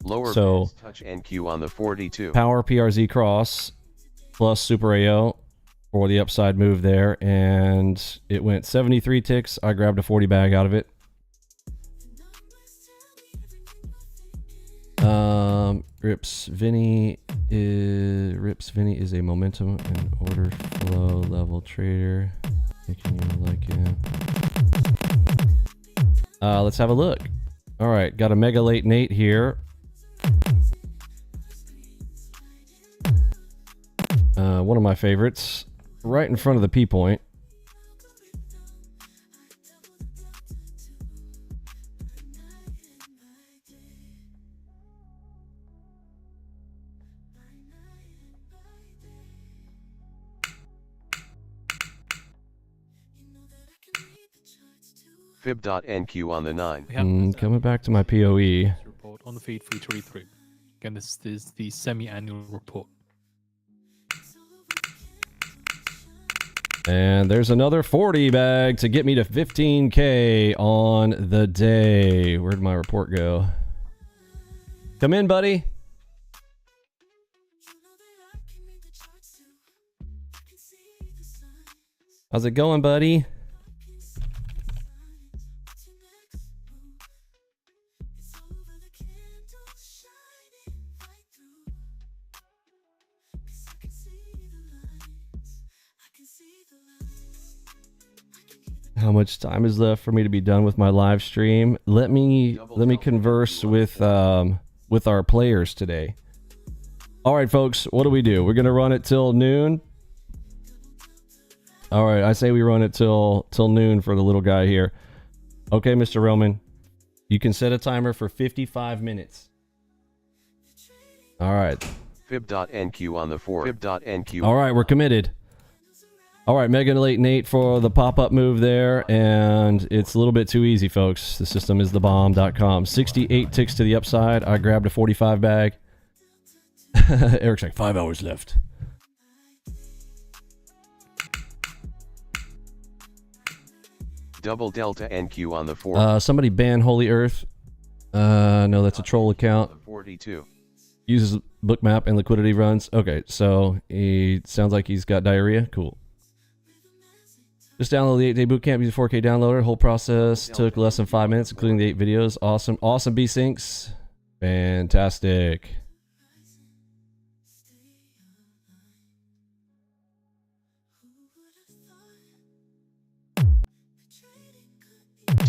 Lower So, bands touch NQ on the 42. Power PRZ cross plus Super AO for the upside move there, and it went 73 ticks. I grabbed a 40 bag out of it. Vinny is a momentum and order flow level trader. Thinking you like him. Let's have a look. All right, got a mega late Nate here. One of my favorites, right in front of the P point. Fib.NQ on the 9. Coming back to my POE. Report on the feed for you to read through. Again, this is the semi-annual report. And there's another 40 bag to get me to 15K on the day. Where'd my report go? Come in, buddy. How's it going, buddy? How much time is left for me to be done with my live stream? Let me converse with our players today. All right, folks, what do we do? We're gonna run it till noon. All right, I say we run it till noon for the little guy here. Okay, Mr. Roman, you can set a timer for 55 minutes. All right. Fib.NQ on the 4. Fib.NQ. All right, we're committed. All right, Mega Late Nate for the pop-up move there, and it's a little bit too easy, folks. The system is thebomb.com. 68 ticks to the upside. I grabbed a 45 bag. Eric's like, 5 hours left. Double Delta NQ on the 4. Somebody ban Holy Earth. No, that's a troll account. 42. Uses bookmap and liquidity runs. Okay, so he sounds like he's got diarrhea. Cool. Just download the 8-day bootcamp. Use a 4K downloader. Whole process took less than 5 minutes, including the 8 videos. Awesome. Awesome B-Syncs. Fantastic.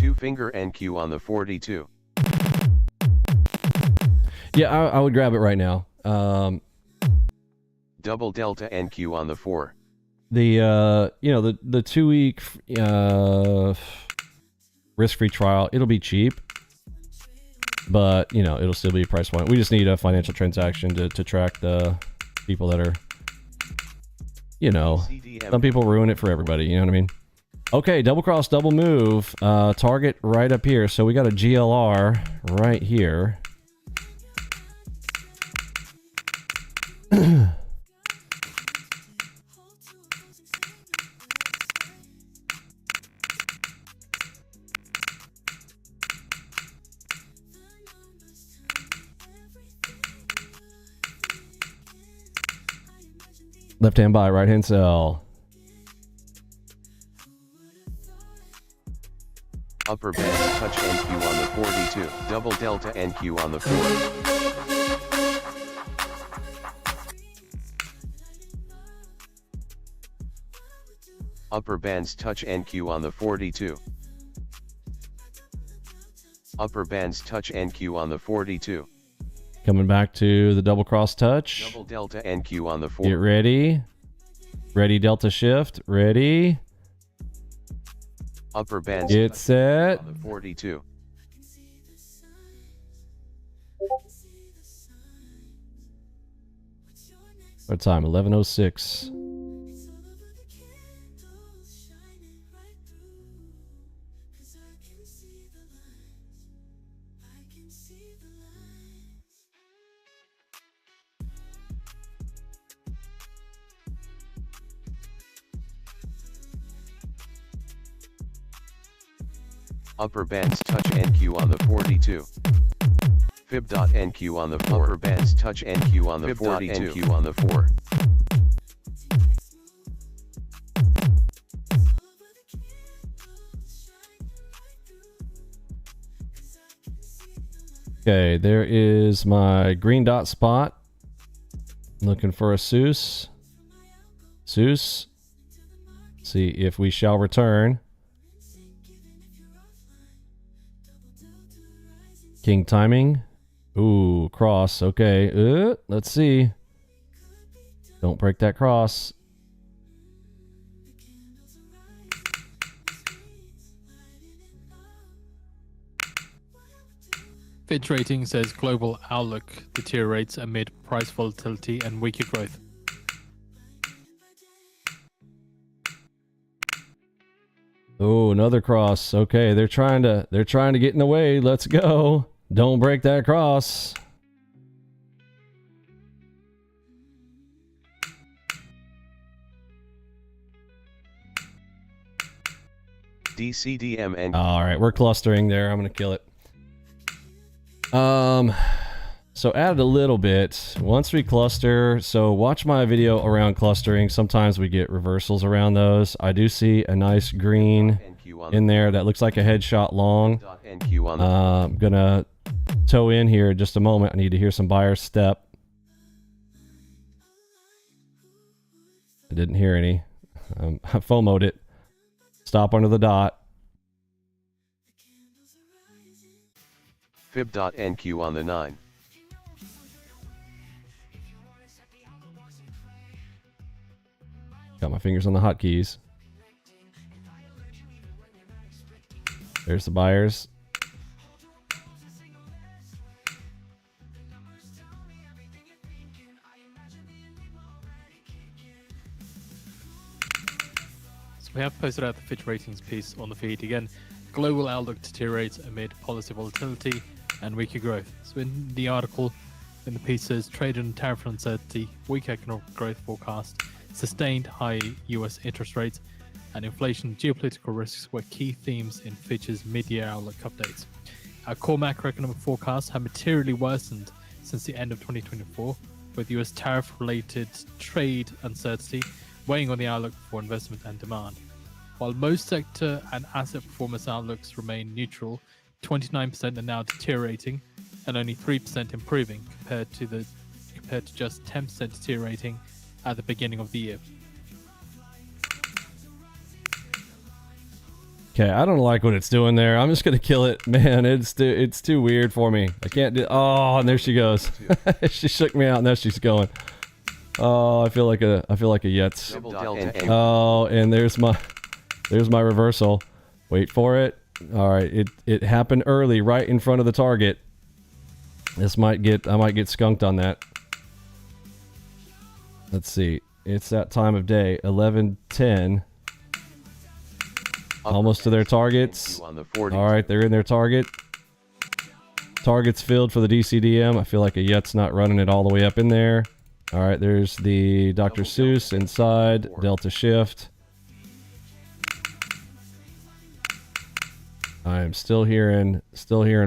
2-finger NQ on the 42. Yeah, I would grab it right now. Double delta NQ on the 4. The 2-week risk-free trial, it'll be cheap, but it'll still be a price point. We just need a financial transaction to track the people that are, some people ruin it for everybody. You know what I mean? Okay, double cross, double move, target right up here. So we got a GLR right here. Left hand buy, right hand sell. Upper band touch NQ on the 42. Double delta NQ on the 4. Upper bands touch NQ on the 42. Upper bands touch NQ on the 42. Coming back to the double cross touch. Double delta NQ on the 4. Get ready. Ready, delta shift. Ready. Upper bands Get touch set. on the 42. What time? 11:06. Upper bands touch NQ on the 42. Fib.NQ on the 4. Upper bands touch NQ on the 42. NQ on the 4. Okay, there is my green dot spot. Looking for a Seuss. Seuss. See if we shall return. King timing. Ooh, cross. Okay. Let's see. Don't break that cross. Fitch Rating says global outlook deteriorates amid price volatility and weaker growth. Oh, another cross. Okay, they're trying to get in the way. Let's go. Don't break that cross. DCDM and All right, we're clustering there. I'm going to kill it. So added a little bit. Once we cluster, so watch my video around clustering. Sometimes we get reversals around those. I do see a nice green in there that looks like a headshot long. I'm gonna toe in here in just a moment. I need to hear some buyer step. I didn't hear any. I FOMO'd it. Stop under the dot. Fib.NQ on the 9. Got my fingers on the hotkeys. There's the buyers. So we have posted out the Fitch Ratings piece on the feed again. Global outlook deteriorates amid policy volatility and weaker growth. So in the article, in the piece says trade and tariff uncertainty, weak economic growth forecast, sustained high US interest rates, and inflation geopolitical risks were key themes in Fitch's mid-year outlook updates. Our core macroeconomic forecasts have materially worsened since the end of 2024, with US tariff-related trade uncertainty weighing on the outlook for investment and demand. While most sector and asset performance outlooks remain neutral, 29% are now deteriorating and only 3% improving compared to just 10% deteriorating at the beginning of the year. Okay, I don't like what it's doing there. I'm just gonna kill it, man. It's too weird for me. I can't do. Oh, and there she goes. She shook me out, and there she's going. Oh, I feel like a Yetz. Oh, and there's my reversal. Wait for it. All right, it happened early, right in front of the target. I might get skunked on that. Let's see. It's that time of day, 11:10. Almost to their targets. All right, they're in their target. Targets filled for the DCDM. I feel like a Yet's not running it all the way up in there. All right, there's the Dr. Seuss inside. Delta shift. I am still hearing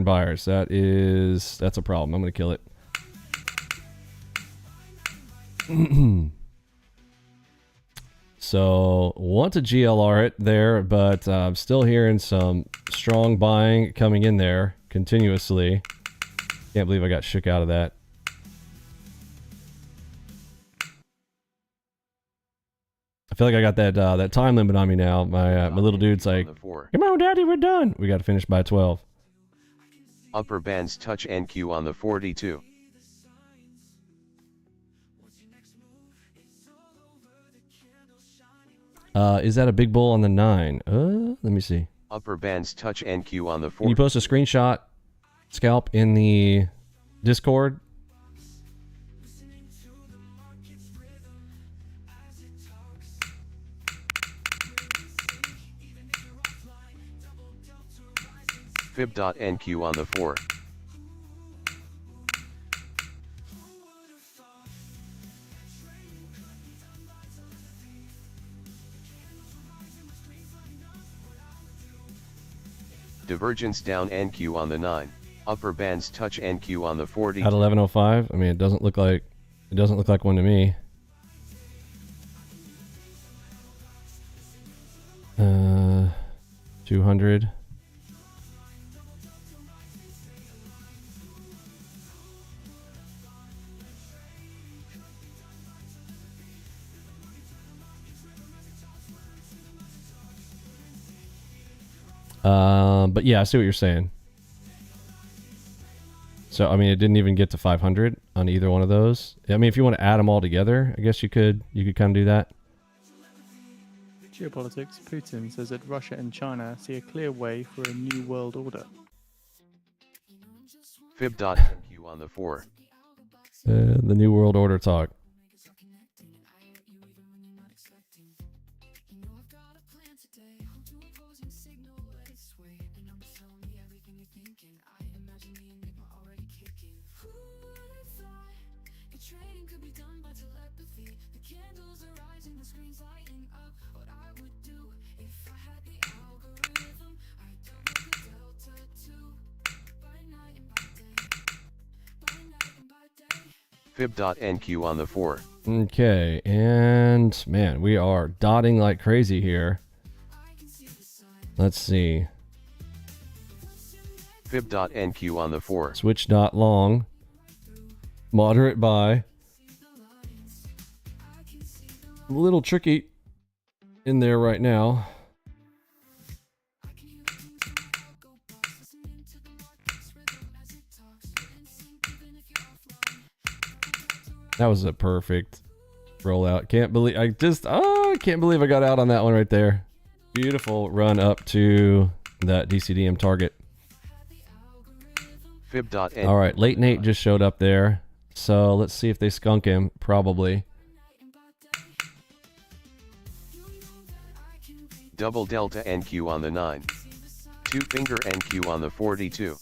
buyers. That's a problem. I'm gonna kill it. So want to GLR it there, but I'm still hearing some strong buying coming in there continuously. Can't believe I got shook out of that. I feel like I got that time limit on me now. My little dude's like, "Come on, Daddy, we're done. We got to finish by 12." Upper bands touch NQ on the 42. Is that a big bull on the 9? Let me see. Upper bands touch NQ on the 40. Can you post a screenshot, scalp, in the Discord? Fib.NQ on the 4. Divergence down NQ on the 9. Upper bands touch NQ on the 40. At 11:05. I mean, it doesn't look like one to me. 200. But yeah, I see what you're saying. So, I mean, it didn't even get to 500 on either one of those. I mean, if you want to add them all together, I guess you could kind of do that. Geopolitics. Putin says that Russia and China see a clear way for a new world order. Fib.NQ on the 4. The new world order talk. Fib.NQ on the 4. Okay, and man, we are dotting like crazy here. Let's see. Fib.NQ on the 4. Switch dot long. Moderate buy. A little tricky in there right now. That was a perfect rollout. Can't believe I can't believe I got out on that one right there. Beautiful run up to that DCDM target. Fib.NQ. All right, late Nate just showed up there. So let's see if they skunk him. Probably. Double delta NQ on the 9. 2 finger NQ on the 42.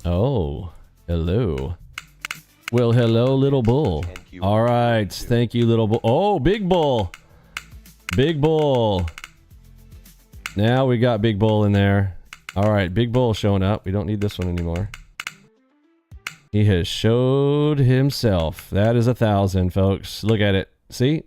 Oh, hello. Well, hello, little bull. All right, thank you, little bull. Oh, big bull. Big bull. Now we got big bull in there. All right, big bull showing up. We don't need this one anymore. He has showed himself. That is 1,000, folks. Look at it. See?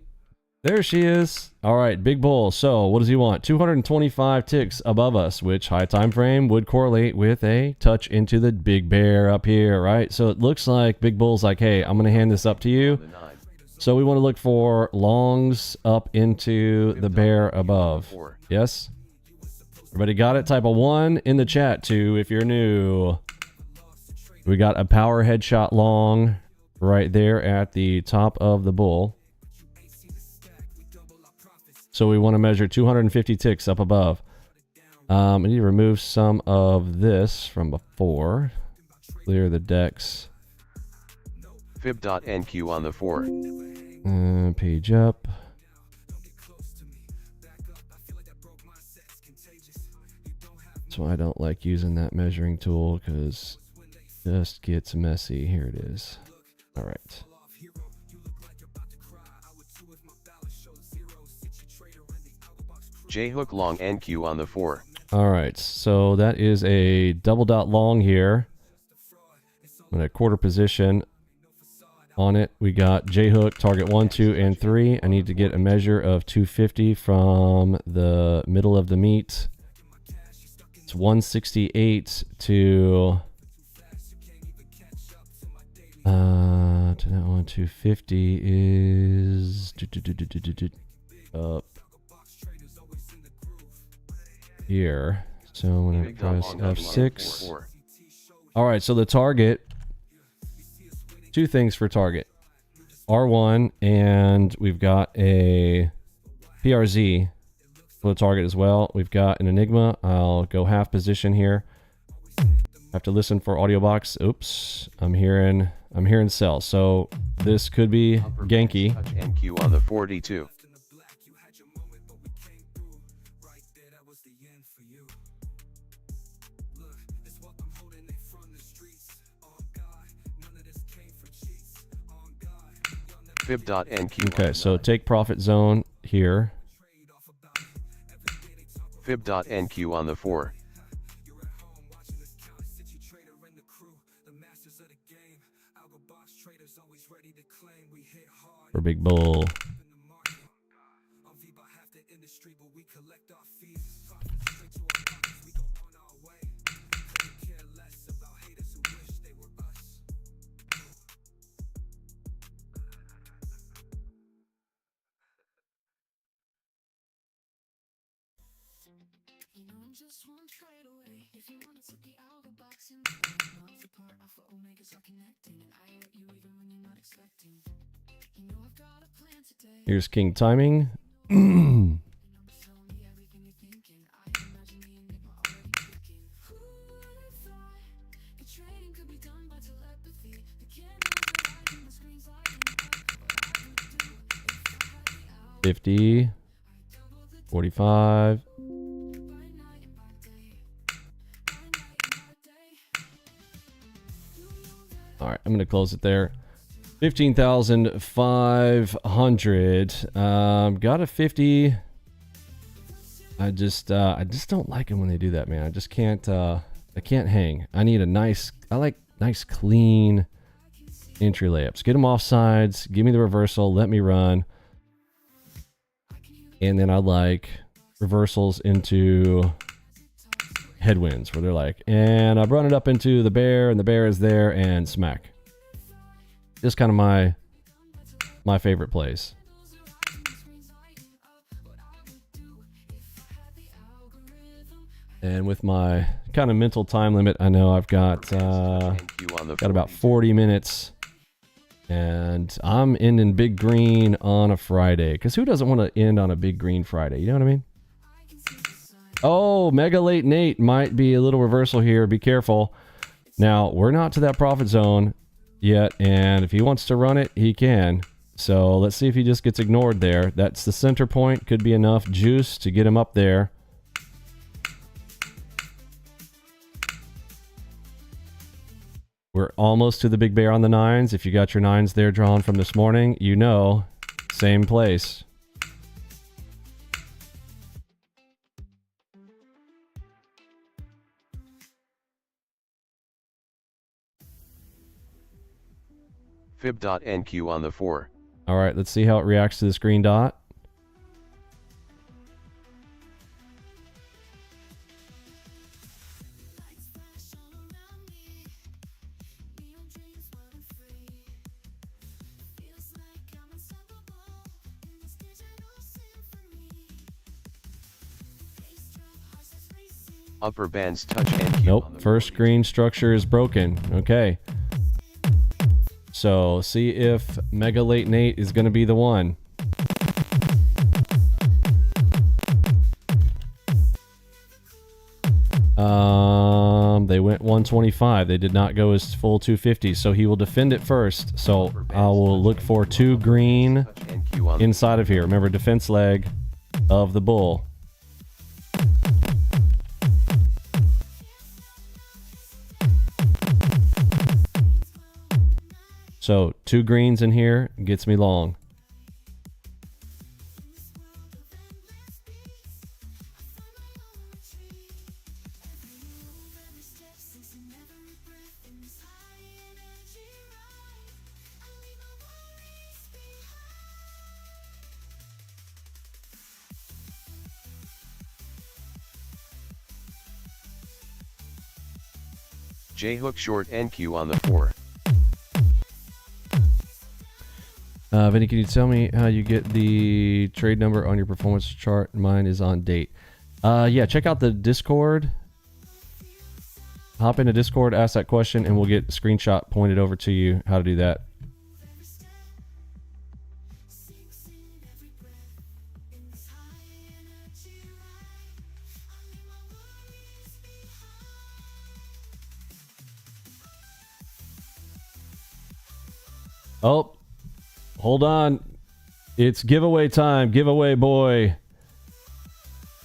There she is. All right, big bull. So what does he want? 225 ticks above us, which high time frame would correlate with a touch into the big bear up here, right? So it looks like big bull's like, hey, I'm going to hand this up to you. So we want to look for longs up into the bear above. Yes? Everybody got it? Type a 1 in the chat too if you're new. We got a power headshot long right there at the top of the bull. So we want to measure 250 ticks up above. I need to remove some of this from before. Clear the decks. Fib.NQ on the 4. Page up. So I don't like using that measuring tool because it just gets messy. Here it is. All right. J-hook long NQ on the 4. All right, so that is a double dot long here. I'm in a quarter position on it. We got J-hook, target 1, 2, and 3. I need to get a measure of 250 from the middle of the meat. It's 168 to that one. 250 is up here. So I'm going to press F6. All right, so the target, two things for target. R1, and we've got a PRZ for the target as well. We've got an Enigma. I'll go half position here. Have to listen for audio box. Oops, I'm hearing cell. So this could be Genki. NQ on the 42. Fib.NQ. Okay, so take profit zone here. Fib.NQ on the 4. For big bull. You know I'm just one trade away. If you wanna take the Algo box and alpha part, alpha omegas are connecting, and I hurt you even when you're not expecting. You know I've got a plan today. Here's king timing. And I'm telling me everything you're thinking. I imagine the enigma already kicking. Who would have thought that trading could be done by telepathy? The cameras are lighting, the screens lighting up. What I would do if I had the Algo. 50, 45. All right, I'm going to close it there. 15,500. Got a 50. I just don't like them when they do that, man. I just can't. I can't hang. I need a nice. I like nice, clean entry layups. Get them off sides. Give me the reversal. Let me run. And then I like reversals into headwinds where they're like, and I've run it up into the bear, and the bear is there, and smack. Just kind of my favorite plays. And with my kind of mental time limit, I know I've got about 40 minutes, and I'm ending big green on a Friday, because who doesn't want to end on a big green Friday? You know what I mean? Oh, Mega Late Nate might be a little reversal here. Be careful. Now, we're not to that profit zone yet, and if he wants to run it, he can. So let's see if he just gets ignored there. That's the center point. Could be enough juice to get him up there. We're almost to the big bear on the 9s. If you got your 9s there drawn from this morning, you know, same place. Fib.NQ on the 4. All right, let's see how it reacts to this green dot. Upper bands touch NQ on Nope, the first 42. green structure is broken. Okay. So, see if Mega Late Nate is going to be the one. They went 125. They did not go as full 250, so he will defend it first. So, I will look for 2 green Touch NQ on the inside of here. Remember, defense leg of the bull. So 2 greens in here gets me long. J-hook short NQ on the 4. Vinny, can you tell me how you get the trade number on your performance chart? Mine is on date. Yeah, check out the Discord. Hop into Discord, ask that question, and we'll get a screenshot pointed over to you how to do that. Oh, hold on. It's giveaway time. Giveaway boy.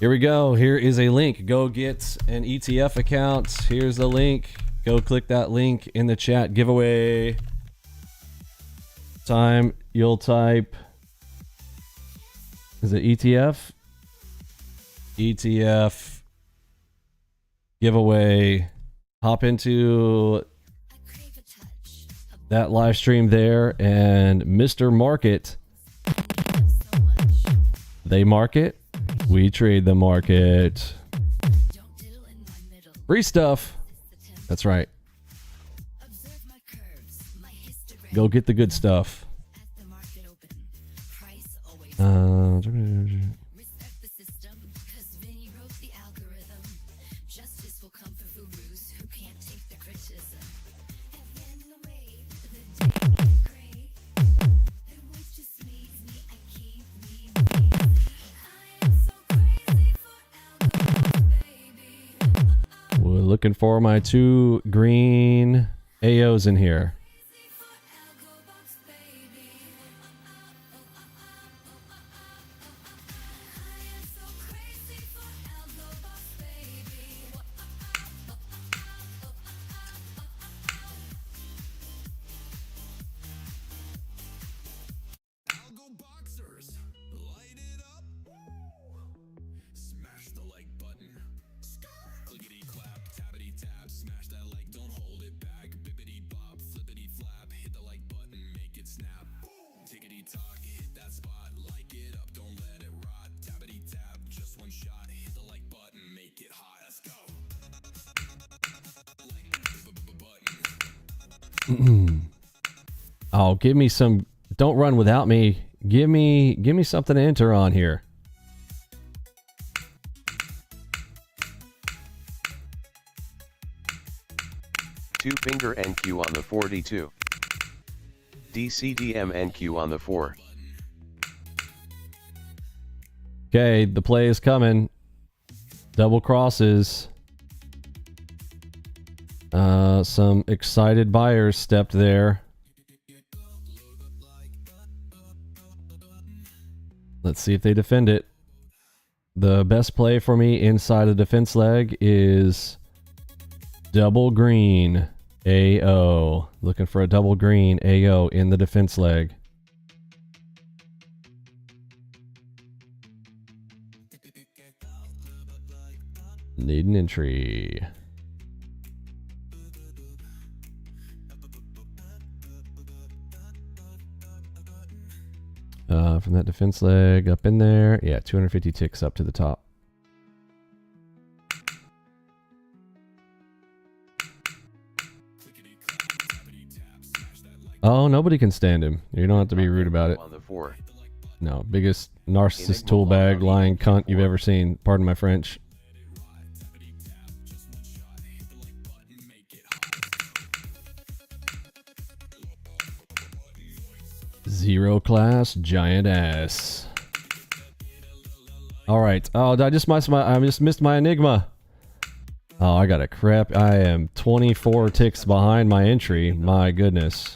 Here we go. Here is a link. Go get an ETF account. Here's the link. Go click that link in the chat. Giveaway time. You'll type. Is it ETF? ETF. Giveaway. Hop into that live stream there, and Mr. Market, they market, we trade the market. Free stuff. That's right. Go get the good stuff. Respect the system, 'cause Vinny wrote the algorithm. Justice will come for gurus who can't take the criticism. At the end of the way, the day is gray. And what just leaves me, I keep me busy. I am so crazy for Algo, baby. We're looking for my 2 green AOs in here. Crazy for Algo box, baby. I am so crazy for Algo box, baby. Algo boxers, light it up. Smash the like button. Clickety clap, tappity tap. Smash that like, don't hold it back. Bippity bop, flippity flap. Hit the like button, make it snap. Tickety tock, hit that spot. Like it up, don't let it rot. Tappity tap, just one shot. Hit the like button, make it hot. Let's go. Oh, give me some. Don't run without me. Give me something to enter on here. Two finger NQ on the 42. DCDM NQ on the 4. Okay, the play is coming. Double crosses. Some excited buyers stepped there. Let's see if they defend it. The best play for me inside the defense leg is double green AO. Looking for a double green AO in the defense leg. Need an entry. From that defense leg up in there. Yeah, 250 ticks up to the top. Oh, nobody can stand him. You don't have to be rude about it. On the 4. No, biggest narcissist tool bag lying cunt you've ever seen. Pardon my French. Zero class giant ass. All right. Oh, I just missed my Enigma. Oh, I got a crap. I am 24 ticks behind my entry. My goodness.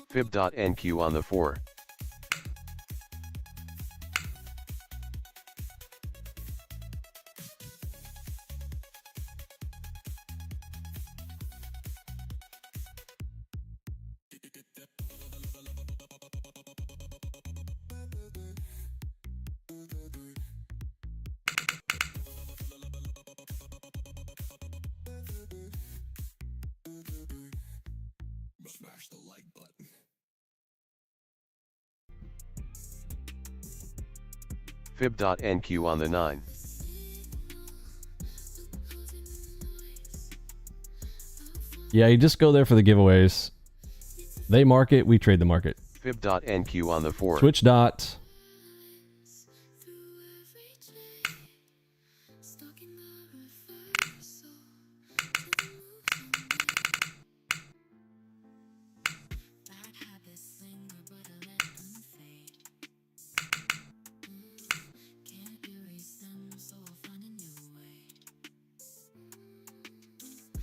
Fib.NQ on the 4. Smash the like button. Fib.NQ on the 9. Yeah, you just go there for the giveaways. They market, we trade the market. Fib.NQ on the 4. Twitch dot.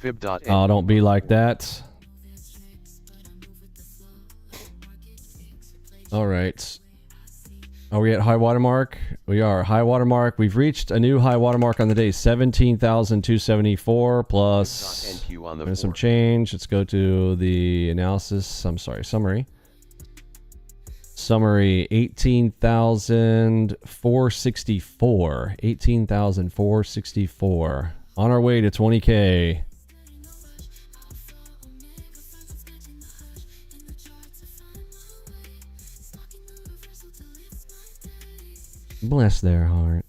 Fib.NQ. Oh, don't be like that. All right. Are we at high water mark? We are. High water mark. We've reached a new high water mark on the day. 17,274 plus Fib.NQ on the there's 4. some change. Let's go to the analysis. I'm sorry, summary. Summary 18,464. 18,464. On our way to 20K. Bless their heart.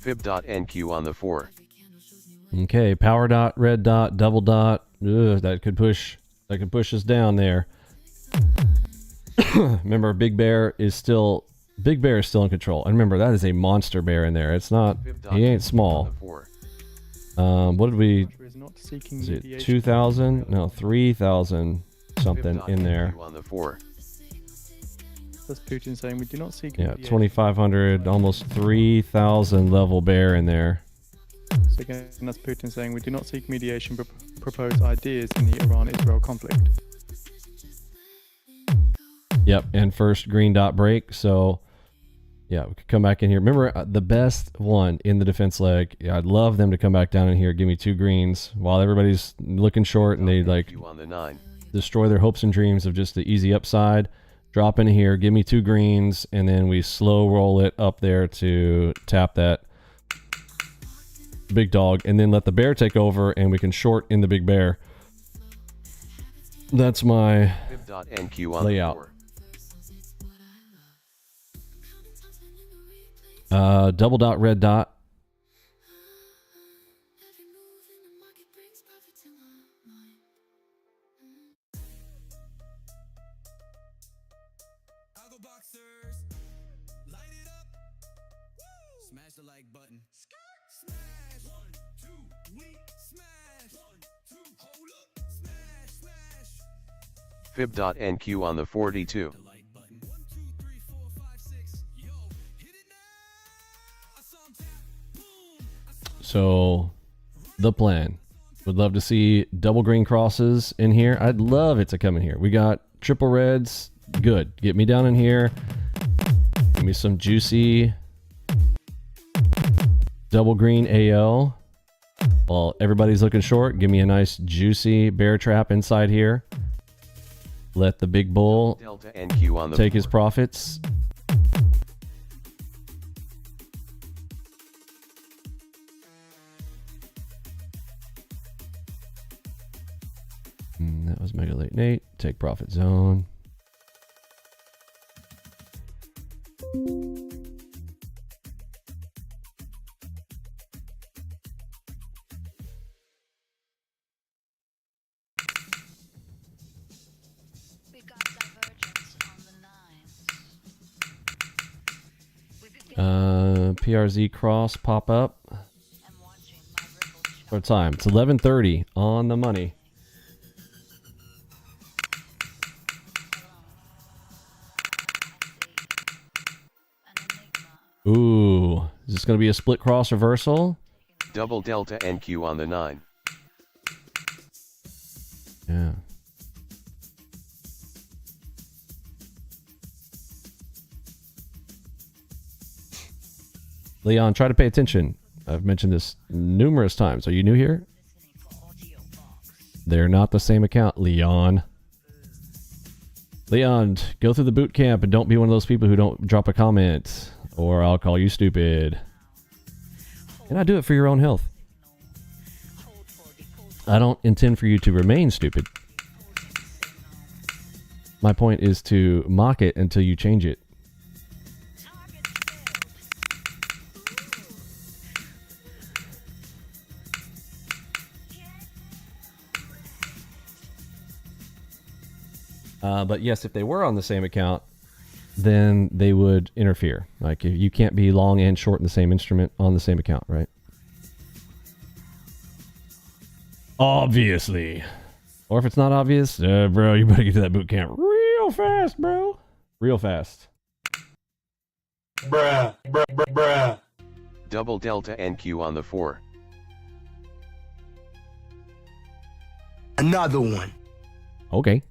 Fib.NQ on the 4. Okay, power dot, red dot, double dot. Ugh, that could push us down there. Remember, Big Bear is still in control. And remember, that is a monster bear in there. It's not, he ain't small. What did we, Russia is not seeking is it mediation. 2,000? No, 3,000 something in there. On the 4. That's Putin saying we do not seek Yeah, mediation. 2,500, almost 3,000 level bear in there. So again, that's Putin saying we do not seek mediation but propose ideas in the Iran-Israel conflict. Yep, and first green dot break. So, yeah, we could come back in here. Remember, the best one in the defense leg. Yeah, I'd love them to come back down in here, give me 2 greens while everybody's looking short and they like on the 9. destroy their hopes and dreams of just the easy upside. Drop in here, give me 2 greens, and then we slow roll it up there to tap that big dog, and then let the bear take over, and we can short in the big bear. That's my Fib.NQ on layout. the 4. Double dot, red dot. Algo boxers, light it up. Woo! Smash the like button. Smash. 1, 2, we smash. 1, 2, hold up. Smash, smash. Fib.NQ on the 42. The like button. 1, 2, 3, 4, 5, 6. Yo, hit it now. I saw him tap. Boom. So, the plan. Would love to see double green crosses in here. I'd love it to come in here. We got triple reds. Good. Get me down in here. Give me some juicy double green AO. While everybody's looking short, give me a nice juicy bear trap inside here. Let the big bull Delta NQ on the take his 4. profits. That was Mega Late Nate. Take profit zone. PRZ cross pop up. What time? It's 11:30 on the money. Ooh, is this going to be a split cross reversal? Double delta NQ on the 9. Yeah. Leon, try to pay attention. I've mentioned this numerous times. Are you new here? They're not the same account, Leon. Leon, go through the boot camp and don't be one of those people who don't drop a comment, or I'll call you stupid. And I do it for your own health. I don't intend for you to remain stupid. My point is to mock it until you change it. But yes, if they were on the same account, then they would interfere. Like, you can't be long and short in the same instrument on the same account, right? Obviously. Or if it's not obvious, bro, you better get to that boot camp real fast, bro. Real fast. Bruh, bruh, bruh, bruh. Double delta NQ on the 4. Another one. Okay.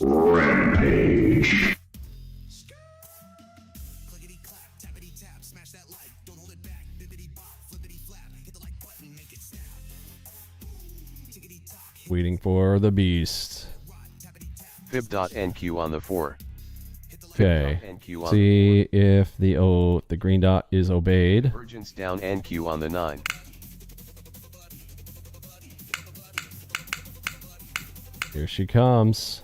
Rampage. Waiting for the beast. Fib.NQ on the 4. Okay. NQ on See if the green dot is obeyed. Divergence down NQ on the 9. Here she comes.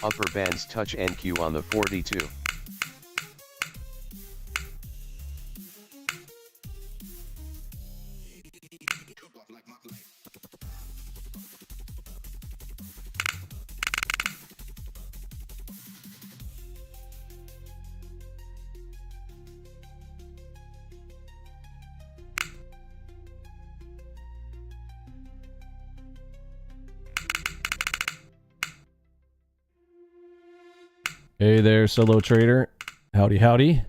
Upper bands touch NQ on the 42. Hey there, solo trader. Howdy, howdy.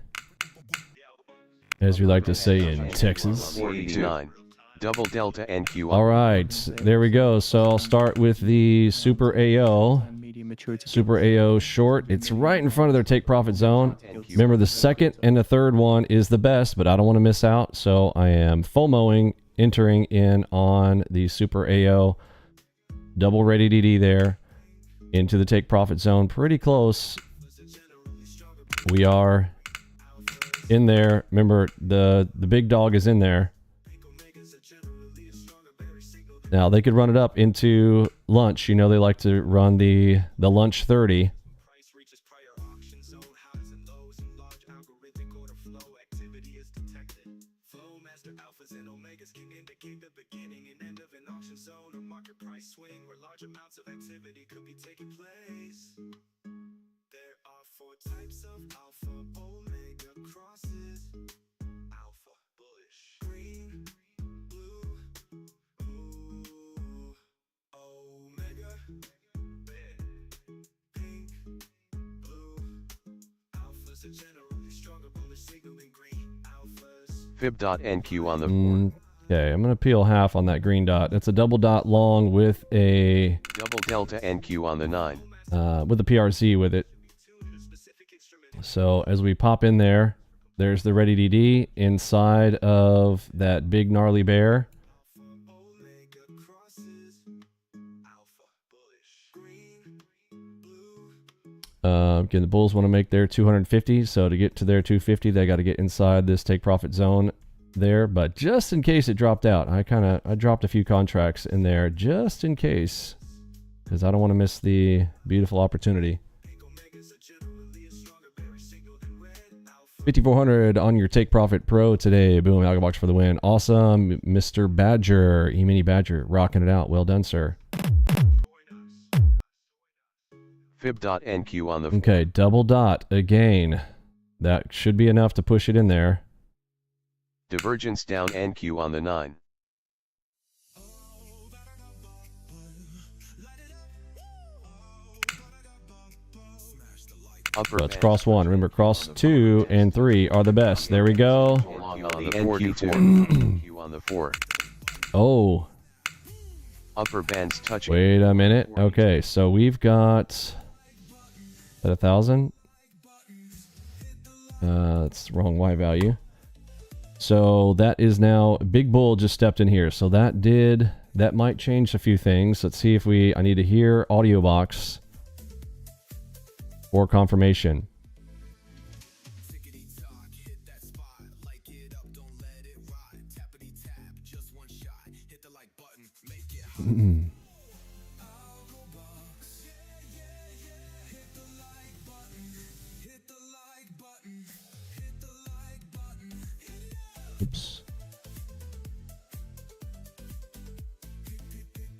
As we like to say in Texas. 49. Double delta NQ on All right, there we go. So I'll start with the Super AO. Medium maturity. Super AO short. It's right in front of their take profit zone. Remember, the second and the third one is the best, but I don't want to miss out. So I am FOMOing, entering in on the Super AO. Double ready DD there into the take profit zone. Pretty close. We are in there. Remember, the big dog is in there. Now they could run it up into lunch. You know, they like to run the lunch 30. Types of alpha, omega crosses. Alpha, bullish, green, blue, ooh, omega, red, pink, blue. Alphas are generally stronger, bullish signaling green. Alphas. Fib.NQ on the 4. Okay, I'm going to peel half on that green dot. That's a double dot long with a Double delta NQ on the 9. with a PRZ with it. So as we pop in there, there's the ready DD inside of that big gnarly bear. Again, the bulls want to make their 250, so to get to their 250, they got to get inside this take profit zone there. But just in case it dropped out, I dropped a few contracts in there just in case, because I don't want to miss the beautiful opportunity. 5,400 on your Take Profit Pro today. Boom, Algo Box for the win. Awesome, Mr. Badger, Emini Badger, rocking it out. Well done, sir. Fib.NQ on the 4. Okay, double dot again. That should be enough to push it in there. Divergence down NQ on the 9. Upper So it's cross 1. Remember, cross 2 and 3 are the best. There we go. on the 42. NQ on the 4. Oh, Upper bands touching. wait a minute. Okay, so we've got at 1,000. That's the wrong Y value. So that is now Big Bull just stepped in here. So that might change a few things. Let's see if I need to hear audio box for confirmation. Oops.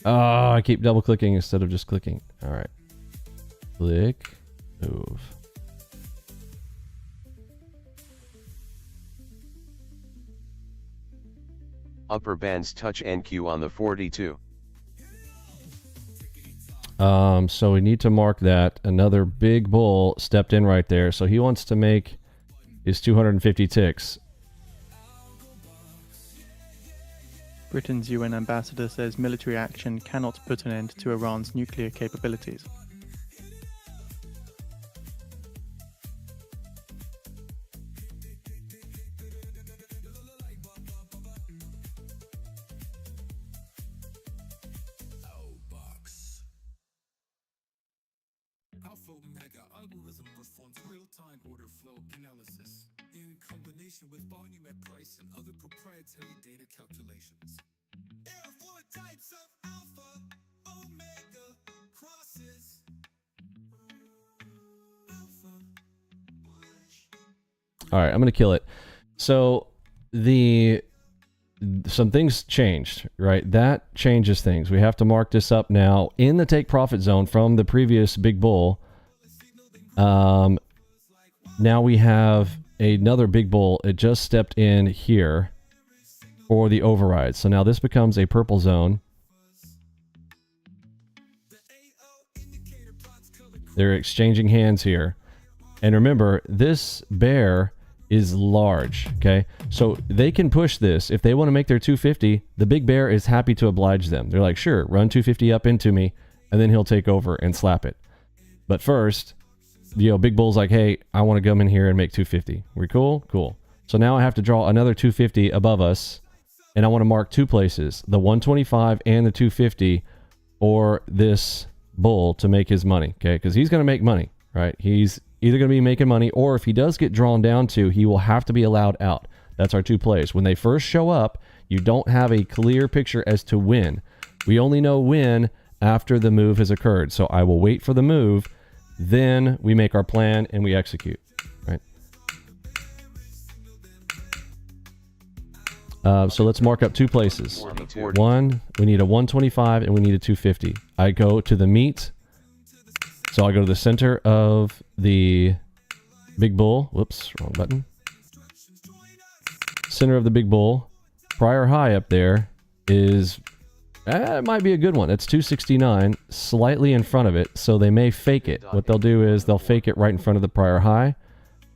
Oh, I keep double clicking instead of just clicking. All right. Click, move. Upper bands touch NQ on the 42. So we need to mark that. Another Big Bull stepped in right there. So he wants to make his 250 ticks. Britain's UN ambassador says military action cannot put an end to Iran's nuclear capabilities. Alpha Omega algorithm performs real-time order flow analysis in combination with volume at price and other proprietary data calculations. There are 4 types of alpha omega crosses. Alpha. All right, I'm going to kill it. So some things changed, right? That changes things. We have to mark this up now in the take profit zone from the previous Big Bull. Now we have another Big Bull. It just stepped in here for the override. So now this becomes a purple zone. They're exchanging hands here. And remember, this bear is large, okay? So they can push this. If they want to make their 250, the big bear is happy to oblige them. They're like, sure, run 250 up into me, and then he'll take over and slap it. But first, Big Bull's like, hey, I want to come in here and make 250. We cool? Cool. So now I have to draw another 250 above us, and I want to mark 2 places, the 125 and the 250, or this bull to make his money, okay? Because he's going to make money, right? He's either going to be making money, or if he does get drawn down to, he will have to be allowed out. That's our 2 plays. When they first show up, you don't have a clear picture as to when. We only know when after the move has occurred. So I will wait for the move, then we make our plan and we execute, right? So let's mark up 2 places. 1, we need a 125 and we need a 250. I go to the meet. So I go to the center of the Big Bull. Whoops, wrong button. Center of the Big Bull. Prior high up there is, it might be a good one. It's 269, slightly in front of it, so they may fake it. What they'll do is they'll fake it right in front of the prior high.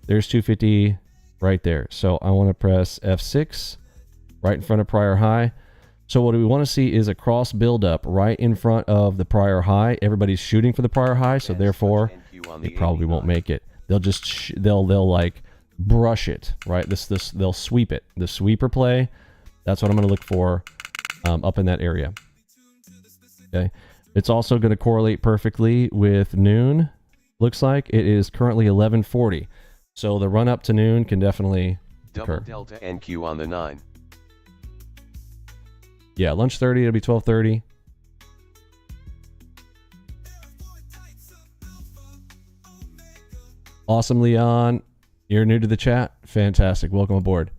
There's 250 right there. So I want to press F6 right in front of prior high. So what we want to see is a cross buildup right in front of the prior high. Everybody's shooting for the prior high, so therefore they probably won't make it. They'll just they'll like brush it, right? They'll sweep it. The sweeper play. That's what I'm going to look for up in that area. Okay. It's also going to correlate perfectly with noon. Looks like it is currently 11:40. So the run up to noon can definitely occur. Double delta NQ on the 9. Yeah, lunch 30, it'll be 12:30. Awesome, Leon. You're new to the chat? Fantastic. Welcome aboard.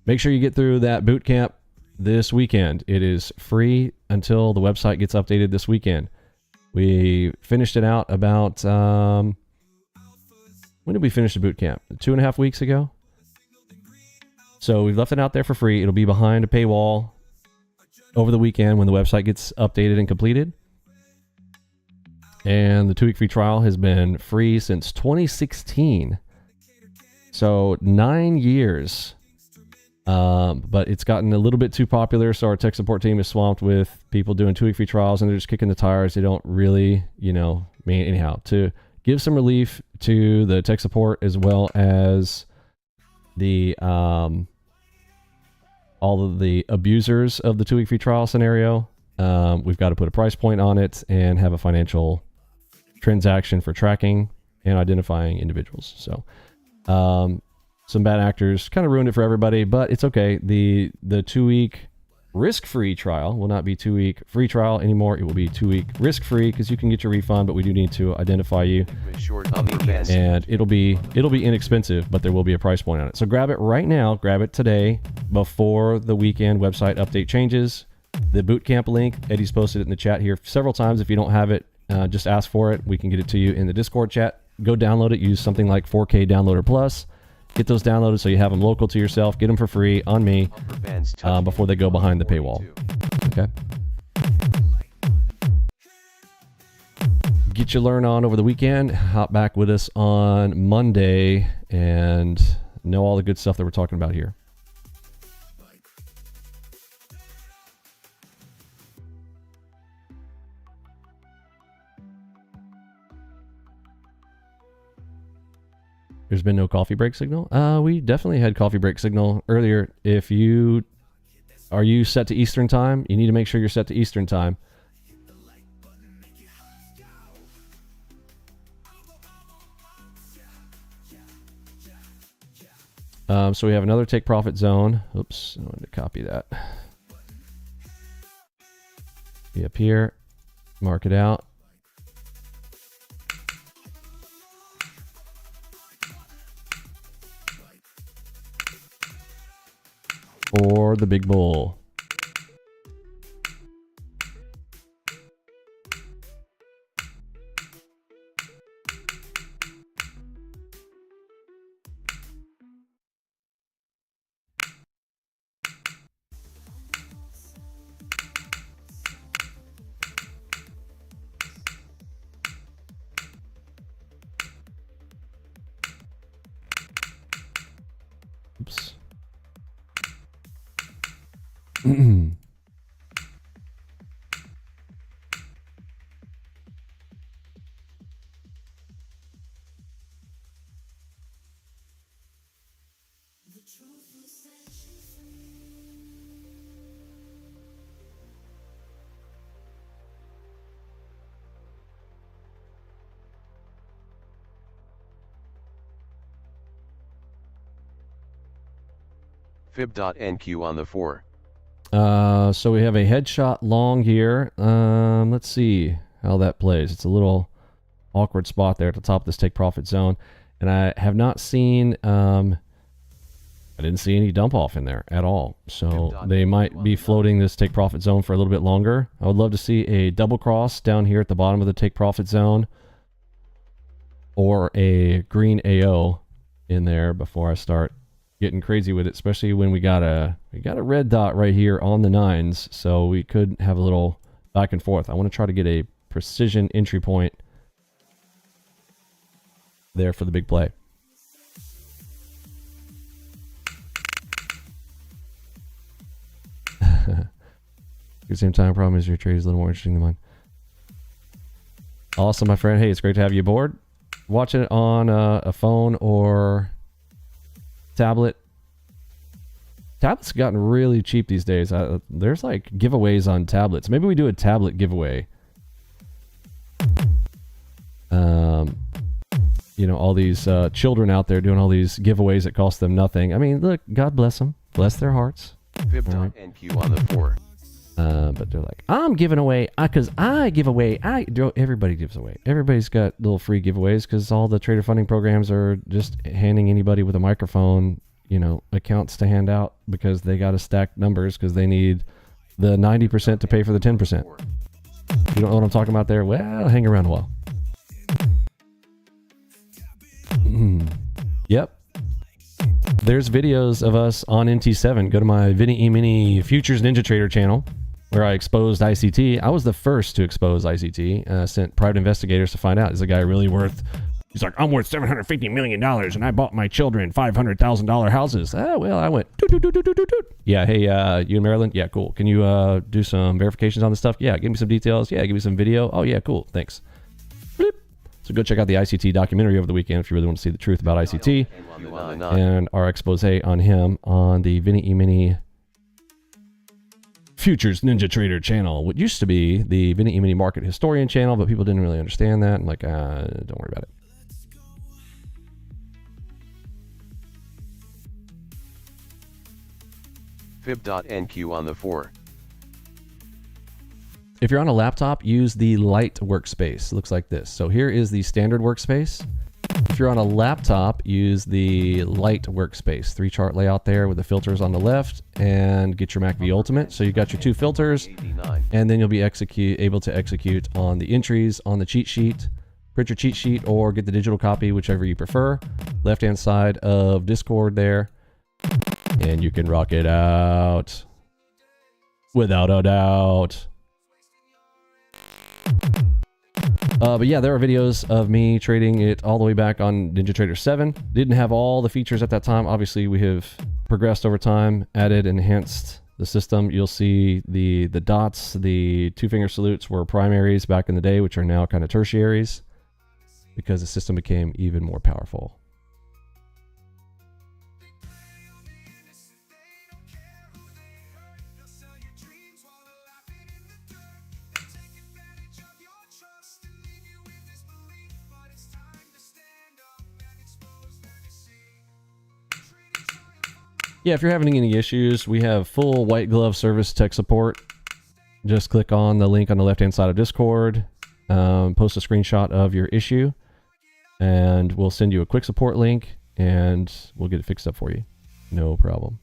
Make sure you get through that boot camp this weekend. It is free until the website gets updated this weekend. We finished it out about, when did we finish the boot camp? 2.5 weeks ago? So we've left it out there for free. It'll be behind a paywall over the weekend when the website gets updated and completed. And the 2-week free trial has been free since 2016. So 9 years. But it's gotten a little bit too popular, so our tech support team is swamped with people doing 2-week free trials, and they're just kicking the tires. They don't really, anyhow, to give some relief to the tech support as well as the all of the abusers of the 2-week free trial scenario. We've got to put a price point on it and have a financial transaction for tracking and identifying individuals. So some bad actors kind of ruined it for everybody, but it's okay. The 2-week risk-free trial will not be 2-week free trial anymore. It will be 2-week risk-free because you can get your refund, but we do need to identify you. And it'll be inexpensive, but there will be a price point on it. So grab it right now. Grab it today before the weekend website update changes. The bootcamp link, Eddie's posted it in the chat here several times. If you don't have it, just ask for it. We can get it to you in the Discord chat. Go download it. Use something like 4K Downloader Plus. Get those downloaded so you have them local to yourself. Get them for free on me before they go behind the paywall. Okay. Get your learn on over the weekend. Hop back with us on Monday and know all the good stuff that we're talking about here. There's been no coffee break signal. We definitely had coffee break signal earlier. If you are you set to Eastern time, you need to make sure you're set to Eastern time. So we have another take profit zone. Oops, I wanted to copy that. Be up here, mark it out. Or the big bull. Oops. Fib.NQ on the 4. So we have a headshot long here. Let's see how that plays. It's a little awkward spot there at the top of this take profit zone. And I have not seen, I didn't see any dump off in there at all. So they might be floating this take profit zone for a little bit longer. I would love to see a double cross down here at the bottom of the take profit zone or a green AO in there before I start getting crazy with it, especially when we got a red dot right here on the 9s, so we could have a little back and forth. I want to try to get a precision entry point there for the big play. At the same time, problem is your trade is a little more interesting than mine. Awesome, my friend. Hey, it's great to have you aboard. Watching it on a phone or tablet. Tablets have gotten really cheap these days. There's like giveaways on tablets. Maybe we do a tablet giveaway. You know, all these children out there doing all these giveaways that cost them nothing. I mean, look, God bless them. Bless their hearts. Fib.NQ on the 4. But they're like, I'm giving away, because I give away, everybody gives away. Everybody's got little free giveaways because all the trader funding programs are just handing anybody with a microphone, accounts to hand out because they got to stack numbers because they need the 90% to pay for the 10%. You don't know what I'm talking about there? Well, hang around a while. Yep. There's videos of us on NT7. Go to my Vinny Emini Futures NinjaTrader channel where I exposed ICT. I was the first to expose ICT. Sent private investigators to find out, is the guy really worth... He's like, I'm worth $750 million and I bought my children $500,000 houses. Well, I went, doot, doot, doot, doot, doot, doot. Yeah, hey, you in Maryland? Yeah, cool. Can you do some verifications on this stuff? Yeah, give me some details. Yeah, give me some video. Oh, yeah, cool. Thanks. Bleep. So go check out the ICT documentary over the weekend if you really want to see the truth about ICT and our expose on him on the Vinny Emini Futures NinjaTrader channel, what used to be the Vinny Emini Market Historian channel, but people didn't really understand that. I'm like, don't worry about it. Fib.NQ on the 4. If you're on a laptop, use the light workspace. It looks like this. So here is the standard workspace. If you're on a laptop, use the light workspace. 3 chart layout there with the filters on the left, and get your MacV Ultimate. So you got your 2 filters, and then you'll be able to execute on the entries on the cheat sheet. Print your cheat sheet or get the digital copy, whichever you prefer. Left-hand side of Discord there. And you can rock it out without a doubt. But yeah, there are videos of me trading it all the way back on NinjaTrader 7. Didn't have all the features at that time. Obviously, we have progressed over time, added, enhanced the system. You'll see the dots, the 2-finger salutes were primaries back in the day, which are now kind of tertiaries because the system became even more powerful. Yeah, if you're having any issues, we have full white glove service tech support. Just click on the link on the left-hand side of Discord, post a screenshot of your issue, and we'll send you a quick support link, and we'll get it fixed up for you. No problem.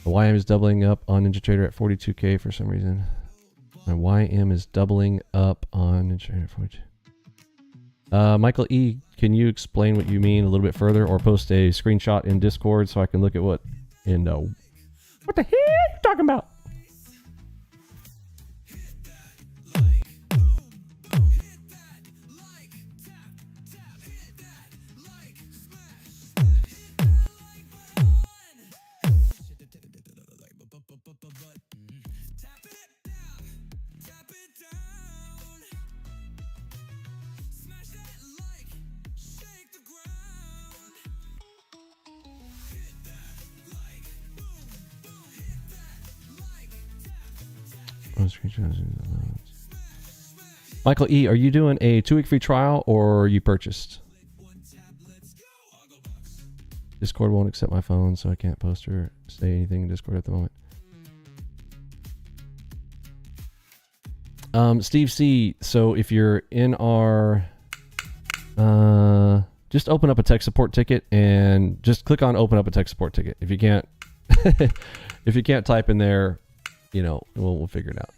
The YM is doubling up on NinjaTrader at 42K for some reason. My YM is doubling up on NinjaTrader at 42. Michael E., can you explain what you mean a little bit further, or post a screenshot in Discord so I can look at what in what the heck are you talking about? Michael E., are you doing a 2-week free trial or you purchased? Discord won't accept my phone, so I can't post or say anything in Discord at the moment. Steve C., so if you're in our... just open up a tech support ticket and just click on open up a tech support ticket. If you can't... if you can't type in there, we'll figure it out.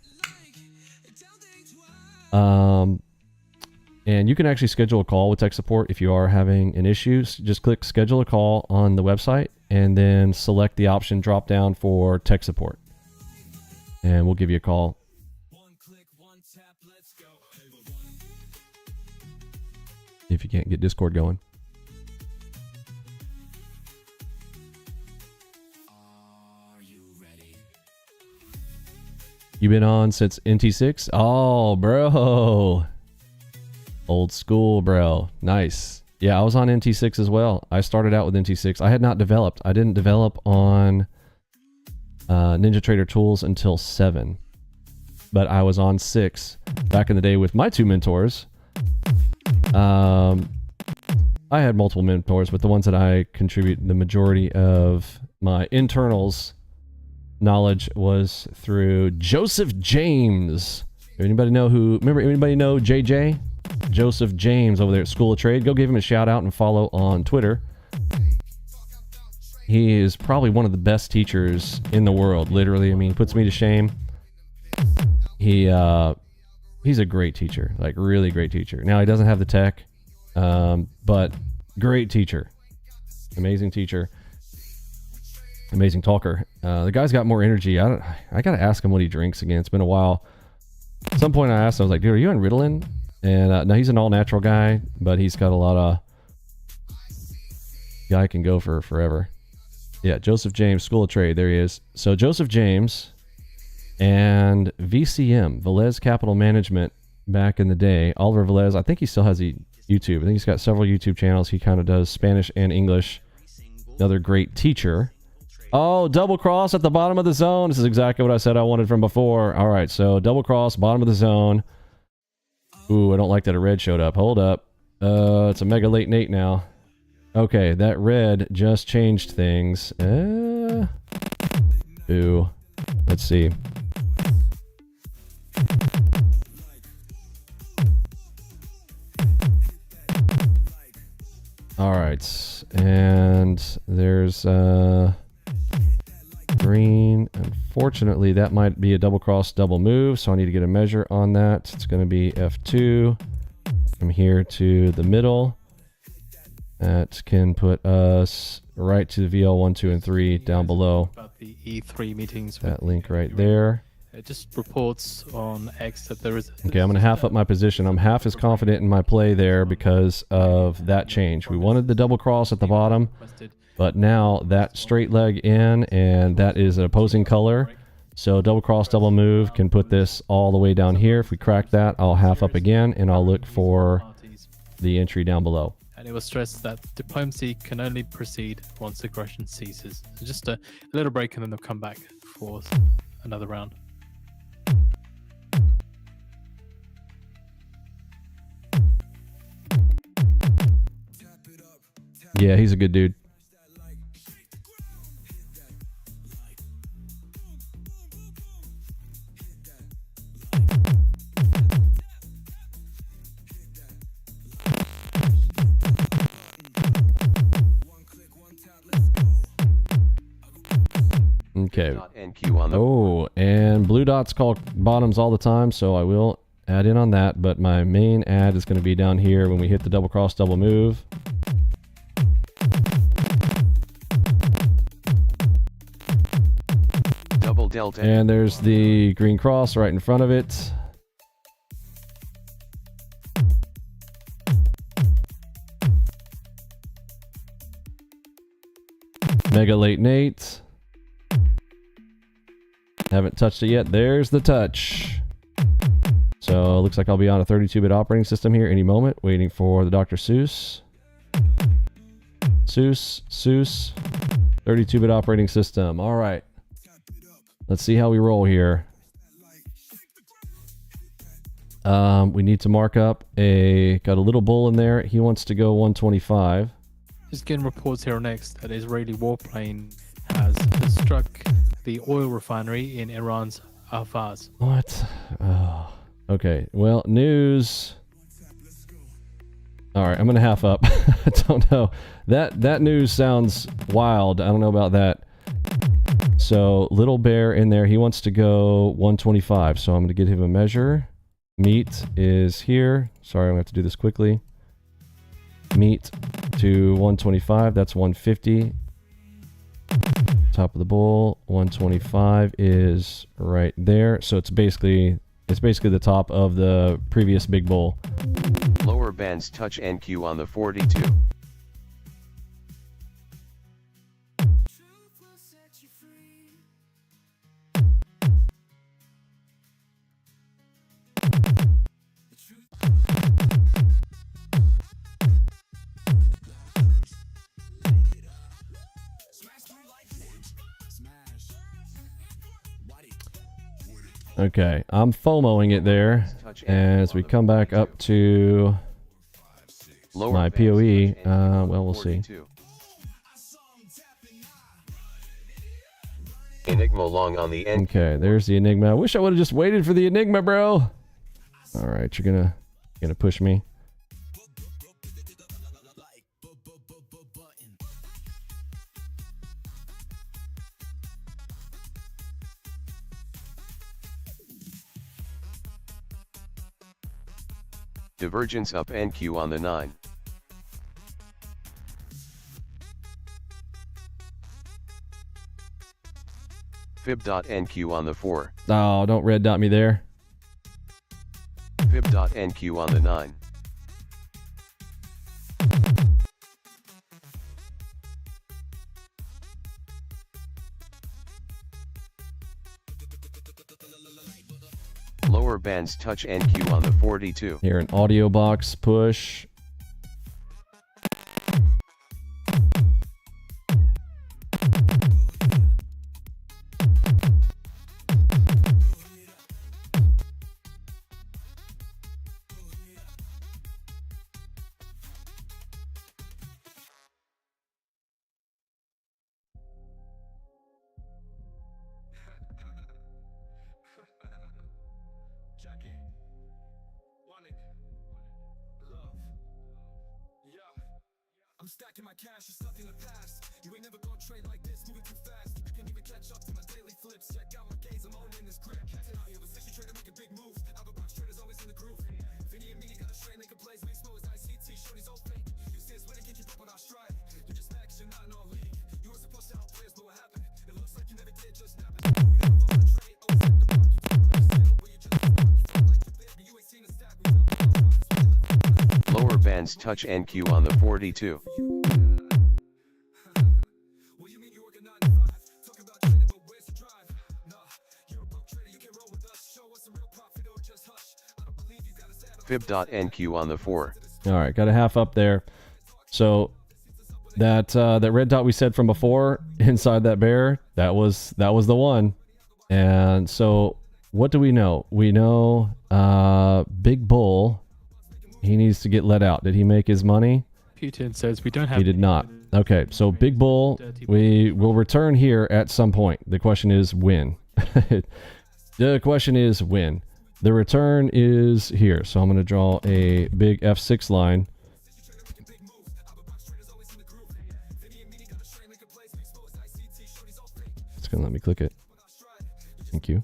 And you can actually schedule a call with tech support if you are having an issue. Just click schedule a call on the website and then select the option drop down for tech support. And we'll give you a call. If you can't get Discord going. You been on since NT6? Oh, bro. Old school, bro. Nice. Yeah, I was on NT6 as well. I started out with NT6. I had not developed. I didn't develop on NinjaTrader tools until 7. But I was on 6 back in the day with my 2 mentors. I had multiple mentors, but the ones that I contribute the majority of my internals knowledge was through Joseph James. Anybody know anybody know JJ? Joseph James over there at School of Trade. Go give him a shout out and follow on Twitter. He is probably one of the best teachers in the world, literally. I mean, puts me to shame. He's a great teacher, like really great teacher. Now he doesn't have the tech, but great teacher, amazing teacher, amazing talker. The guy's got more energy. I gotta ask him what he drinks again. It's been a while. At some point I asked him, I was like, dude, are you on Ritalin? And no, he's an all natural guy, but he's got a lot of, guy can go for forever. Yeah, Joseph James, School of Trade. There he is. So Joseph James and VCM, Velez Capital Management, back in the day. Oliver Velez, I think he still has a YouTube. I think he's got several YouTube channels. He kind of does Spanish and English. Another great teacher. Oh, double cross at the bottom of the zone. This is exactly what I said I wanted from before. All right, so double cross, bottom of the zone. Ooh, I don't like that a red showed up. Hold up. It's a mega late Nate now. Okay, that red just changed things. Ooh. Let's see. All right, and there's green. Unfortunately, that might be a double cross, double move, so I need to get a measure on that. It's going to be F2 from here to the middle. That can put us right to the VL 1, 2, and 3 down below. About the E3 meetings. That link right there. It just reports on X that there is. Okay, I'm going to half up my position. I'm half as confident in my play there because of that change. We wanted the double cross at the bottom, but now that straight leg in, and that is an opposing color. So double cross, double move can put this all the way down here. If we crack that, I'll half up again, and I'll look for the entry down below. And it was stressed that diplomacy can only proceed once aggression ceases. So just a little break and then they'll come back for another round. Yeah, he's a good dude. Okay. Oh, and blue dots call bottoms all the time, so I will add in on that, but my main ad is going to be down here when we hit the double cross, double move. Double delta. And there's the green cross right in front of it. Mega late Nate. Haven't touched it yet. There's the touch. So it looks like I'll be on a 32-bit operating system here any moment, waiting for the Dr. Seuss. Seuss. 32-bit operating system. All right. Let's see how we roll here. We need to mark up got a little bull in there. He wants to go 125. Just getting reports here next that Israeli warplane has struck the oil refinery in Iran's Ahvaz. What? Oh. Okay. Well, news. All right, I'm gonna half up. I don't know. That news sounds wild. I don't know about that. So little bear in there. He wants to go 125. So I'm gonna give him a measure. Meat is here. Sorry, I'm gonna have to do this quickly. Meat to 125. That's 150. Top of the bowl, 125 is right there. So it's basically the top of the previous big bowl. Lower bands touch NQ on the 42. Okay, I'm FOMOing it there as we come back up to my POE. Well, we'll see. Enigma long on the end. Okay, there's the Enigma. I wish I would have just waited for the Enigma, bro. All right, you're gonna push me. Divergence up NQ on the 9. Fib.NQ on the 4. Oh, don't red dot me there. Fib.NQ on the 9. Lower bands touch NQ on the 42. Here, an audio box push. Jackie, wanted, love, yeah. I'm stacking my cash, it's stuck in the past. You ain't never gonna trade like this, moving too fast. Can't even catch up to my daily flips. Check out my gaze, I'm owning this grip. Out here with 60 trader making big moves. Algo box traders always in the groove. Vinny Emini got a strain, they can plays, we expose ICT, shorty's all fake. You see us winning, can't keep up on our stride. You're just mad 'cause you're not in our league. You were supposed to outplay us, but what happened? It looks like you never did, just snap it. We never fall on trade, always hit the mark. You talk like you said, but you just spark. You feel like you bit, but you ain't seen a stack. We double our profits, Lower bands touch NQ on the 42. what you mean you work a 9 to 5? Talking about trading, but where's the drive? Nah, you're a broke trader, you can roll with us. Show us some real profit or just hush. I don't believe you gotta say I don't Fib.NQ on the 4. All right, got a half up there. So that red dot we said from before inside that bear, that was the one. And so what do we know? We know Big Bull, he needs to get let out. Did he make his money? Putin says we don't have. He did not. Okay, so Big Bull, we will return here at some point. The question is when. The question is when. The return is here. So I'm going to draw a big F6 line. It's going to let me click it. Thank you.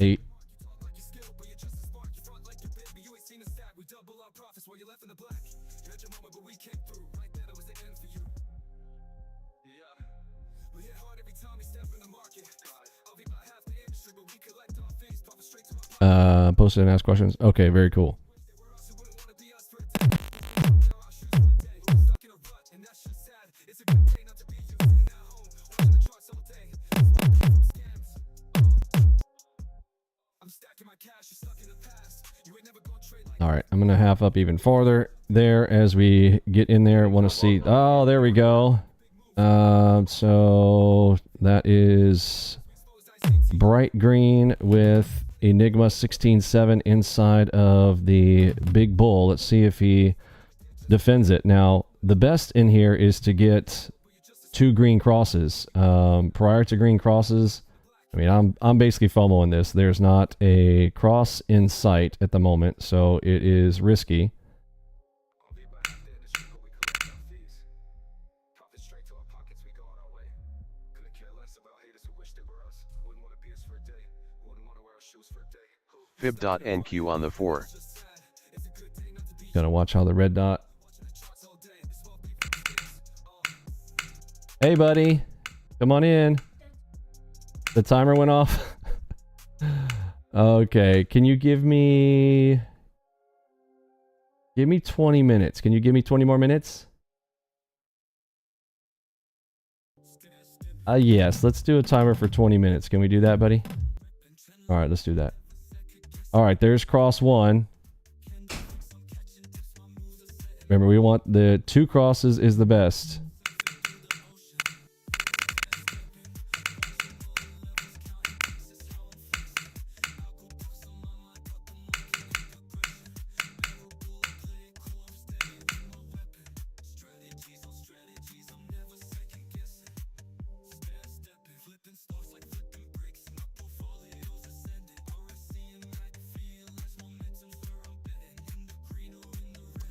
Eight. Posted and asked questions. Okay, very cool. All right, I'm gonna half up even farther there as we get in there. Want to see? Oh, there we go. So that is bright green with Enigma 16.7 inside of the Big Bull. Let's see if he defends it. Now, the best in here is to get 2 green crosses. Prior to green crosses, I mean, I'm basically FOMOing this. There's not a cross in sight at the moment, so it is risky. Fib.NQ on the 4. Gotta watch how the red dot. Hey, buddy. Come on in. The timer went off. Okay. Can you give me 20 minutes? Can you give me 20 more minutes? Yes. Let's do a timer for 20 minutes. Can we do that, buddy? All right. Let's do that. All right. There's cross 1. Remember, we want the 2 crosses is the best.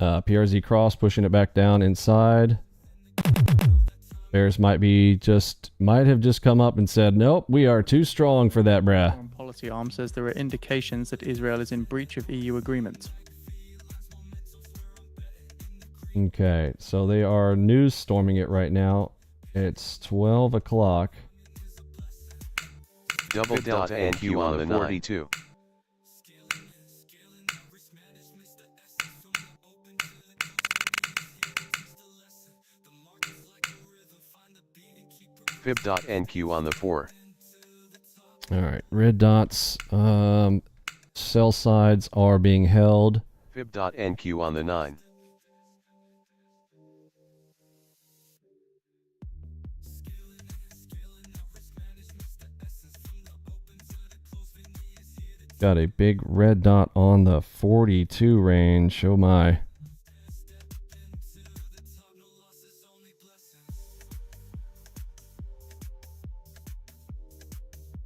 PRZ cross pushing it back down inside. Bears might have just come up and said, nope, we are too strong for that, bruh. Foreign policy arm says there are indications that Israel is in breach of EU agreements. Okay, so they are news storming it right now. It's 12 o'clock. Double delta NQ on the 42. Fib.NQ on the 4. All right, red dots. Sell sides are being held. Fib.NQ on the 9. Got a big red dot on the 42 range. Oh my.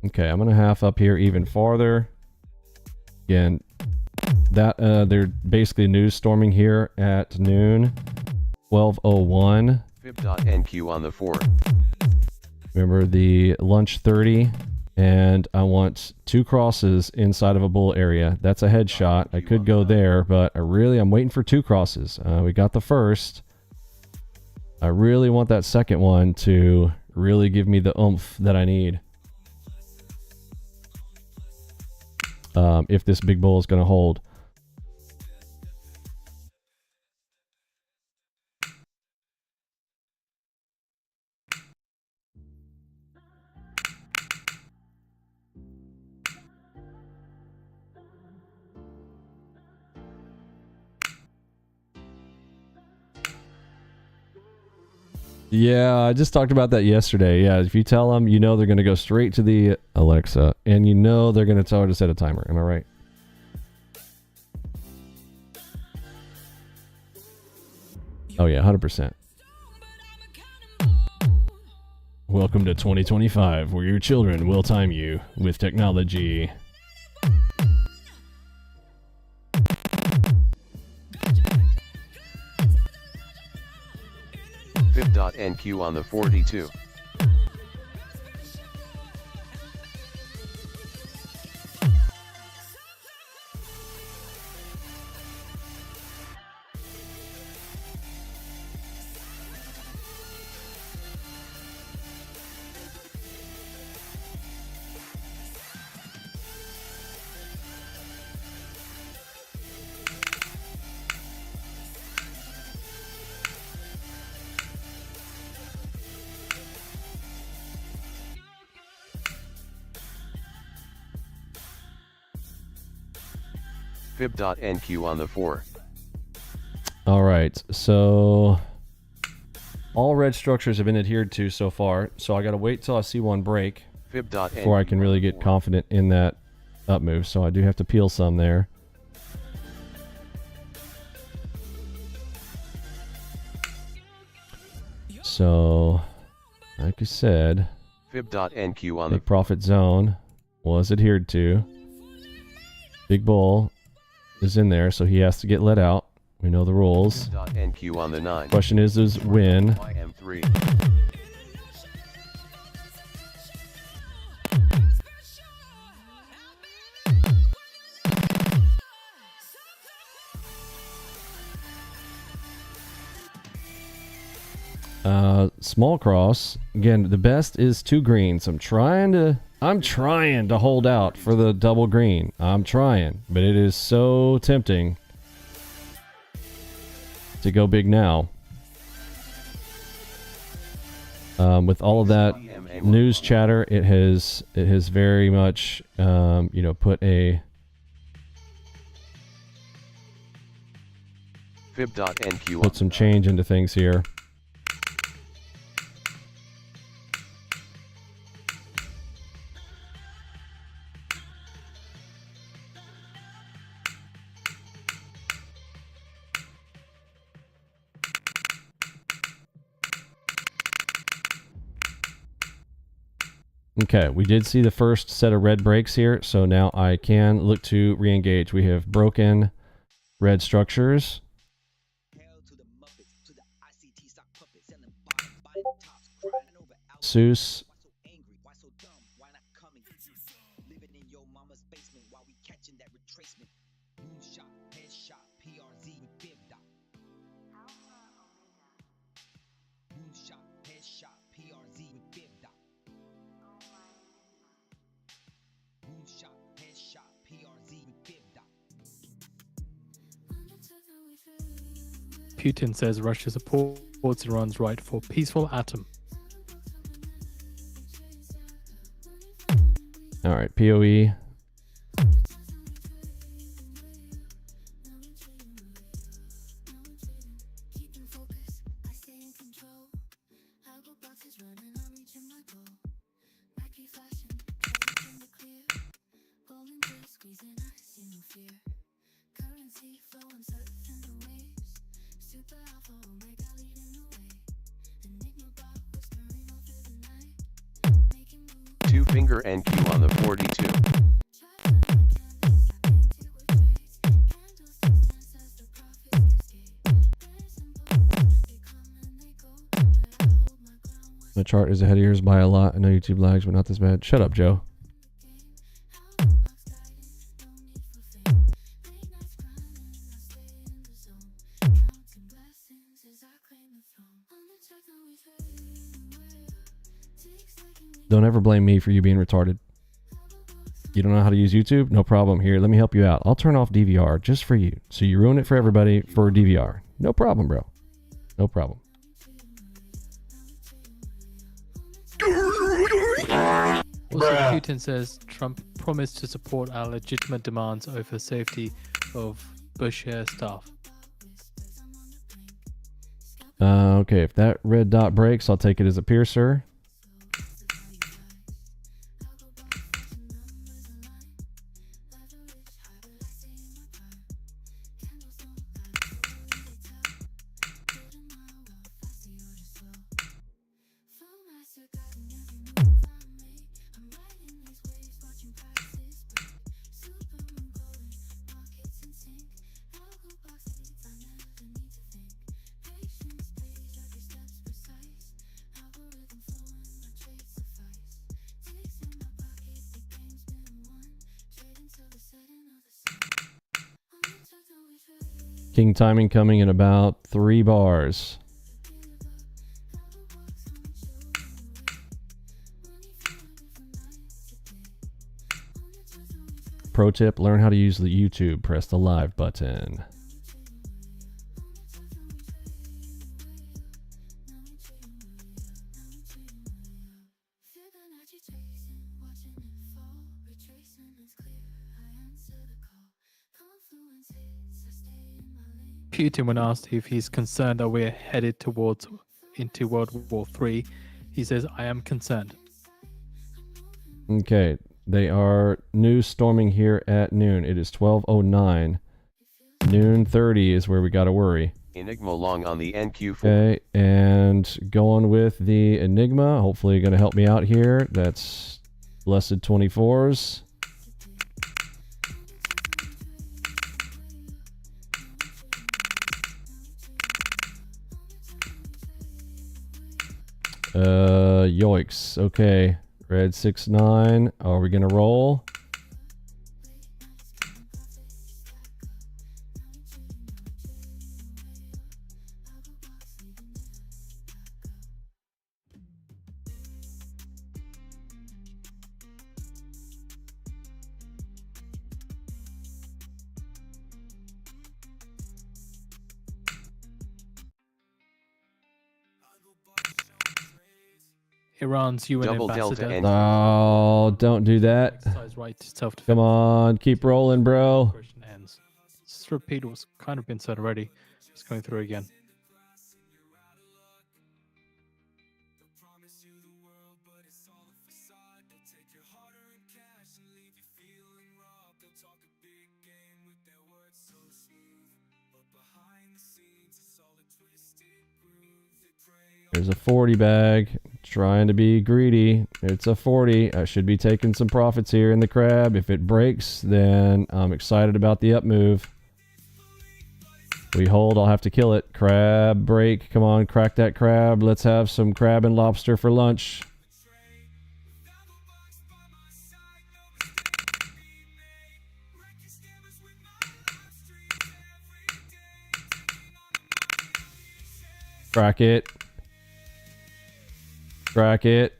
Okay, I'm gonna half up here even farther. Again, that they're basically news storming here at noon, 12:01. Fib.NQ on the 4. Remember the lunch 30, and I want 2 crosses inside of a bull area. That's a headshot. I could go there, but I'm waiting for 2 crosses. We got the first. I really want that second one to really give me the oomph that I need. If this big bull is going to hold. Yeah, I just talked about that yesterday. Yeah, if you tell them, you know they're going to go straight to the Alexa, and you know they're going to tell her to set a timer. Am I right? Oh yeah, 100%. Welcome to 2025, where your children will time you with technology. Fib.NQ on the 42. Fib.NQ on the 4. All right, so all red structures have been adhered to so far, so I got to wait till I see one break before I can really get confident in that up move. So I do have to peel some there. So, like I said, Fib.NQ on the big profit zone was adhered to. Big bull is in there, so he has to get let out. We know the rules. Fib.NQ on the 9. Question is when. YM3. Small cross. Again, the best is 2 greens. I'm trying to hold out for the double green. I'm trying, but it is so tempting to go big now. With all of that news chatter, it has very much put Fib.NQ some change into things here. Okay, we did see the first set of red breaks here, so now I can look to re-engage. We have broken red structures. Seuss. Putin says Russia supports Iran's right for peaceful atom. All right, POE. Keeping focus, I stay in control. Algo boxes running, I'm reaching my goal. Nike flashing, courage in the clear. Golden blue squeezing, I see no fear. Currency flowing, surfing the waves. Super alpha, omega leading the way. Enigma bot whispering all through the night. Making moves. Two finger NQ on the 42. The chart is ahead of yours by a lot. I know YouTube lags, but not this bad. Shut up, Joe. Don't ever blame me for you being retarded. You don't know how to use YouTube? No problem. Here, let me help you out. I'll turn off DVR just for you. So you ruin it for everybody for DVR. No problem, bro. No problem. Also, Putin says Trump promised to support our legitimate demands over safety of Bush Air staff. Okay, if that red dot breaks, I'll take it as a piercer. King timing coming in about 3 bars. Pro tip, learn how to use the YouTube. Press the live button. Putin, when asked if he's concerned that we're headed into World War III, he says, "I am concerned." Okay, they are news storming here at noon. It is 12:09. Noon 30 is where we got to worry. Enigma long on the NQ4. Okay, and going with the Enigma. Hopefully going to help me out here. That's blessed 24s. Yoicks. Okay. Red 6-9. Are we gonna roll? Iran's UN Double delta ambassador. and- Oh, don't do that. Exercise right to self-defense. Come on, keep rolling, bro. Question ends. Just repeat what's kind of been said already. Just going through again. There's a 40 bag. Trying to be greedy. It's a 40. I should be taking some profits here in the crab. If it breaks, then I'm excited about the up move. We hold, I'll have to kill it. Crab break. Come on, crack that crab. Let's have some crab and lobster for lunch. Crack it. Crack it.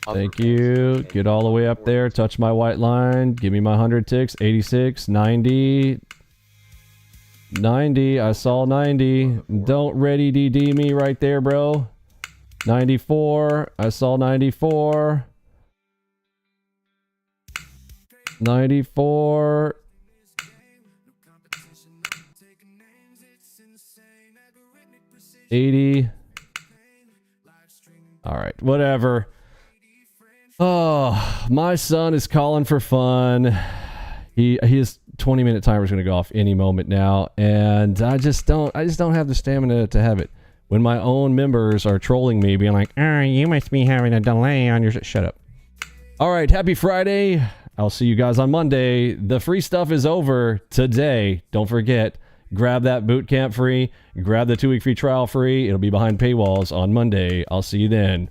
Thank you. Get all the way up there. Touch my white line. Give me my 100 ticks. 86, 90. 90. I saw 90. Don't ready DD me right there, bro. 94. I saw 94. 94. 80. All right, whatever. Oh, my son is calling for fun. His 20-minute timer is going to go off any moment now, and I just don't have the stamina to have it. When my own members are trolling me, being like, you must be having a delay on your shut up. All right, happy Friday. I'll see you guys on Monday. The free stuff is over today. Don't forget, grab that boot camp free. Grab the 2-week free trial free. It'll be behind paywalls on Monday. I'll see you then.